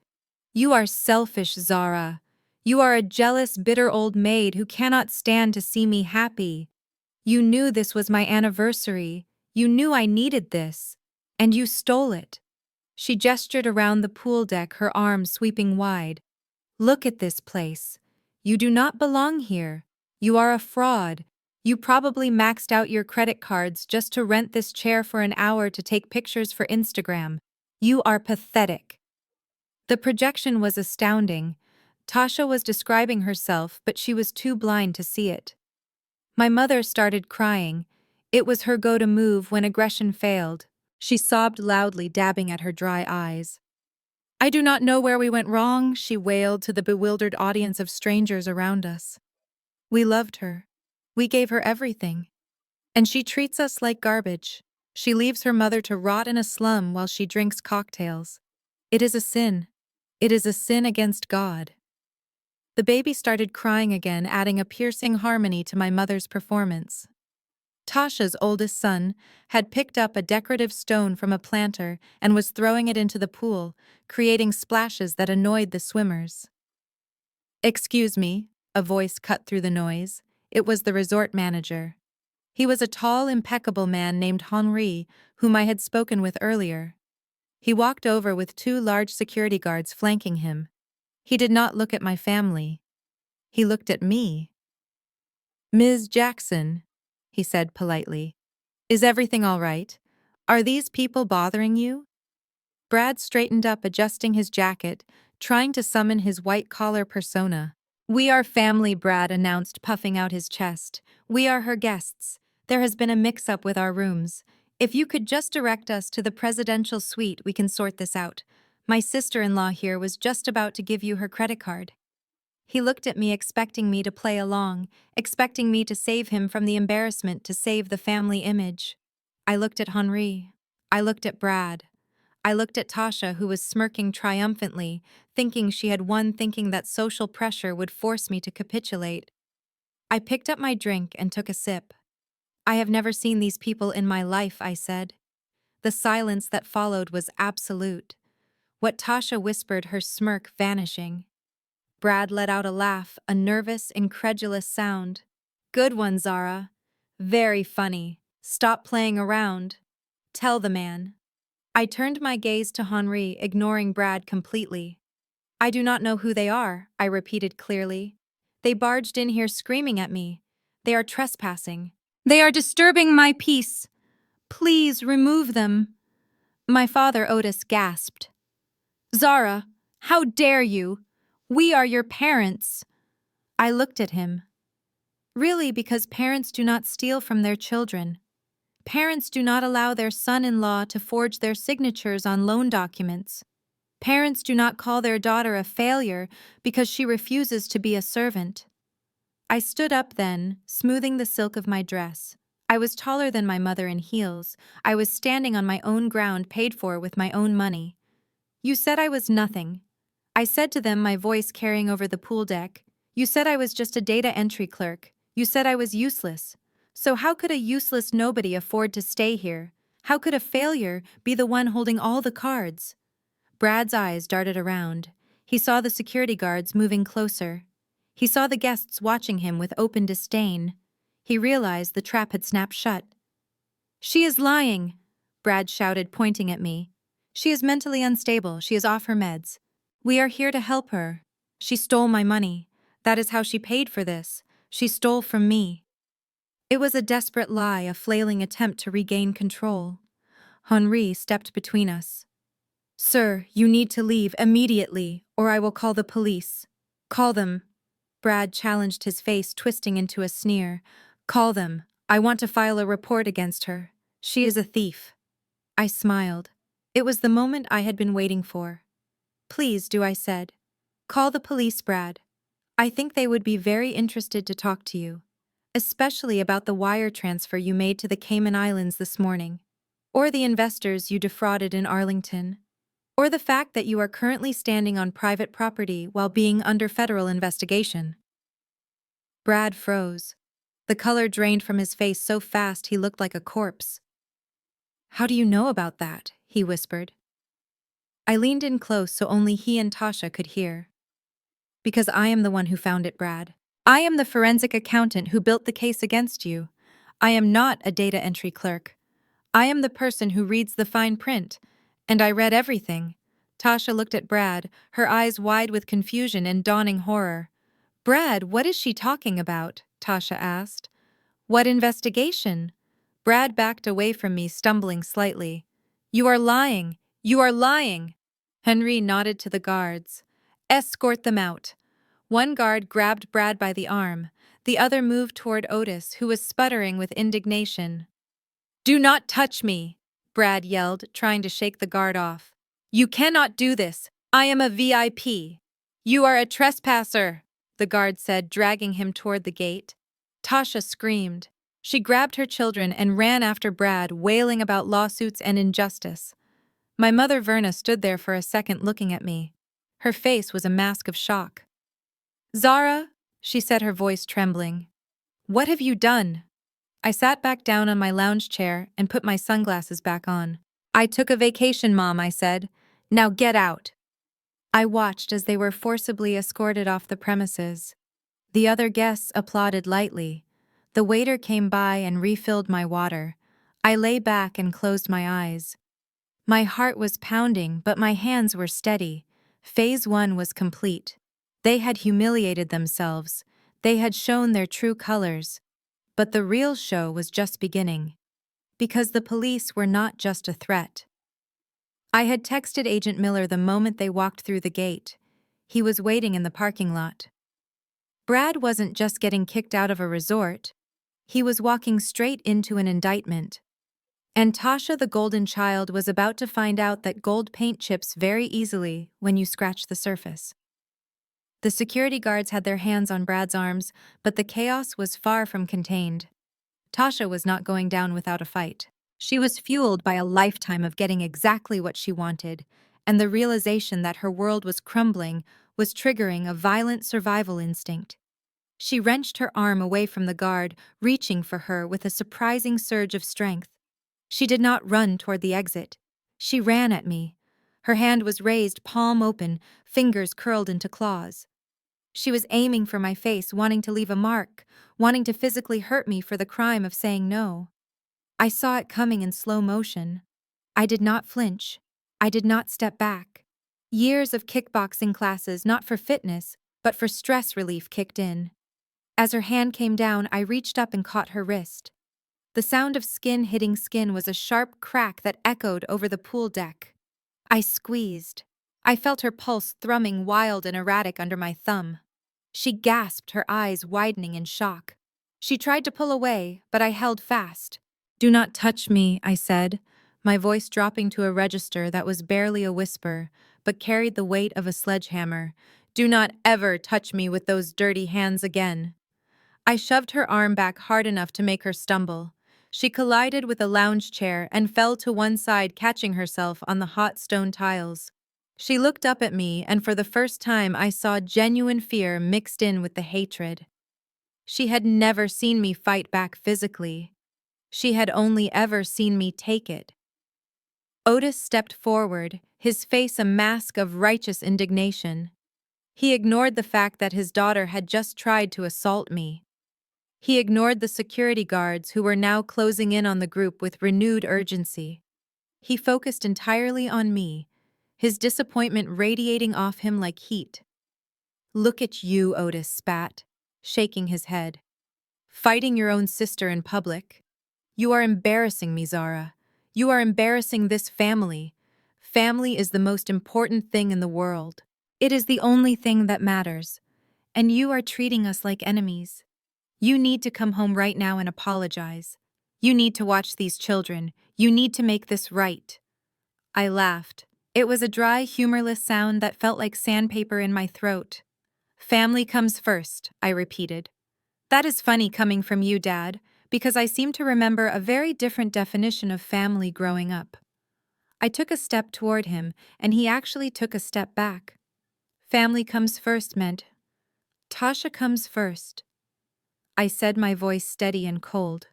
Speaker 1: You are selfish, Zara. You are a jealous, bitter old maid who cannot stand to see me happy. You knew this was my anniversary. You knew I needed this. And you stole it." She gestured around the pool deck, her arms sweeping wide. "Look at this place. You do not belong here. You are a fraud. You probably maxed out your credit cards just to rent this chair for an hour to take pictures for Instagram. You are pathetic." The projection was astounding. Tasha was describing herself, but she was too blind to see it. My mother started crying. It was her go-to move when aggression failed. She sobbed loudly, dabbing at her dry eyes. "I do not know where we went wrong," she wailed to the bewildered audience of strangers around us. "We loved her. We gave her everything. And she treats us like garbage. She leaves her mother to rot in a slum while she drinks cocktails. It is a sin. It is a sin against God." The baby started crying again, adding a piercing harmony to my mother's performance. Tasha's oldest son had picked up a decorative stone from a planter and was throwing it into the pool, creating splashes that annoyed the swimmers. "Excuse me," a voice cut through the noise. It was the resort manager. He was a tall, impeccable man named Henri, whom I had spoken with earlier. He walked over with 2 large security guards flanking him. He did not look at my family. He looked at me. "Ms. Jackson," he said politely, "is everything all right? Are these people bothering you?" Brad straightened up, adjusting his jacket, trying to summon his white-collar persona. "We are family," Brad announced, puffing out his chest. "We are her guests. There has been a mix-up with our rooms. If you could just direct us to the presidential suite, we can sort this out. My sister-in-law here was just about to give you her credit card." He looked at me, expecting me to play along, expecting me to save him from the embarrassment, to save the family image. I looked at Henri. I looked at Brad. I looked at Tasha, who was smirking triumphantly, thinking she had won, thinking that social pressure would force me to capitulate. I picked up my drink and took a sip. "I have never seen these people in my life," I said. The silence that followed was absolute. What Tasha whispered, her smirk vanishing. Brad let out a laugh, a nervous, incredulous sound. "Good one, Zara. Very funny. Stop playing around. Tell the man." I turned my gaze to Henri, ignoring Brad completely. "I do not know who they are," I repeated clearly. "They barged in here screaming at me. They are trespassing. They are disturbing my peace. Please remove them." My father, Otis, gasped. "Zara, how dare you? We are your parents." I looked at him. Really, because parents do not steal from their children. Parents do not allow their son-in-law to forge their signatures on loan documents. Parents do not call their daughter a failure because she refuses to be a servant. I stood up then, smoothing the silk of my dress. I was taller than my mother in heels. I was standing on my own ground, paid for with my own money. "You said I was nothing." I said to them, my voice carrying over the pool deck. "You said I was just a data entry clerk. You said I was useless. So how could a useless nobody afford to stay here? How could a failure be the one holding all the cards?" Brad's eyes darted around. He saw the security guards moving closer. He saw the guests watching him with open disdain. He realized the trap had snapped shut. "She is lying," Brad shouted, pointing at me. "She is mentally unstable. She is off her meds. We are here to help her. She stole my money. That is how she paid for this. She stole from me." It was a desperate lie, a flailing attempt to regain control. Henri stepped between us. "Sir, you need to leave immediately, or I will call the police." "Call them." Brad challenged, his face twisting into a sneer. "Call them. I want to file a report against her. She is a thief." I smiled. It was the moment I had been waiting for. "Please do," I said. "Call the police, Brad. I think they would be very interested to talk to you, especially about the wire transfer you made to the Cayman Islands this morning, or the investors you defrauded in Arlington, or the fact that you are currently standing on private property while being under federal investigation." Brad froze. The color drained from his face so fast he looked like a corpse. "How do you know about that?" he whispered. I leaned in close so only he and Tasha could hear. "Because I am the one who found it, Brad. I am the forensic accountant who built the case against you. I am not a data entry clerk. I am the person who reads the fine print. And I read everything." Tasha looked at Brad, her eyes wide with confusion and dawning horror. "Brad, what is she talking about?" Tasha asked. "What investigation?" Brad backed away from me, stumbling slightly. "You are lying! You are lying!" Henri nodded to the guards. "Escort them out." One guard grabbed Brad by the arm. The other moved toward Otis, who was sputtering with indignation. "Do not touch me!" Brad yelled, trying to shake the guard off. "You cannot do this! I am a VIP! You are a trespasser!" the guard said, dragging him toward the gate. Tasha screamed. She grabbed her children and ran after Brad, wailing about lawsuits and injustice. My mother, Verna, stood there for a second looking at me. Her face was a mask of shock. "Zara," she said, her voice trembling. "What have you done?" I sat back down on my lounge chair and put my sunglasses back on. "I took a vacation, Mom," I said. "Now get out." I watched as they were forcibly escorted off the premises. The other guests applauded lightly. The waiter came by and refilled my water. I lay back and closed my eyes. My heart was pounding, but my hands were steady. Phase 1 was complete. They had humiliated themselves. They had shown their true colors. But the real show was just beginning. Because the police were not just a threat. I had texted Agent Miller the moment they walked through the gate. He was waiting in the parking lot. Brad wasn't just getting kicked out of a resort. He was walking straight into an indictment. And Tasha the golden child was about to find out that gold paint chips very easily when you scratch the surface. The security guards had their hands on Brad's arms, but the chaos was far from contained. Tasha was not going down without a fight. She was fueled by a lifetime of getting exactly what she wanted, and the realization that her world was crumbling was triggering a violent survival instinct. She wrenched her arm away from the guard, reaching for her with a surprising surge of strength. She did not run toward the exit. She ran at me. Her hand was raised, palm open, fingers curled into claws. She was aiming for my face, wanting to leave a mark, wanting to physically hurt me for the crime of saying no. I saw it coming in slow motion. I did not flinch. I did not step back. Years of kickboxing classes, not for fitness, but for stress relief, kicked in. As her hand came down, I reached up and caught her wrist. The sound of skin hitting skin was a sharp crack that echoed over the pool deck. I squeezed. I felt her pulse thrumming wild and erratic under my thumb. She gasped, her eyes widening in shock. She tried to pull away, but I held fast. "Do not touch me," I said, my voice dropping to a register that was barely a whisper, but carried the weight of a sledgehammer. "Do not ever touch me with those dirty hands again." I shoved her arm back hard enough to make her stumble. She collided with a lounge chair and fell to one side, catching herself on the hot stone tiles. She looked up at me, and for the first time I saw genuine fear mixed in with the hatred. She had never seen me fight back physically. She had only ever seen me take it. Otis stepped forward, his face a mask of righteous indignation. He ignored the fact that his daughter had just tried to assault me. He ignored the security guards who were now closing in on the group with renewed urgency. He focused entirely on me, his disappointment radiating off him like heat. "Look at you," Otis spat, shaking his head. "Fighting your own sister in public. You are embarrassing me, Zara. You are embarrassing this family. Family is the most important thing in the world. It is the only thing that matters. And you are treating us like enemies. You need to come home right now and apologize. You need to watch these children. You need to make this right." I laughed. It was a dry, humorless sound that felt like sandpaper in my throat. "Family comes first," I repeated. "That is funny coming from you, Dad, because I seem to remember a very different definition of family growing up." I took a step toward him, and he actually took a step back. "Family comes first" meant, "Tasha comes first." I said, my voice steady and cold.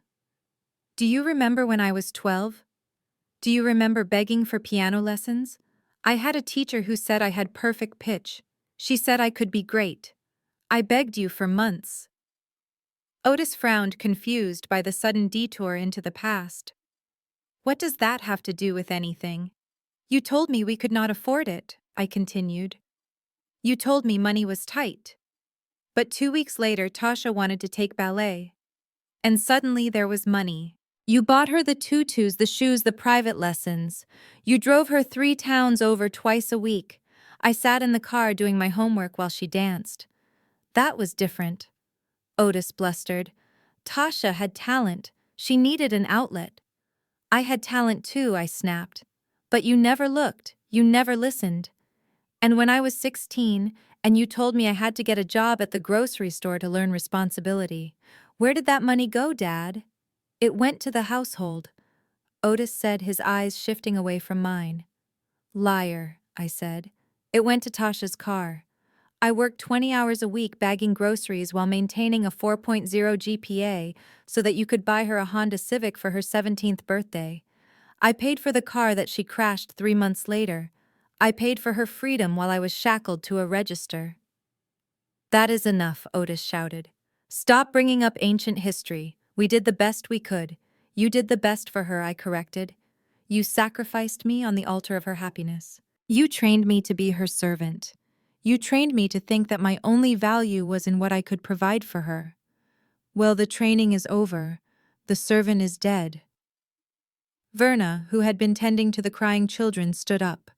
Speaker 1: "Do you remember when I was 12? Do you remember begging for piano lessons? I had a teacher who said I had perfect pitch. She said I could be great. I begged you for months." Otis frowned, confused by the sudden detour into the past. "What does that have to do with anything? You told me we could not afford it," I continued. "You told me money was tight." But 2 weeks later, Tasha wanted to take ballet. And suddenly there was money. You bought her the tutus, the shoes, the private lessons. You drove her 3 towns over twice a week. I sat in the car doing my homework while she danced. "That was different," Otis blustered. "Tasha had talent. She needed an outlet." "I had talent too," I snapped. "But you never looked. You never listened. And when I was 16, and you told me I had to get a job at the grocery store to learn responsibility, where did that money go, Dad?" "It went to the household," Otis said, his eyes shifting away from mine. "Liar," I said. "It went to Tasha's car. I worked 20 hours a week bagging groceries while maintaining a 4.0 GPA so that you could buy her a Honda Civic for her 17th birthday. I paid for the car that she crashed 3 months later. I paid for her freedom while I was shackled to a register." "That is enough," Otis shouted. "Stop bringing up ancient history. We did the best we could." "You did the best for her," I corrected. "You sacrificed me on the altar of her happiness. You trained me to be her servant. You trained me to think that my only value was in what I could provide for her. Well, the training is over. The servant is dead." Verna, who had been tending to the crying children, stood up.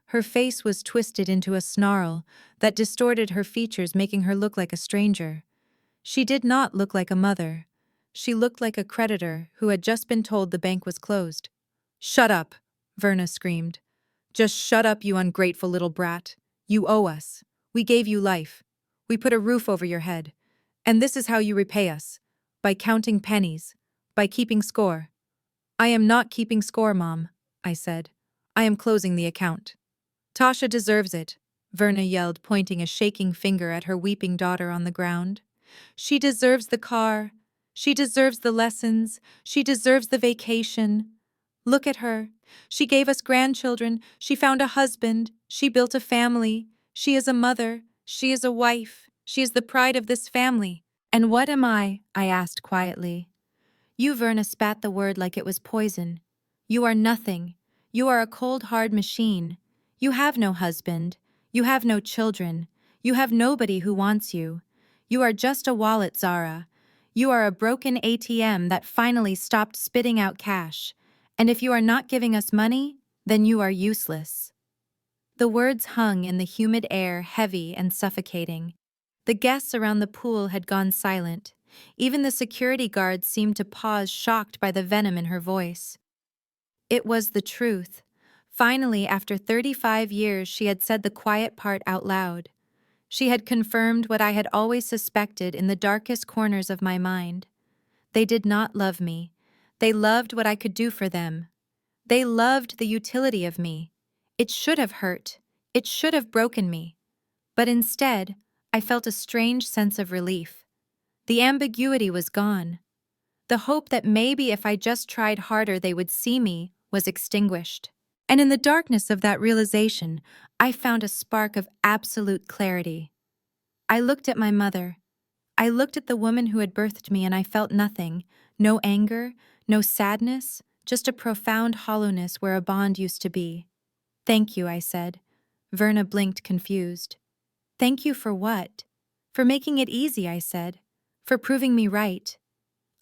Speaker 1: Her face was twisted into a snarl that distorted her features, making her look like a stranger. She did not look like a mother. She looked like a creditor who had just been told the bank was closed. "Shut up," Verna screamed. "Just shut up, you ungrateful little brat. You owe us. We gave you life. We put a roof over your head. And this is how you repay us. By counting pennies. By keeping score." "I am not keeping score, Mom," I said. "I am closing the account." "Tasha deserves it," Verna yelled, pointing a shaking finger at her weeping daughter on the ground. "She deserves the car. She deserves the lessons. She deserves the vacation. Look at her. She gave us grandchildren. She found a husband. She built a family. She is a mother. She is a wife. She is the pride of this family." "And what am I?" I asked quietly. You, Verna, spat the word like it was poison. "You are nothing. You are a cold, hard machine. You have no husband. You have no children. You have nobody who wants you. You are just a wallet, Zara. You are a broken ATM that finally stopped spitting out cash. And if you are not giving us money, then you are useless." The words hung in the humid air, heavy and suffocating. The guests around the pool had gone silent. Even the security guards seemed to pause, shocked by the venom in her voice. It was the truth. Finally, after 35 years, she had said the quiet part out loud. She had confirmed what I had always suspected in the darkest corners of my mind. They did not love me. They loved what I could do for them. They loved the utility of me. It should have hurt. It should have broken me. But instead, I felt a strange sense of relief. The ambiguity was gone. The hope that maybe if I just tried harder they would see me was extinguished. And in the darkness of that realization, I found a spark of absolute clarity. I looked at my mother. I looked at the woman who had birthed me, and I felt nothing. No anger, no sadness, just a profound hollowness where a bond used to be. "Thank you," I said. Verna blinked, confused. "Thank you for what?" "For making it easy," I said. "For proving me right."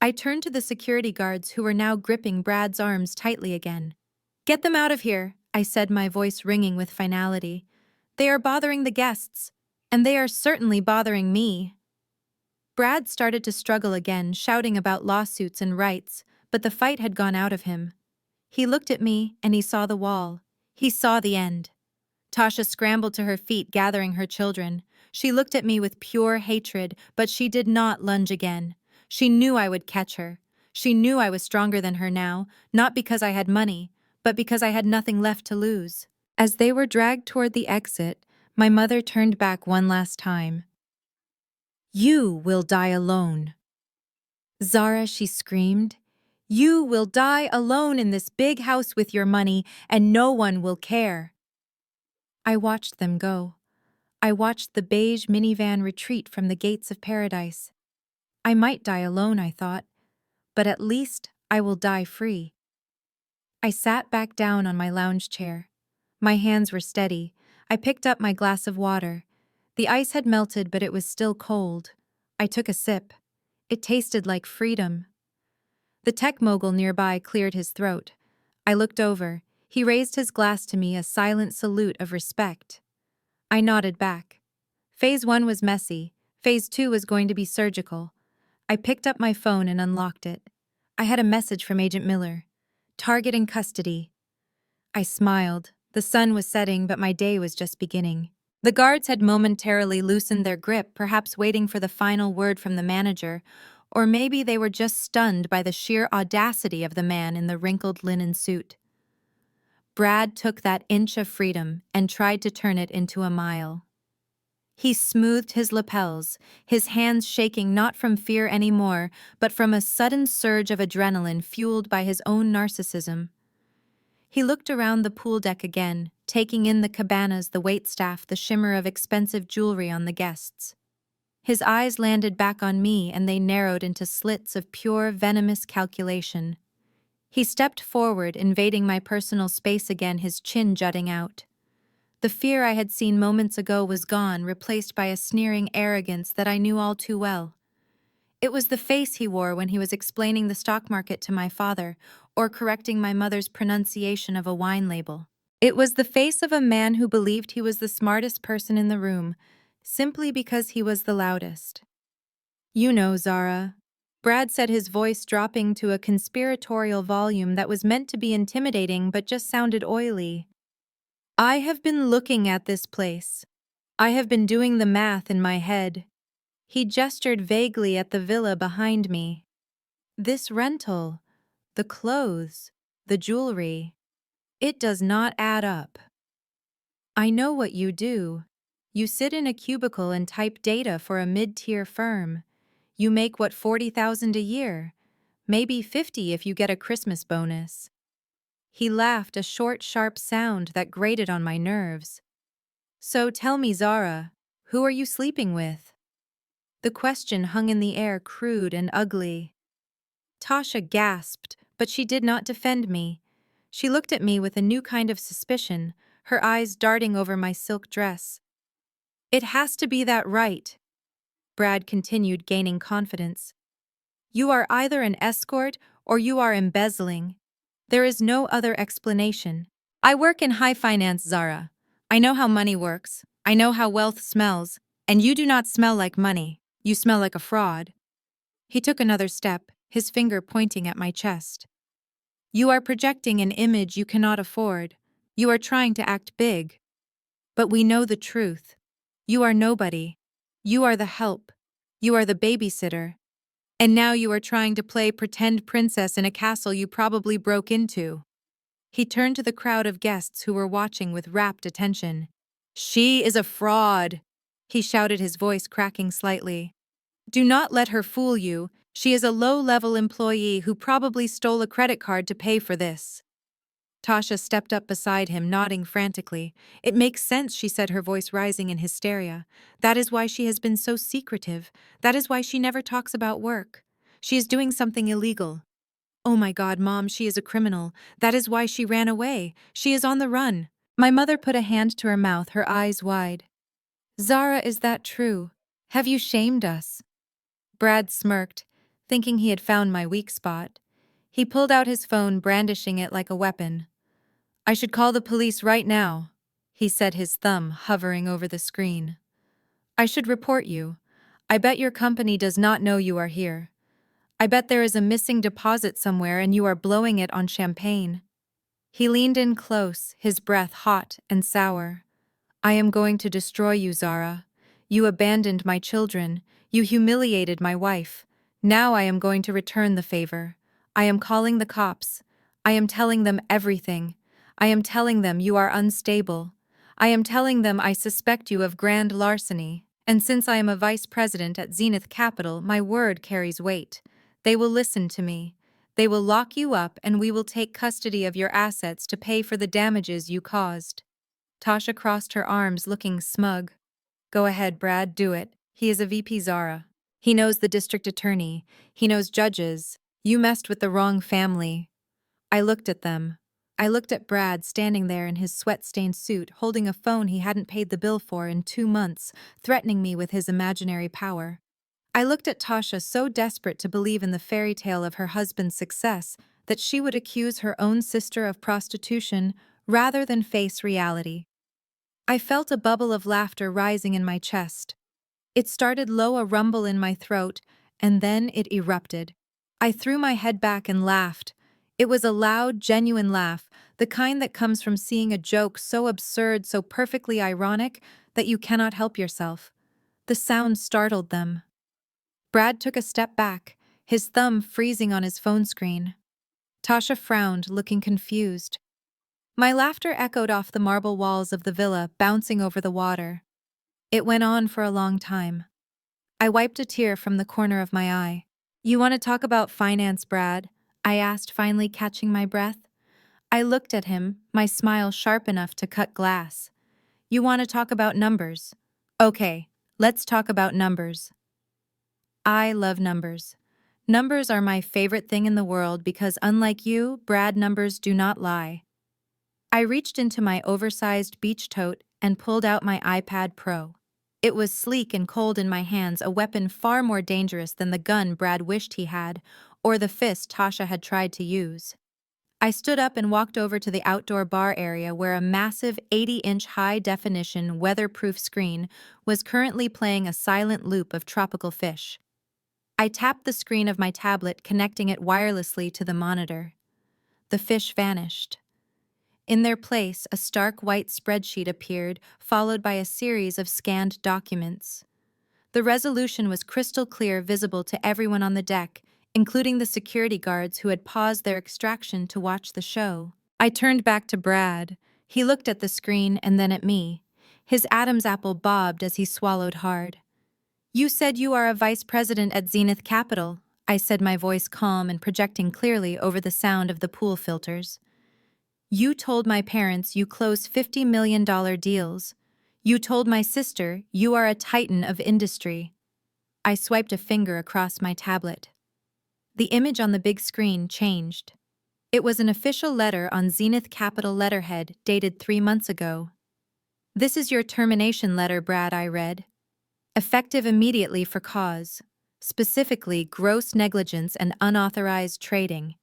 Speaker 1: I turned to the security guards who were now gripping Brad's arms tightly again. "Get them out of here," I said, my voice ringing with finality. "They are bothering the guests, and they are certainly bothering me." Brad started to struggle again, shouting about lawsuits and rights, but the fight had gone out of him. He looked at me, and he saw the wall. He saw the end. Tasha scrambled to her feet, gathering her children. She looked at me with pure hatred, but she did not lunge again. She knew I would catch her. She knew I was stronger than her now, not because I had money, but because I had nothing left to lose. As they were dragged toward the exit, my mother turned back one last time. "You will die alone." "Zara," she screamed, "you will die alone in this big house with your money, and no one will care." I watched them go. I watched the beige minivan retreat from the gates of paradise. I might die alone, I thought, but at least I will die free. I sat back down on my lounge chair. My hands were steady. I picked up my glass of water. The ice had melted, but it was still cold. I took a sip. It tasted like freedom. The tech mogul nearby cleared his throat. I looked over. He raised his glass to me, a silent salute of respect. I nodded back. Phase 1 was messy. Phase 2 was going to be surgical. I picked up my phone and unlocked it. I had a message from Agent Miller. "Target in custody." I smiled. The sun was setting, but my day was just beginning. The guards had momentarily loosened their grip, perhaps waiting for the final word from the manager, or maybe they were just stunned by the sheer audacity of the man in the wrinkled linen suit. Brad took that inch of freedom and tried to turn it into a mile. He smoothed his lapels, his hands shaking not from fear anymore, but from a sudden surge of adrenaline fueled by his own narcissism. He looked around the pool deck again, taking in the cabanas, the waitstaff, the shimmer of expensive jewelry on the guests. His eyes landed back on me, and they narrowed into slits of pure, venomous calculation. He stepped forward, invading my personal space again, his chin jutting out. The fear I had seen moments ago was gone, replaced by a sneering arrogance that I knew all too well. It was the face he wore when he was explaining the stock market to my father, or correcting my mother's pronunciation of a wine label. It was the face of a man who believed he was the smartest person in the room, simply because he was the loudest. "You know, Zara," Brad said, his voice dropping to a conspiratorial volume that was meant to be intimidating but just sounded oily. I have been looking at this place. I have been doing the math in my head. He gestured vaguely at the villa behind me. This rental, the clothes, the jewelry, it does not add up. I know what you do. You sit in a cubicle and type data for a mid-tier firm. You make what, 40,000 a year? Maybe 50 if you get a Christmas bonus. He laughed, a short, sharp sound that grated on my nerves. So tell me, Zara, who are you sleeping with? The question hung in the air, crude and ugly. Tasha gasped, but she did not defend me. She looked at me with a new kind of suspicion, her eyes darting over my silk dress. It has to be that, right? Brad continued, gaining confidence. You are either an escort or you are embezzling. There is no other explanation. I work in high finance, Zara. I know how money works. I know how wealth smells. And you do not smell like money. You smell like a fraud. He took another step, his finger pointing at my chest. You are projecting an image you cannot afford. You are trying to act big. But we know the truth. You are nobody. You are the help. You are the babysitter. And now you are trying to play pretend princess in a castle you probably broke into. He turned to the crowd of guests who were watching with rapt attention. She is a fraud, he shouted, his voice cracking slightly. Do not let her fool you. She is a low-level employee who probably stole a credit card to pay for this. Tasha stepped up beside him, nodding frantically. It makes sense, she said, her voice rising in hysteria. That is why she has been so secretive. That is why she never talks about work. She is doing something illegal. Oh my God, Mom, she is a criminal. That is why she ran away. She is on the run. My mother put a hand to her mouth, her eyes wide. Zara, is that true? Have you shamed us? Brad smirked, thinking he had found my weak spot. He pulled out his phone, brandishing it like a weapon. I should call the police right now, he said, his thumb hovering over the screen. I should report you. I bet your company does not know you are here. I bet there is a missing deposit somewhere and you are blowing it on champagne. He leaned in close, his breath hot and sour. I am going to destroy you, Zara. You abandoned my children. You humiliated my wife. Now I am going to return the favor. I am calling the cops. I am telling them everything. I am telling them you are unstable. I am telling them I suspect you of grand larceny. And since I am a vice president at Zenith Capital, my word carries weight. They will listen to me. They will lock you up and we will take custody of your assets to pay for the damages you caused. Tasha crossed her arms, looking smug. Go ahead, Brad, do it. He is a VP, Zara. He knows the district attorney. He knows judges. You messed with the wrong family. I looked at them. I looked at Brad standing there in his sweat-stained suit, holding a phone he hadn't paid the bill for in 2 months, threatening me with his imaginary power. I looked at Tasha, so desperate to believe in the fairy tale of her husband's success that she would accuse her own sister of prostitution rather than face reality. I felt a bubble of laughter rising in my chest. It started low, a rumble in my throat, and then it erupted. I threw my head back and laughed. It was a loud, genuine laugh, the kind that comes from seeing a joke so absurd, so perfectly ironic, that you cannot help yourself. The sound startled them. Brad took a step back, his thumb freezing on his phone screen. Tasha frowned, looking confused. My laughter echoed off the marble walls of the villa, bouncing over the water. It went on for a long time. I wiped a tear from the corner of my eye. You want to talk about finance, Brad? I asked, finally catching my breath. I looked at him, my smile sharp enough to cut glass. You want to talk about numbers? Okay, let's talk about numbers. I love numbers. Numbers are my favorite thing in the world because, unlike you, Brad, numbers do not lie. I reached into my oversized beach tote and pulled out my iPad Pro. It was sleek and cold in my hands, a weapon far more dangerous than the gun Brad wished he had, or the fist Tasha had tried to use. I stood up and walked over to the outdoor bar area where a massive 80-inch high-definition weatherproof screen was currently playing a silent loop of tropical fish. I tapped the screen of my tablet, connecting it wirelessly to the monitor. The fish vanished. In their place, a stark white spreadsheet appeared, followed by a series of scanned documents. The resolution was crystal clear, visible to everyone on the deck, including the security guards who had paused their extraction to watch the show. I turned back to Brad. He looked at the screen and then at me. His Adam's apple bobbed as he swallowed hard. "You said you are a vice president at Zenith Capital," I said, my voice calm and projecting clearly over the sound of the pool filters. "You told my parents you close $50 million deals. You told my sister you are a titan of industry." I swiped a finger across my tablet. The image on the big screen changed. It was an official letter on Zenith Capital letterhead dated 3 months ago. "This is your termination letter, Brad," I read. "Effective immediately for cause, specifically gross negligence and unauthorized trading.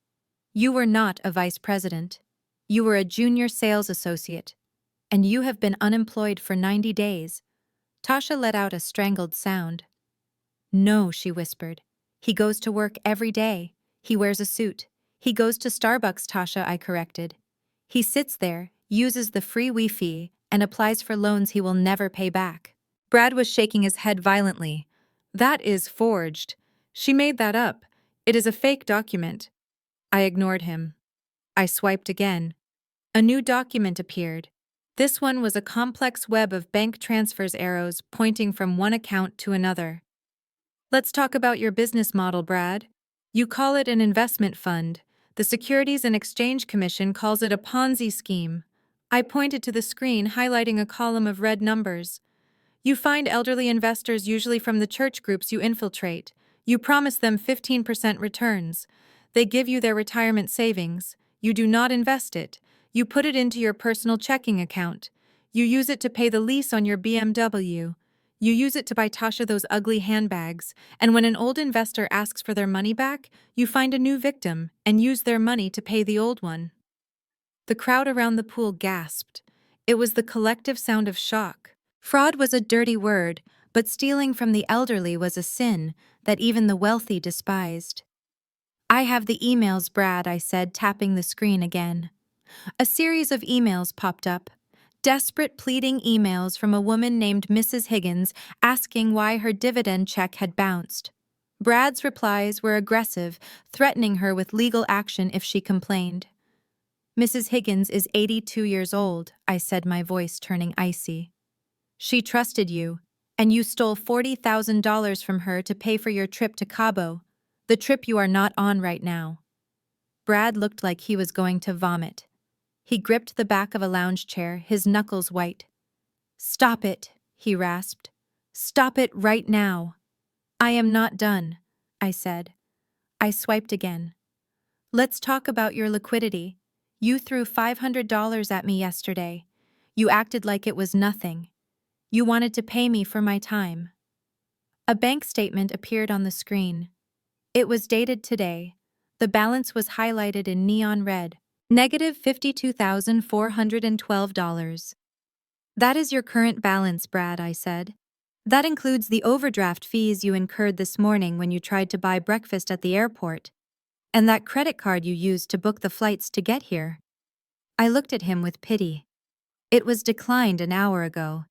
Speaker 1: You were not a vice president. You were a junior sales associate, and you have been unemployed for 90 days. Tasha let out a strangled sound. "No," she whispered. "He goes to work every day. He wears a suit. He goes to Starbucks," Tasha, I corrected. "He sits there, uses the free Wi-Fi, and applies for loans he will never pay back." Brad was shaking his head violently. "That is forged. She made that up. It is a fake document." I ignored him. I swiped again. A new document appeared. This one was a complex web of bank transfers, arrows pointing from one account to another. "Let's talk about your business model, Brad. You call it an investment fund. The Securities and Exchange Commission calls it a Ponzi scheme." I pointed to the screen, highlighting a column of red numbers. "You find elderly investors, usually from the church groups you infiltrate. You promise them 15% returns. They give you their retirement savings. You do not invest it. You put it into your personal checking account. You use it to pay the lease on your BMW. You use it to buy Tasha those ugly handbags, and when an old investor asks for their money back, you find a new victim and use their money to pay the old one." The crowd around the pool gasped. It was the collective sound of shock. Fraud was a dirty word, but stealing from the elderly was a sin that even the wealthy despised. "I have the emails, Brad," I said, tapping the screen again. A series of emails popped up. Desperate, pleading emails from a woman named Mrs. Higgins asking why her dividend check had bounced. Brad's replies were aggressive, threatening her with legal action if she complained. "Mrs. Higgins is 82 years old," I said, my voice turning icy. "She trusted you, and you stole $40,000 from her to pay for your trip to Cabo, the trip you are not on right now." Brad looked like he was going to vomit. He gripped the back of a lounge chair, his knuckles white. "Stop it," he rasped. "Stop it right now." "I am not done," I said. I swiped again. "Let's talk about your liquidity. You threw $500 at me yesterday. You acted like it was nothing. You wanted to pay me for my time." A bank statement appeared on the screen. It was dated today. The balance was highlighted in neon red. Negative $52,412. "That is your current balance, Brad," I said. "That includes the overdraft fees you incurred this morning when you tried to buy breakfast at the airport, and that credit card you used to book the flights to get here." I looked at him with pity. "It was declined an hour ago.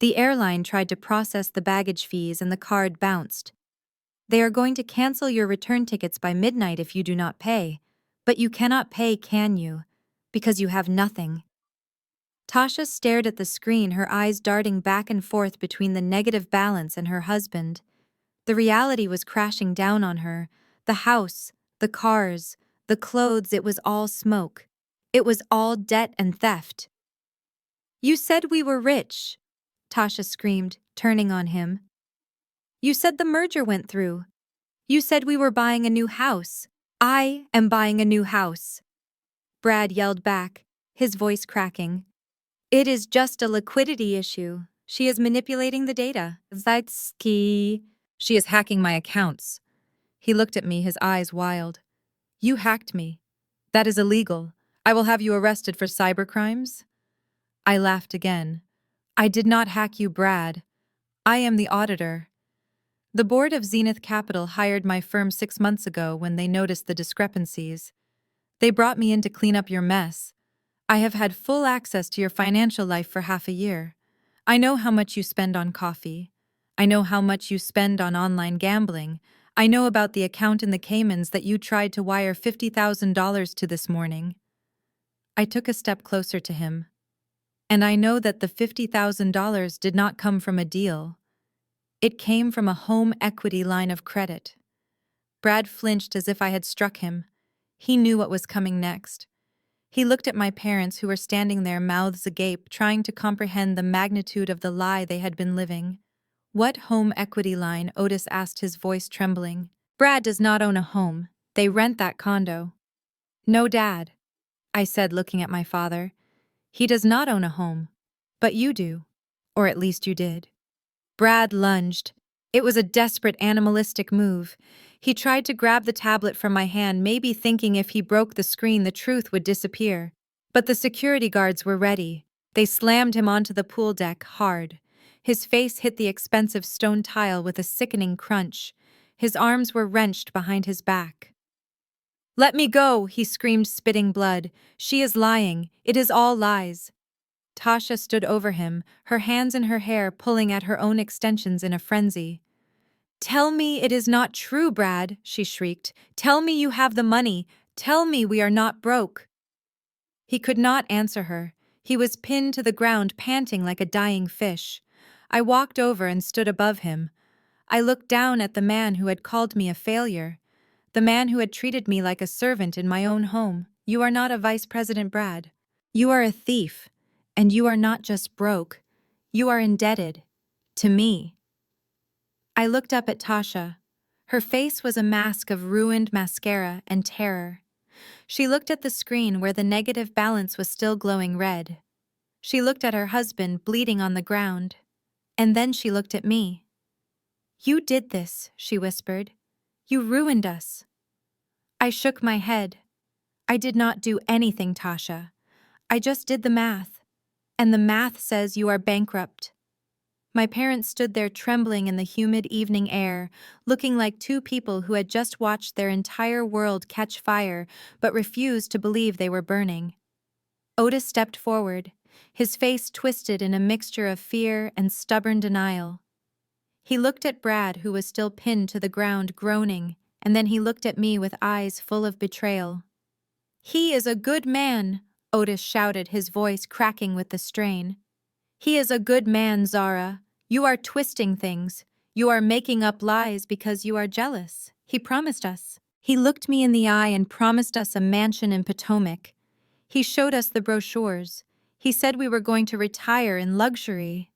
Speaker 1: The airline tried to process the baggage fees and the card bounced. They are going to cancel your return tickets by midnight if you do not pay. But you cannot pay, can you? Because you have nothing." Tasha stared at the screen, her eyes darting back and forth between the negative balance and her husband. The reality was crashing down on her. The house, the cars, the clothes, it was all smoke. It was all debt and theft. "You said we were rich," Tasha screamed, turning on him. "You said the merger went through. You said we were buying a new house. I am buying a new house." Brad yelled back, his voice cracking. "It is just a liquidity issue. She is manipulating the data. Zaitsky. She is hacking my accounts." He looked at me, his eyes wild. "You hacked me. That is illegal. I will have you arrested for cybercrimes." I laughed again. "I did not hack you, Brad. I am the auditor." The board of Zenith Capital hired my firm 6 months ago when they noticed the discrepancies. They brought me in to clean up your mess. I have had full access to your financial life for half a year. I know how much you spend on coffee. I know how much you spend on online gambling. I know about the account in the Caymans that you tried to wire $50,000 to this morning. I took a step closer to him. And I know that the $50,000 did not come from a deal. It came from a home equity line of credit. Brad flinched as if I had struck him. He knew what was coming next. He looked at my parents who were standing there, mouths agape, trying to comprehend the magnitude of the lie they had been living. What home equity line? Otis asked, his voice trembling. Brad does not own a home. They rent that condo. No, Dad, I said, looking at my father. He does not own a home. But you do. Or at least you did. Brad lunged. It was a desperate, animalistic move. He tried to grab the tablet from my hand, maybe thinking if he broke the screen the truth would disappear. But the security guards were ready. They slammed him onto the pool deck hard. His face hit the expensive stone tile with a sickening crunch. His arms were wrenched behind his back. "Let me go," he screamed, spitting blood. "She is lying. It is all lies." Tasha stood over him, her hands in her hair, pulling at her own extensions in a frenzy. "Tell me it is not true, Brad," she shrieked. "Tell me you have the money. Tell me we are not broke." He could not answer her. He was pinned to the ground, panting like a dying fish. I walked over and stood above him. I looked down at the man who had called me a failure, the man who had treated me like a servant in my own home. "You are not a Vice President, Brad. You are a thief. And you are not just broke. You are indebted. To me." I looked up at Tasha. Her face was a mask of ruined mascara and terror. She looked at the screen where the negative balance was still glowing red. She looked at her husband bleeding on the ground. And then she looked at me. "You did this," she whispered. "You ruined us." I shook my head. "I did not do anything, Tasha. I just did the math. And the math says you are bankrupt." My parents stood there trembling in the humid evening air, looking like two people who had just watched their entire world catch fire but refused to believe they were burning. Otis stepped forward, his face twisted in a mixture of fear and stubborn denial. He looked at Brad, who was still pinned to the ground, groaning, and then he looked at me with eyes full of betrayal. "He is a good man," Otis shouted, his voice cracking with the strain. "He is a good man, Zara. You are twisting things. You are making up lies because you are jealous. He promised us. He looked me in the eye and promised us a mansion in Potomac. He showed us the brochures. He said we were going to retire in luxury."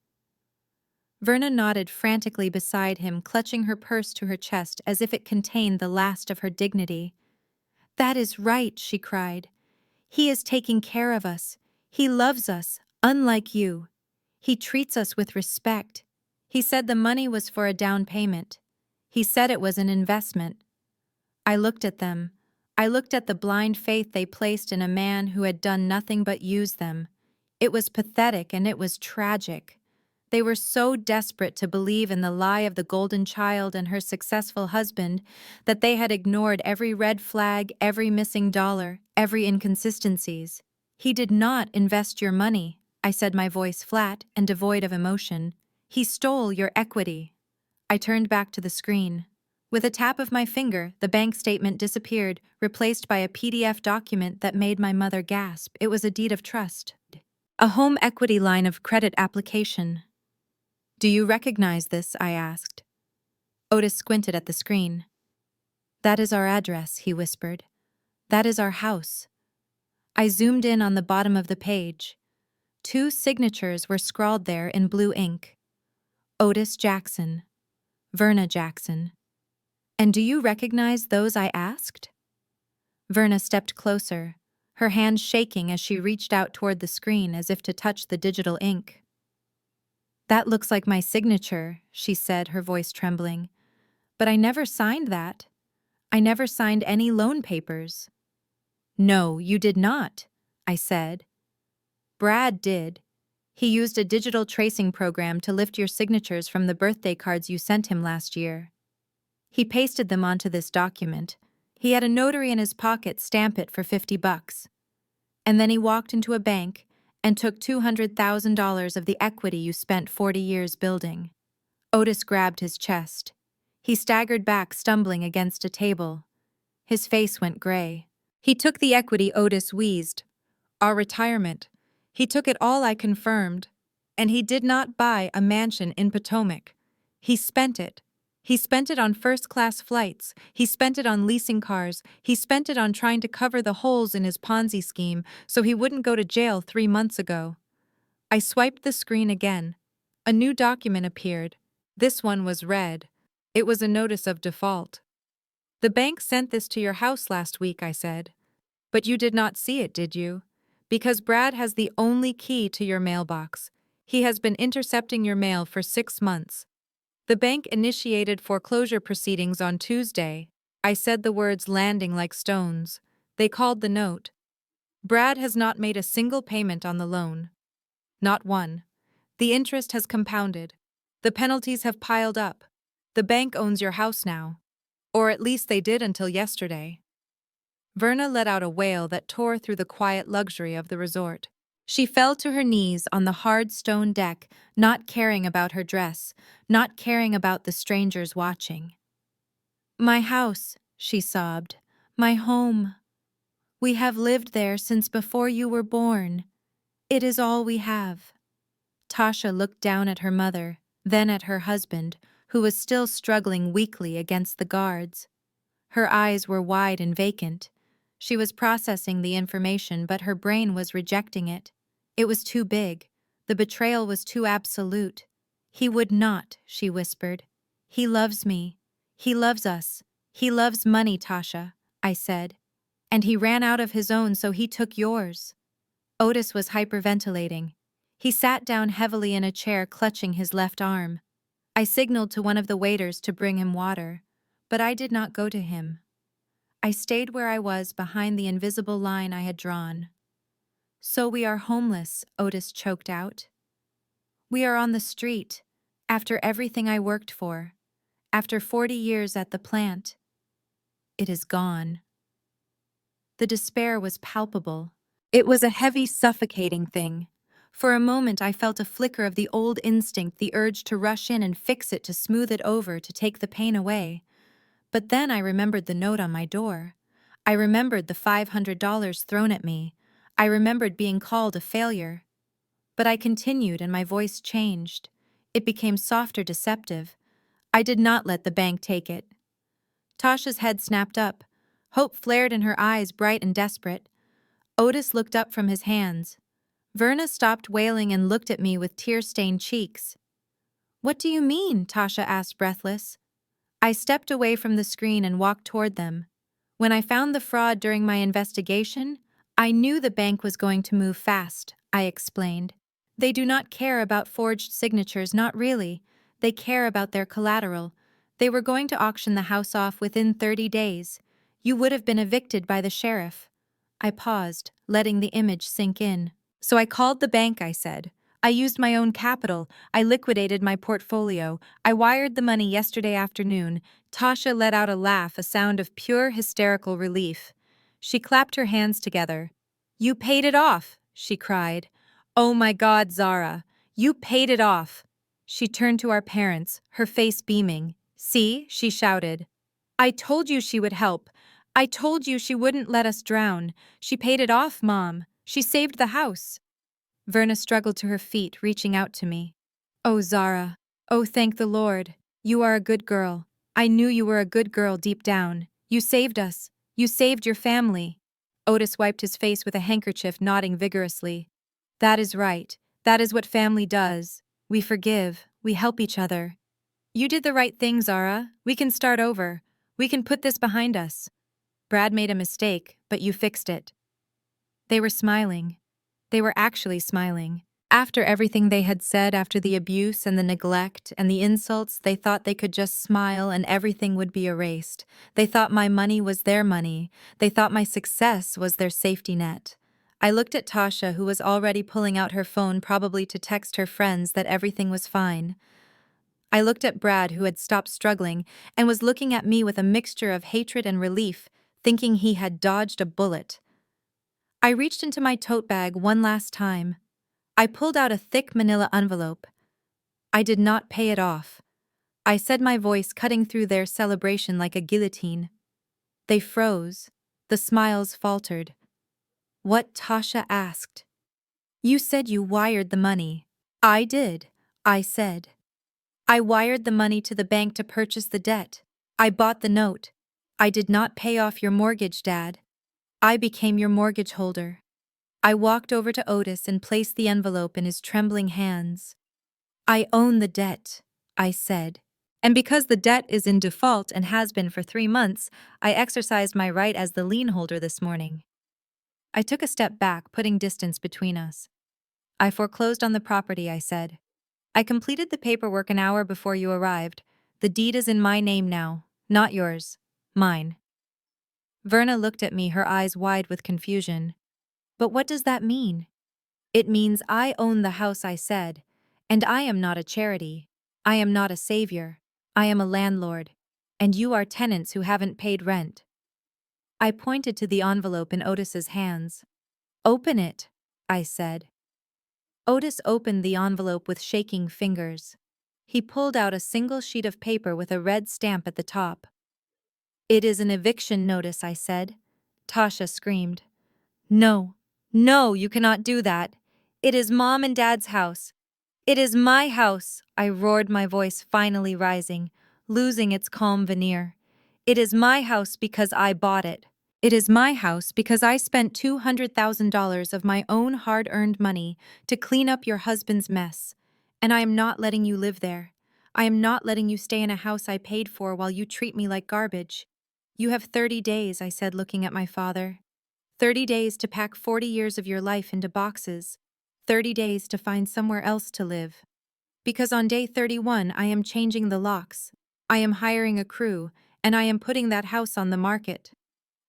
Speaker 1: Verna nodded frantically beside him, clutching her purse to her chest as if it contained the last of her dignity. "That is right," she cried. "He is taking care of us. He loves us, unlike you. He treats us with respect. He said the money was for a down payment. He said it was an investment." I looked at them. I looked at the blind faith they placed in a man who had done nothing but use them. It was pathetic and it was tragic. They were so desperate to believe in the lie of the golden child and her successful husband that they had ignored every red flag, every missing dollar, every inconsistencies. "He did not invest your money," I said, my voice flat and devoid of emotion. "He stole your equity." I turned back to the screen. With a tap of my finger, the bank statement disappeared, replaced by a PDF document that made my mother gasp. It was a deed of trust. A home equity line of credit application. "Do you recognize this?" I asked. Otis squinted at the screen. "That is our address," he whispered. "That is our house." I zoomed in on the bottom of the page. 2 signatures were scrawled there in blue ink. Otis Jackson. Verna Jackson. "And do you recognize those?" I asked. Verna stepped closer, her hands shaking as she reached out toward the screen as if to touch the digital ink. "That looks like my signature," she said, her voice trembling. "But I never signed that. I never signed any loan papers." "No, you did not," I said. "Brad did. He used a digital tracing program to lift your signatures from the birthday cards you sent him last year. He pasted them onto this document. He had a notary in his pocket stamp it for $50. And then he walked into a bank and took $200,000 of the equity you spent 40 years building. Otis grabbed his chest. He staggered back, stumbling against a table. His face went gray. He took the equity, Otis wheezed. Our retirement. He took it all, I confirmed. And he did not buy a mansion in Potomac. He spent it. He spent it on first-class flights. He spent it on leasing cars. He spent it on trying to cover the holes in his Ponzi scheme so he wouldn't go to jail 3 months ago. I swiped the screen again. A new document appeared. This one was red. It was a notice of default. The bank sent this to your house last week, I said. But you did not see it, did you? Because Brad has the only key to your mailbox. He has been intercepting your mail for 6 months. The bank initiated foreclosure proceedings on Tuesday. I said the words landing like stones. They called the note. Brad has not made a single payment on the loan. Not one. The interest has compounded. The penalties have piled up. The bank owns your house now. Or at least they did until yesterday. Verna let out a wail that tore through the quiet luxury of the resort. She fell to her knees on the hard stone deck, not caring about her dress, not caring about the strangers watching. My house, she sobbed. My home. We have lived there since before you were born. It is all we have. Tasha looked down at her mother, then at her husband, who was still struggling weakly against the guards. Her eyes were wide and vacant. She was processing the information, but her brain was rejecting it. It was too big. The betrayal was too absolute. He would not, she whispered. He loves me. He loves us. He loves money, Tasha, I said. And he ran out of his own, so he took yours. Otis was hyperventilating. He sat down heavily in a chair, clutching his left arm. I signaled to one of the waiters to bring him water, but I did not go to him. I stayed where I was, behind the invisible line I had drawn. So we are homeless, Otis choked out. We are on the street, after everything I worked for, after 40 years at the plant. It is gone. The despair was palpable. It was a heavy, suffocating thing. For a moment I felt a flicker of the old instinct, the urge to rush in and fix it, to smooth it over, to take the pain away. But then I remembered the note on my door. I remembered the $500 thrown at me. I remembered being called a failure. But I continued, and my voice changed. It became softer, deceptive. I did not let the bank take it. Tasha's head snapped up. Hope flared in her eyes, bright and desperate. Otis looked up from his hands. Verna stopped wailing and looked at me with tear-stained cheeks. What do you mean? Tasha asked, breathless. I stepped away from the screen and walked toward them. When I found the fraud during my investigation, I knew the bank was going to move fast, I explained. They do not care about forged signatures, not really. They care about their collateral. They were going to auction the house off within 30 days. You would have been evicted by the sheriff. I paused, letting the image sink in. So I called the bank, I said. I used my own capital. I liquidated my portfolio. I wired the money yesterday afternoon. Tasha let out a laugh, a sound of pure hysterical relief. She clapped her hands together. You paid it off, she cried. Oh my God, Zara, you paid it off. She turned to our parents, her face beaming. See, she shouted. I told you she would help. I told you she wouldn't let us drown. She paid it off, Mom. She saved the house. Verna struggled to her feet, reaching out to me. Oh, Zara. Oh, thank the Lord. You are a good girl. I knew you were a good girl deep down. You saved us. You saved your family. Otis wiped his face with a handkerchief, nodding vigorously. That is right. That is what family does. We forgive. We help each other. You did the right thing, Zara. We can start over. We can put this behind us. Brad made a mistake, but you fixed it. They were smiling. They were actually smiling. After everything they had said, after the abuse and the neglect and the insults, they thought they could just smile and everything would be erased. They thought my money was their money. They thought my success was their safety net. I looked at Tasha, who was already pulling out her phone, probably to text her friends that everything was fine. I looked at Brad, who had stopped struggling and was looking at me with a mixture of hatred and relief, thinking he had dodged a bullet. I reached into my tote bag one last time. I pulled out a thick manila envelope. I did not pay it off. I said, my voice cutting through their celebration like a guillotine. They froze. The smiles faltered. What? Tasha asked. You said you wired the money. I did, I said. I wired the money to the bank to purchase the debt. I bought the note. I did not pay off your mortgage, Dad. I became your mortgage holder. I walked over to Otis and placed the envelope in his trembling hands. I own the debt, I said. And because the debt is in default and has been for 3 months, I exercised my right as the lien holder this morning. I took a step back, putting distance between us. I foreclosed on the property, I said. I completed the paperwork an hour before you arrived. The deed is in my name now, not yours. Mine. Verna looked at me, her eyes wide with confusion. But what does that mean? It means I own the house, I said. And I am not a charity. I am not a savior. I am a landlord. And you are tenants who haven't paid rent. I pointed to the envelope in Otis's hands. Open it, I said. Otis opened the envelope with shaking fingers. He pulled out a single sheet of paper with a red stamp at the top. It is an eviction notice, I said. Tasha screamed. No, no, you cannot do that. It is Mom and Dad's house. It is my house, I roared, my voice finally rising, losing its calm veneer. It is my house because I bought it. It is my house because I spent $200,000 of my own hard-earned money to clean up your husband's mess. And I am not letting you live there. I am not letting you stay in a house I paid for while you treat me like garbage. You have 30 days, I said, looking at my father. 30 days to pack 40 years of your life into boxes. 30 days to find somewhere else to live. Because on day 31, I am changing the locks. I am hiring a crew, and I am putting that house on the market.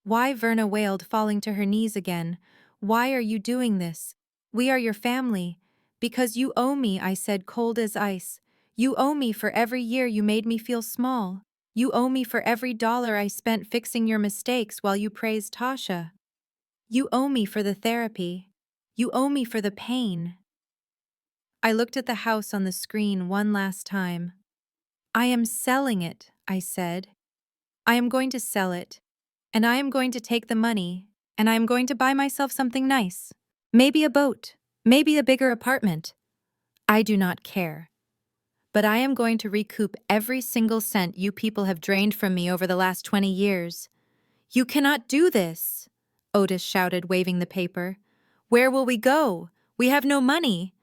Speaker 1: Why? Verna wailed, falling to her knees again. Why are you doing this? We are your family. Because you owe me, I said, cold as ice. You owe me for every year you made me feel small. You owe me for every dollar I spent fixing your mistakes while you praised Tasha. You owe me for the therapy. You owe me for the pain. I looked at the house on the screen one last time. I am selling it, I said. I am going to sell it. And I am going to take the money, and I am going to buy myself something nice. Maybe a boat, maybe a bigger apartment. I do not care. But I am going to recoup every single cent you people have drained from me over the last 20 years. You cannot do this, Otis shouted, waving the paper. Where will we go? We have no money.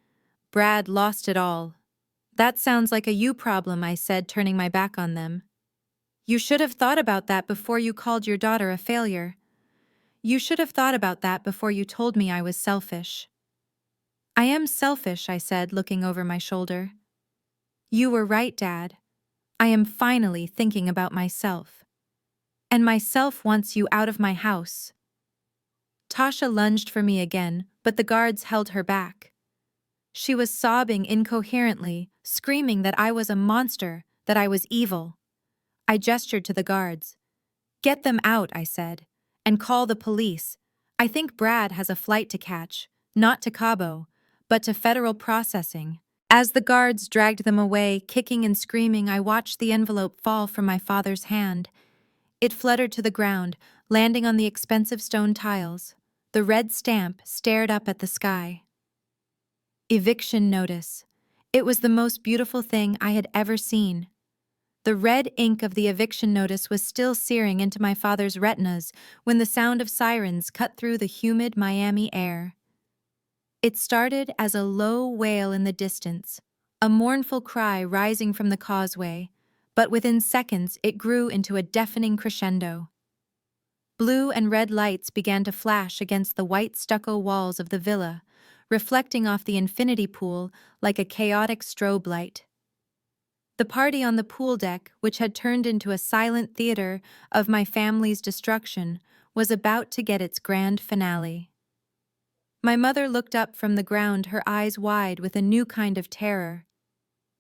Speaker 1: Brad lost it all. That sounds like a you problem, I said, turning my back on them. You should have thought about that before you called your daughter a failure. You should have thought about that before you told me I was selfish. I am selfish, I said, looking over my shoulder. You were right, Dad. I am finally thinking about myself. And myself wants you out of my house. Tasha lunged for me again, but the guards held her back. She was sobbing incoherently, screaming that I was a monster, that I was evil. I gestured to the guards. Get them out, I said, and call the police. I think Brad has a flight to catch, not to Cabo, but to federal processing. As the guards dragged them away, kicking and screaming, I watched the envelope fall from my father's hand. It fluttered to the ground, landing on the expensive stone tiles. The red stamp stared up at the sky. Eviction notice. It was the most beautiful thing I had ever seen. The red ink of the eviction notice was still searing into my father's retinas when the sound of sirens cut through the humid Miami air. It started as a low wail in the distance, a mournful cry rising from the causeway, but within seconds it grew into a deafening crescendo. Blue and red lights began to flash against the white stucco walls of the villa, reflecting off the infinity pool like a chaotic strobe light. The party on the pool deck, which had turned into a silent theater of my family's destruction, was about to get its grand finale. My mother looked up from the ground, her eyes wide with a new kind of terror.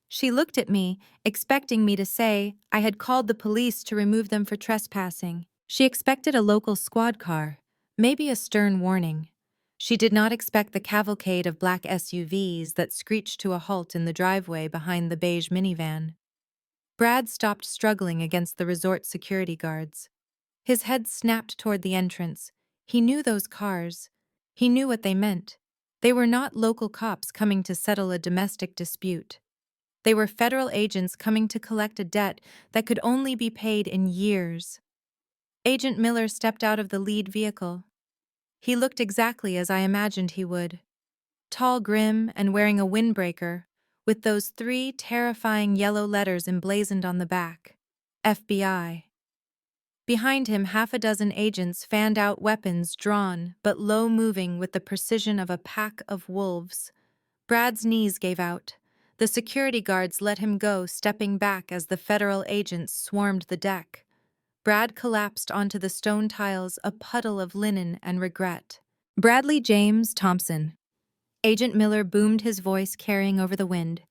Speaker 1: She looked at me, expecting me to say I had called the police to remove them for trespassing. She expected a local squad car, maybe a stern warning. She did not expect the cavalcade of black SUVs that screeched to a halt in the driveway behind the beige minivan. Brad stopped struggling against the resort security guards. His head snapped toward the entrance. He knew those cars. He knew what they meant. They were not local cops coming to settle a domestic dispute. They were federal agents coming to collect a debt that could only be paid in years. Agent Miller stepped out of the lead vehicle. He looked exactly as I imagined he would. Tall, grim, and wearing a windbreaker, with those 3 terrifying yellow letters emblazoned on the back. FBI. Behind him, half a dozen agents fanned out, weapons drawn but low-moving with the precision of a pack of wolves. Brad's knees gave out. The security guards let him go, stepping back as the federal agents swarmed the deck. Brad collapsed onto the stone tiles, a puddle of linen and regret. Bradley James Thompson. Agent Miller boomed, his voice carrying over the wind.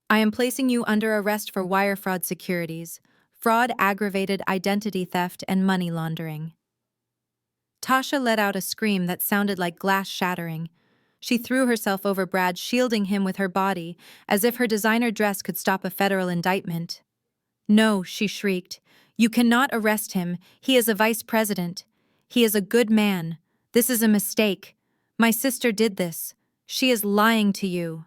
Speaker 1: I am placing you under arrest for wire fraud, securities, fraud, aggravated identity theft, and money laundering. Tasha let out a scream that sounded like glass shattering. She threw herself over Brad, shielding him with her body, as if her designer dress could stop a federal indictment. No, she shrieked. You cannot arrest him. He is a vice president. He is a good man. This is a mistake. My sister did this. She is lying to you.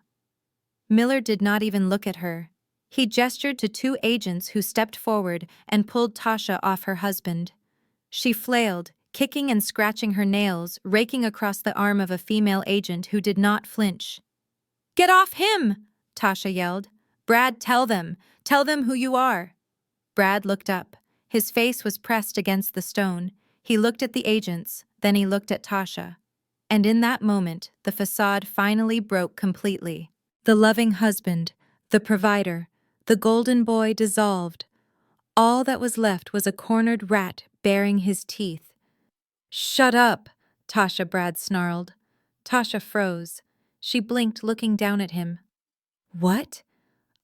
Speaker 1: Miller did not even look at her. He gestured to 2 agents who stepped forward and pulled Tasha off her husband. She flailed, kicking and scratching her nails, raking across the arm of a female agent who did not flinch. Get off him! Tasha yelled. Brad, tell them who you are. Brad looked up. His face was pressed against the stone. He looked at the agents, then he looked at Tasha. And in that moment, the facade finally broke completely. The loving husband, the provider, the golden boy dissolved. All that was left was a cornered rat baring his teeth. Shut up, Tasha, Brad snarled. Tasha froze. She blinked, looking down at him. What?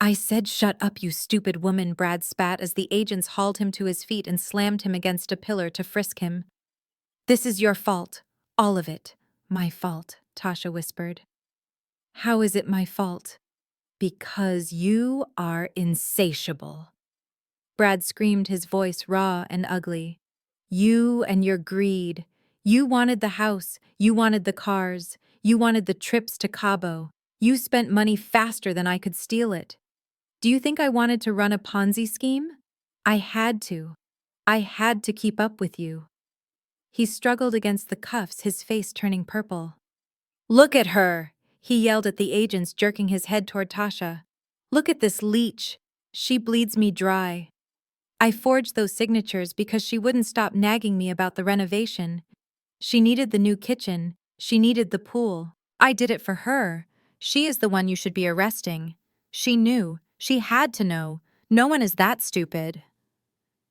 Speaker 1: I said shut up, you stupid woman, Brad spat as the agents hauled him to his feet and slammed him against a pillar to frisk him. This is your fault. All of it. My fault, Tasha whispered. How is it my fault? Because you are insatiable. Brad screamed, his voice raw and ugly. You and your greed. You wanted the house. You wanted the cars. You wanted the trips to Cabo. You spent money faster than I could steal it. Do you think I wanted to run a Ponzi scheme? I had to. I had to keep up with you. He struggled against the cuffs, his face turning purple. Look at her, he yelled at the agents, jerking his head toward Tasha. Look at this leech. She bleeds me dry. I forged those signatures because she wouldn't stop nagging me about the renovation. She needed the new kitchen. She needed the pool. I did it for her. She is the one you should be arresting. She knew. She had to know. No one is that stupid.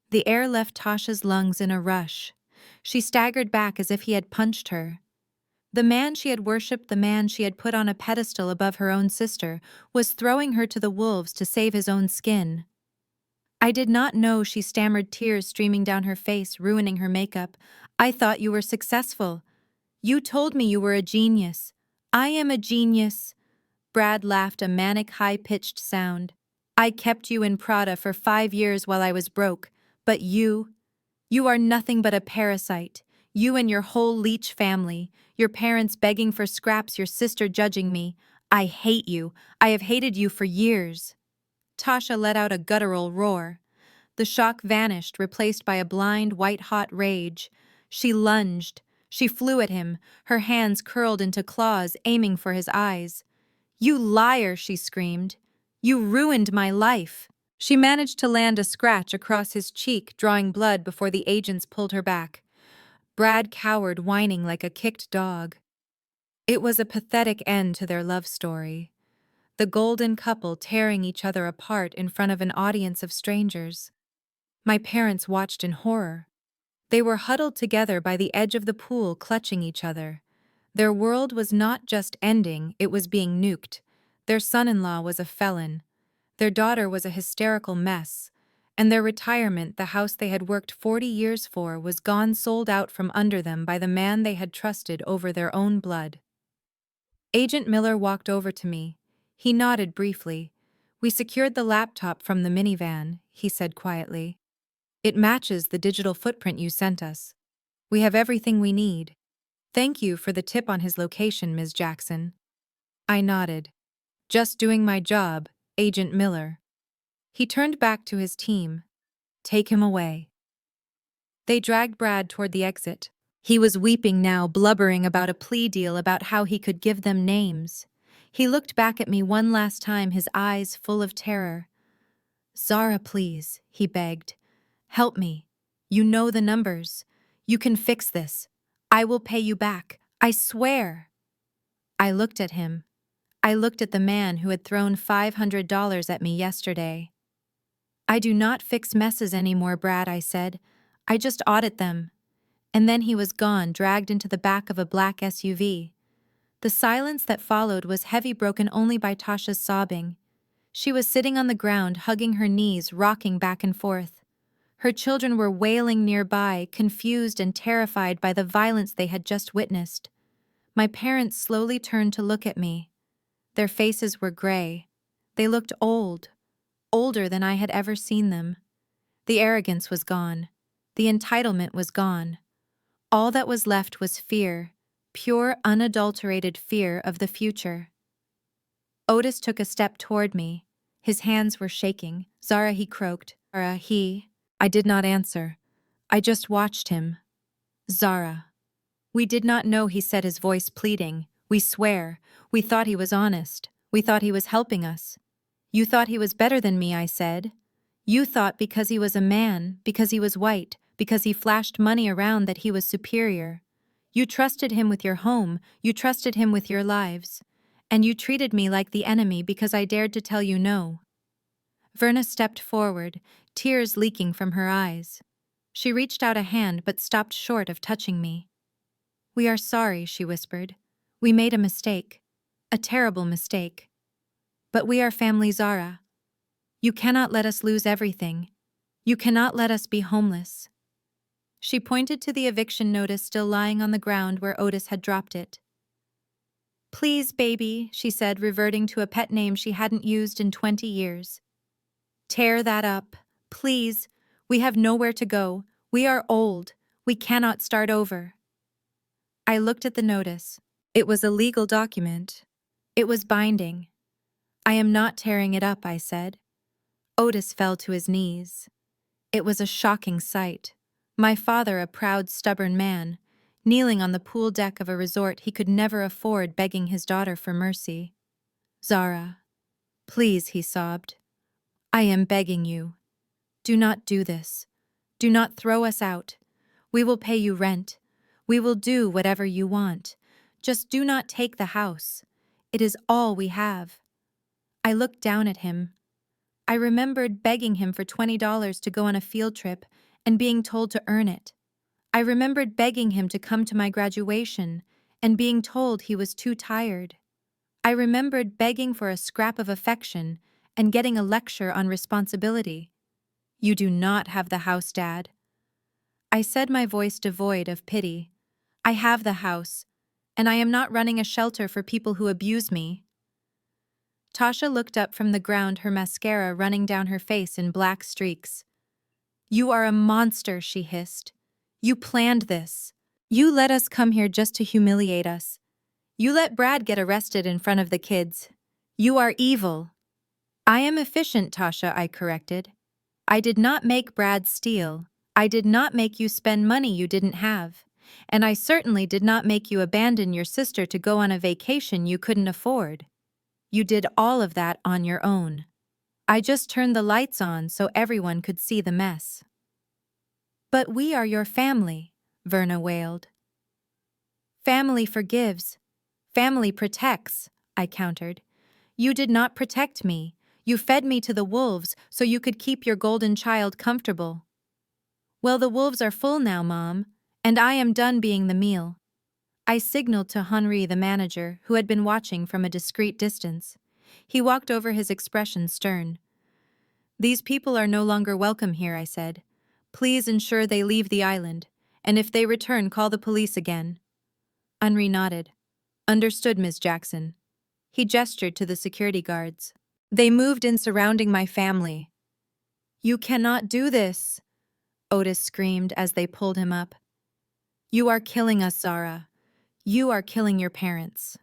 Speaker 1: The air left Tasha's lungs in a rush. She staggered back as if he had punched her. The man she had worshipped, the man she had put on a pedestal above her own sister, was throwing her to the wolves to save his own skin. I did not know, she stammered, tears streaming down her face, ruining her makeup. I thought you were successful. You told me you were a genius. I am a genius. Brad laughed, a manic, high-pitched sound. I kept you in Prada for 5 years while I was broke, but you are nothing but a parasite. You and your whole leech family, your parents begging for scraps, your sister judging me. I hate you. I have hated you for years. Tasha let out a guttural roar. The shock vanished, replaced by a blind, white-hot rage. She lunged. She flew at him, her hands curled into claws, aiming for his eyes. You liar, she screamed. You ruined my life. She managed to land a scratch across his cheek, drawing blood before the agents pulled her back. Brad cowered, whining like a kicked dog. It was a pathetic end to their love story. The golden couple tearing each other apart in front of an audience of strangers. My parents watched in horror. They were huddled together by the edge of the pool, clutching each other. Their world was not just ending, it was being nuked. Their son-in-law was a felon. Their daughter was a hysterical mess. And their retirement, the house they had worked 40 years for, was gone, sold out from under them by the man they had trusted over their own blood. Agent Miller walked over to me. He nodded briefly. "We secured the laptop from the minivan," he said quietly. "It matches the digital footprint you sent us. We have everything we need. Thank you for the tip on his location, Ms. Jackson." I nodded. "Just doing my job, Agent Miller." He turned back to his team. "Take him away." They dragged Brad toward the exit. He was weeping now, blubbering about a plea deal, about how he could give them names. He looked back at me one last time, his eyes full of terror. "Zara, please," he begged. "Help me. You know the numbers. You can fix this. I will pay you back. I swear." I looked at him. I looked at the man who had thrown $500 at me yesterday. "I do not fix messes anymore, Brad," I said. "I just audit them." And then he was gone, dragged into the back of a black SUV. The silence that followed was heavy, broken only by Tasha's sobbing. She was sitting on the ground, hugging her knees, rocking back and forth. Her children were wailing nearby, confused and terrified by the violence they had just witnessed. My parents slowly turned to look at me. Their faces were gray. They looked old, older than I had ever seen them. The arrogance was gone. The entitlement was gone. All that was left was fear, pure, unadulterated fear of the future. Otis took a step toward me. His hands were shaking. "Zara," he croaked. "Zara, he..." I did not answer. I just watched him. "Zara." "We did not know," he said, his voice pleading. "We swear. We thought he was honest. We thought he was helping us." "You thought he was better than me," I said. "You thought because he was a man, because he was white, because he flashed money around, that he was superior. You trusted him with your home, you trusted him with your lives. And you treated me like the enemy because I dared to tell you no." Verna stepped forward, tears leaking from her eyes. She reached out a hand but stopped short of touching me. "We are sorry," she whispered. "We made a mistake. A terrible mistake. But we are family, Zara. You cannot let us lose everything. You cannot let us be homeless." She pointed to the eviction notice still lying on the ground where Otis had dropped it. "Please, baby," she said, reverting to a pet name she hadn't used in 20 years. "Tear that up. Please. We have nowhere to go. We are old. We cannot start over." I looked at the notice. It was a legal document. It was binding. "I am not tearing it up," I said. Otis fell to his knees. It was a shocking sight. My father, a proud, stubborn man, kneeling on the pool deck of a resort he could never afford, begging his daughter for mercy. "Zara, please," he sobbed. "I am begging you. Do not do this. Do not throw us out. We will pay you rent. We will do whatever you want. Just do not take the house. It is all we have." I looked down at him. I remembered begging him for $20 to go on a field trip and being told to earn it. I remembered begging him to come to my graduation and being told he was too tired. I remembered begging for a scrap of affection and getting a lecture on responsibility. "You do not have the house, Dad." I said, my voice devoid of pity. "I have the house, and I am not running a shelter for people who abuse me." Tasha looked up from the ground, her mascara running down her face in black streaks. "You are a monster," she hissed. "You planned this. You let us come here just to humiliate us. You let Brad get arrested in front of the kids. You are evil." "I am efficient, Tasha," I corrected. "I did not make Brad steal. I did not make you spend money you didn't have. And I certainly did not make you abandon your sister to go on a vacation you couldn't afford. You did all of that on your own. I just turned the lights on so everyone could see the mess." "But we are your family," Verna wailed. "Family forgives. Family protects," I countered. "You did not protect me. You fed me to the wolves so you could keep your golden child comfortable." "Well, the wolves are full now, Mom, and I am done being the meal." I signaled to Henri, the manager, who had been watching from a discreet distance. He walked over, his expression stern. "These people are no longer welcome here," I said. "Please ensure they leave the island, and if they return, call the police again." Henri nodded. "Understood, Miss Jackson." He gestured to the security guards. They moved in, surrounding my family. "You cannot do this," Otis screamed as they pulled him up. "You are killing us, Zara. You are killing your parents."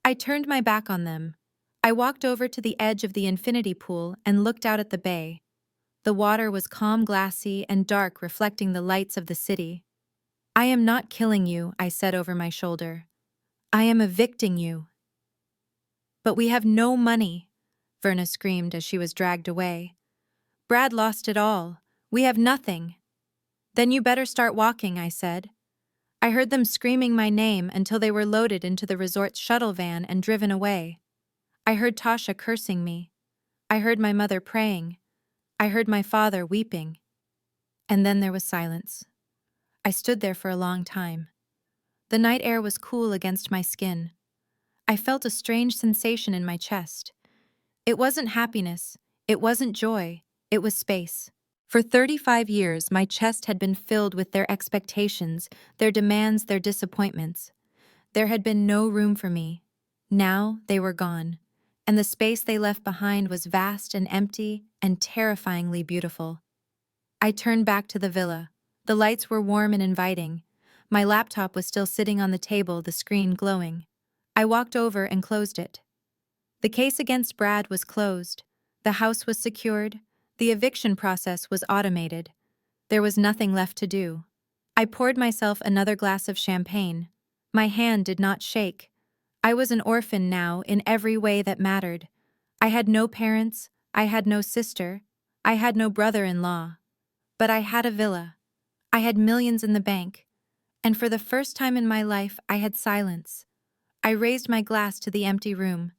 Speaker 1: I turned my back on them. I walked over to the edge of the infinity pool and looked out at the bay. The water was calm, glassy, and dark, reflecting the lights of the city. "I am not killing you," I said over my shoulder. "I am evicting you." "But we have no money," Verna screamed as she was dragged away. "Brad lost it all. We have nothing." "Then you better start walking," I said. I heard them screaming my name until they were loaded into the resort's shuttle van and driven away. I heard Tasha cursing me. I heard my mother praying. I heard my father weeping. And then there was silence. I stood there for a long time. The night air was cool against my skin. I felt a strange sensation in my chest. It wasn't happiness. It wasn't joy. It was space. For 35 years, my chest had been filled with their expectations, their demands, their disappointments. There had been no room for me. Now they were gone, and the space they left behind was vast and empty and terrifyingly beautiful. I turned back to the villa. The lights were warm and inviting. My laptop was still sitting on the table, the screen glowing. I walked over and closed it. The case against Brad was closed. The house was secured. The eviction process was automated. There was nothing left to do. I poured myself another glass of champagne. My hand did not shake. I was an orphan now in every way that mattered. I had no parents. I had no sister. I had no brother-in-law. But I had a villa. I had millions in the bank. And for the first time in my life, I had silence. I raised my glass to the empty room.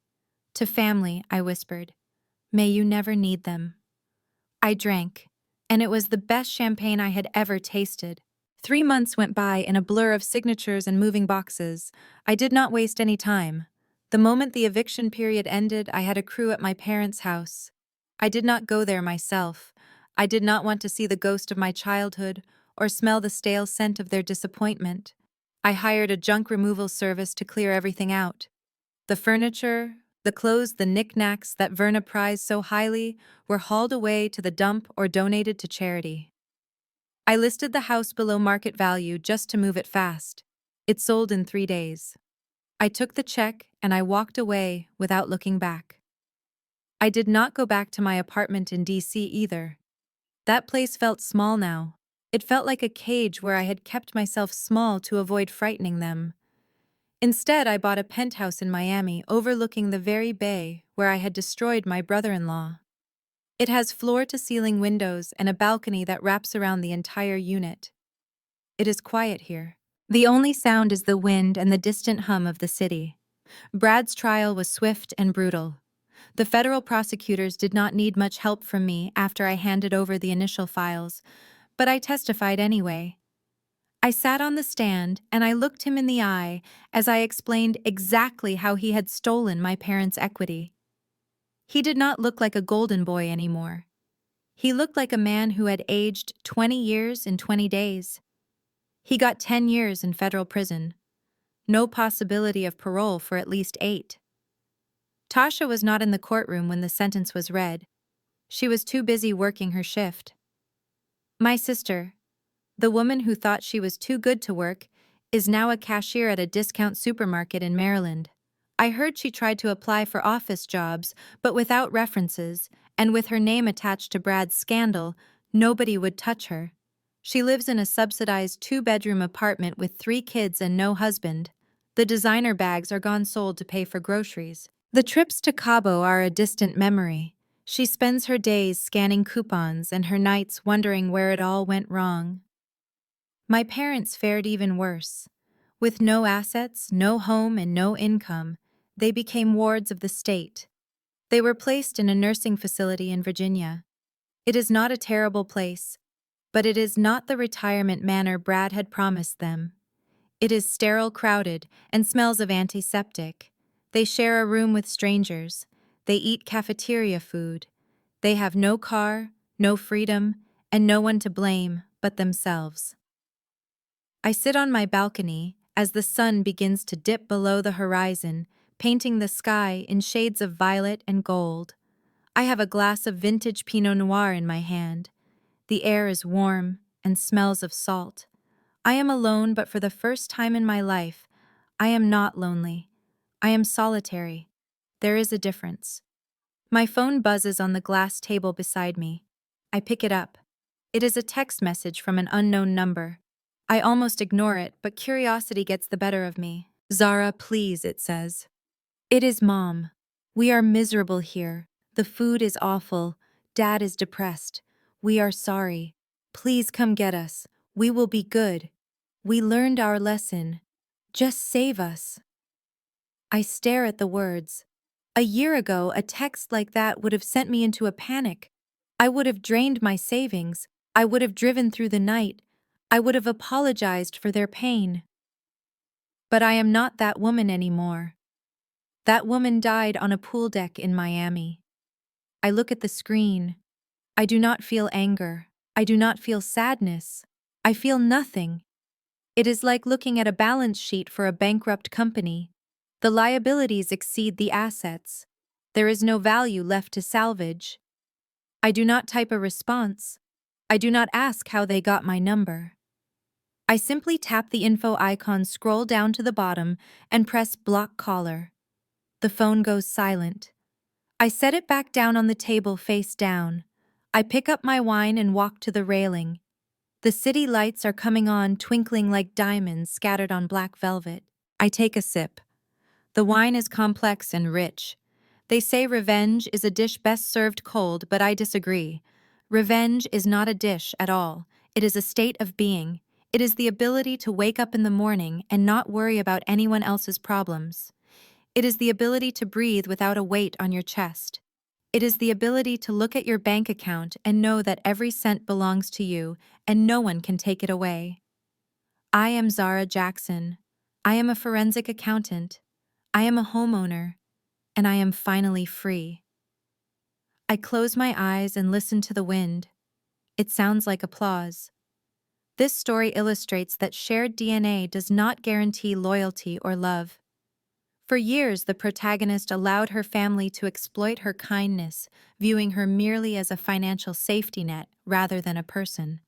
Speaker 1: "To family," I whispered. "May you never need them." I drank, and it was the best champagne I had ever tasted. 3 months went by in a blur of signatures and moving boxes. I did not waste any time. The moment the eviction period ended, I had a crew at my parents' house. I did not go there myself. I did not want to see the ghost of my childhood or smell the stale scent of their disappointment. I hired a junk removal service to clear everything out. The furniture, the clothes, the knickknacks that Verna prized so highly were hauled away to the dump or donated to charity. I listed the house below market value just to move it fast. It sold in 3 days. I took the check and I walked away without looking back. I did not go back to my apartment in DC either. That place felt small now. It felt like a cage where I had kept myself small to avoid frightening them. Instead, I bought a penthouse in Miami overlooking the very bay where I had destroyed my brother-in-law. It has floor-to-ceiling windows and a balcony that wraps around the entire unit. It is quiet here. The only sound is the wind and the distant hum of the city. Brad's trial was swift and brutal. The federal prosecutors did not need much help from me after I handed over the initial files, but I testified anyway. I sat on the stand and I looked him in the eye as I explained exactly how he had stolen my parents' equity. He did not look like a golden boy anymore. He looked like a man who had aged 20 years in 20 days. He got 10 years in federal prison. No possibility of parole for at least 8. Tasha was not in the courtroom when the sentence was read. She was too busy working her shift. My sister, the woman who thought she was too good to work, is now a cashier at a discount supermarket in Maryland. I heard she tried to apply for office jobs, but without references, and with her name attached to Brad's scandal, nobody would touch her. She lives in a subsidized 2-bedroom apartment with 3 kids and no husband. The designer bags are gone sold to pay for groceries. The trips to Cabo are a distant memory. She spends her days scanning coupons and her nights wondering where it all went wrong. My parents fared even worse. With no assets, no home, and no income, they became wards of the state. They were placed in a nursing facility in Virginia. It is not a terrible place, but it is not the retirement manor Brad had promised them. It is sterile, crowded, and smells of antiseptic. They share a room with strangers. They eat cafeteria food. They have no car, no freedom, and no one to blame but themselves. I sit on my balcony as the sun begins to dip below the horizon, painting the sky in shades of violet and gold. I have a glass of vintage Pinot Noir in my hand. The air is warm and smells of salt. I am alone, but for the first time in my life, I am not lonely. I am solitary. There is a difference. My phone buzzes on the glass table beside me. I pick it up. It is a text message from an unknown number. I almost ignore it, but curiosity gets the better of me. "Zara, please," it says. "It is Mom. We are miserable here. The food is awful. Dad is depressed. We are sorry. Please come get us. We will be good. We learned our lesson. Just save us." I stare at the words. A year ago, a text like that would have sent me into a panic. I would have drained my savings. I would have driven through the night. I would have apologized for their pain. But I am not that woman anymore. That woman died on a pool deck in Miami. I look at the screen. I do not feel anger. I do not feel sadness. I feel nothing. It is like looking at a balance sheet for a bankrupt company. The liabilities exceed the assets. There is no value left to salvage. I do not type a response. I do not ask how they got my number. I simply tap the info icon, scroll down to the bottom, and press block caller. The phone goes silent. I set it back down on the table face down. I pick up my wine and walk to the railing. The city lights are coming on, twinkling like diamonds scattered on black velvet. I take a sip. The wine is complex and rich. They say revenge is a dish best served cold, but I disagree. Revenge is not a dish at all. It is a state of being. It is the ability to wake up in the morning and not worry about anyone else's problems. It is the ability to breathe without a weight on your chest. It is the ability to look at your bank account and know that every cent belongs to you and no one can take it away. I am Zara Jackson. I am a forensic accountant. I am a homeowner. And I am finally free. I close my eyes and listen to the wind. It sounds like applause. This story illustrates that shared DNA does not guarantee loyalty or love. For years, the protagonist allowed her family to exploit her kindness, viewing her merely as a financial safety net rather than a person.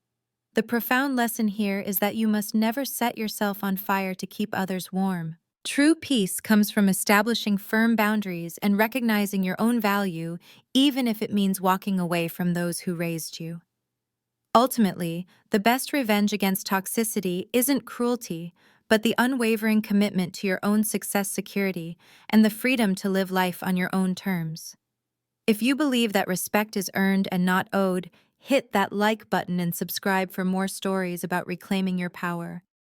Speaker 1: The profound lesson here is that you must never set yourself on fire to keep others warm. True peace comes from establishing firm boundaries and recognizing your own value, even if it means walking away from those who raised you. Ultimately, the best revenge against toxicity isn't cruelty, but the unwavering commitment to your own success, security, and the freedom to live life on your own terms. If you believe that respect is earned and not owed, hit that like button and subscribe for more stories about reclaiming your power.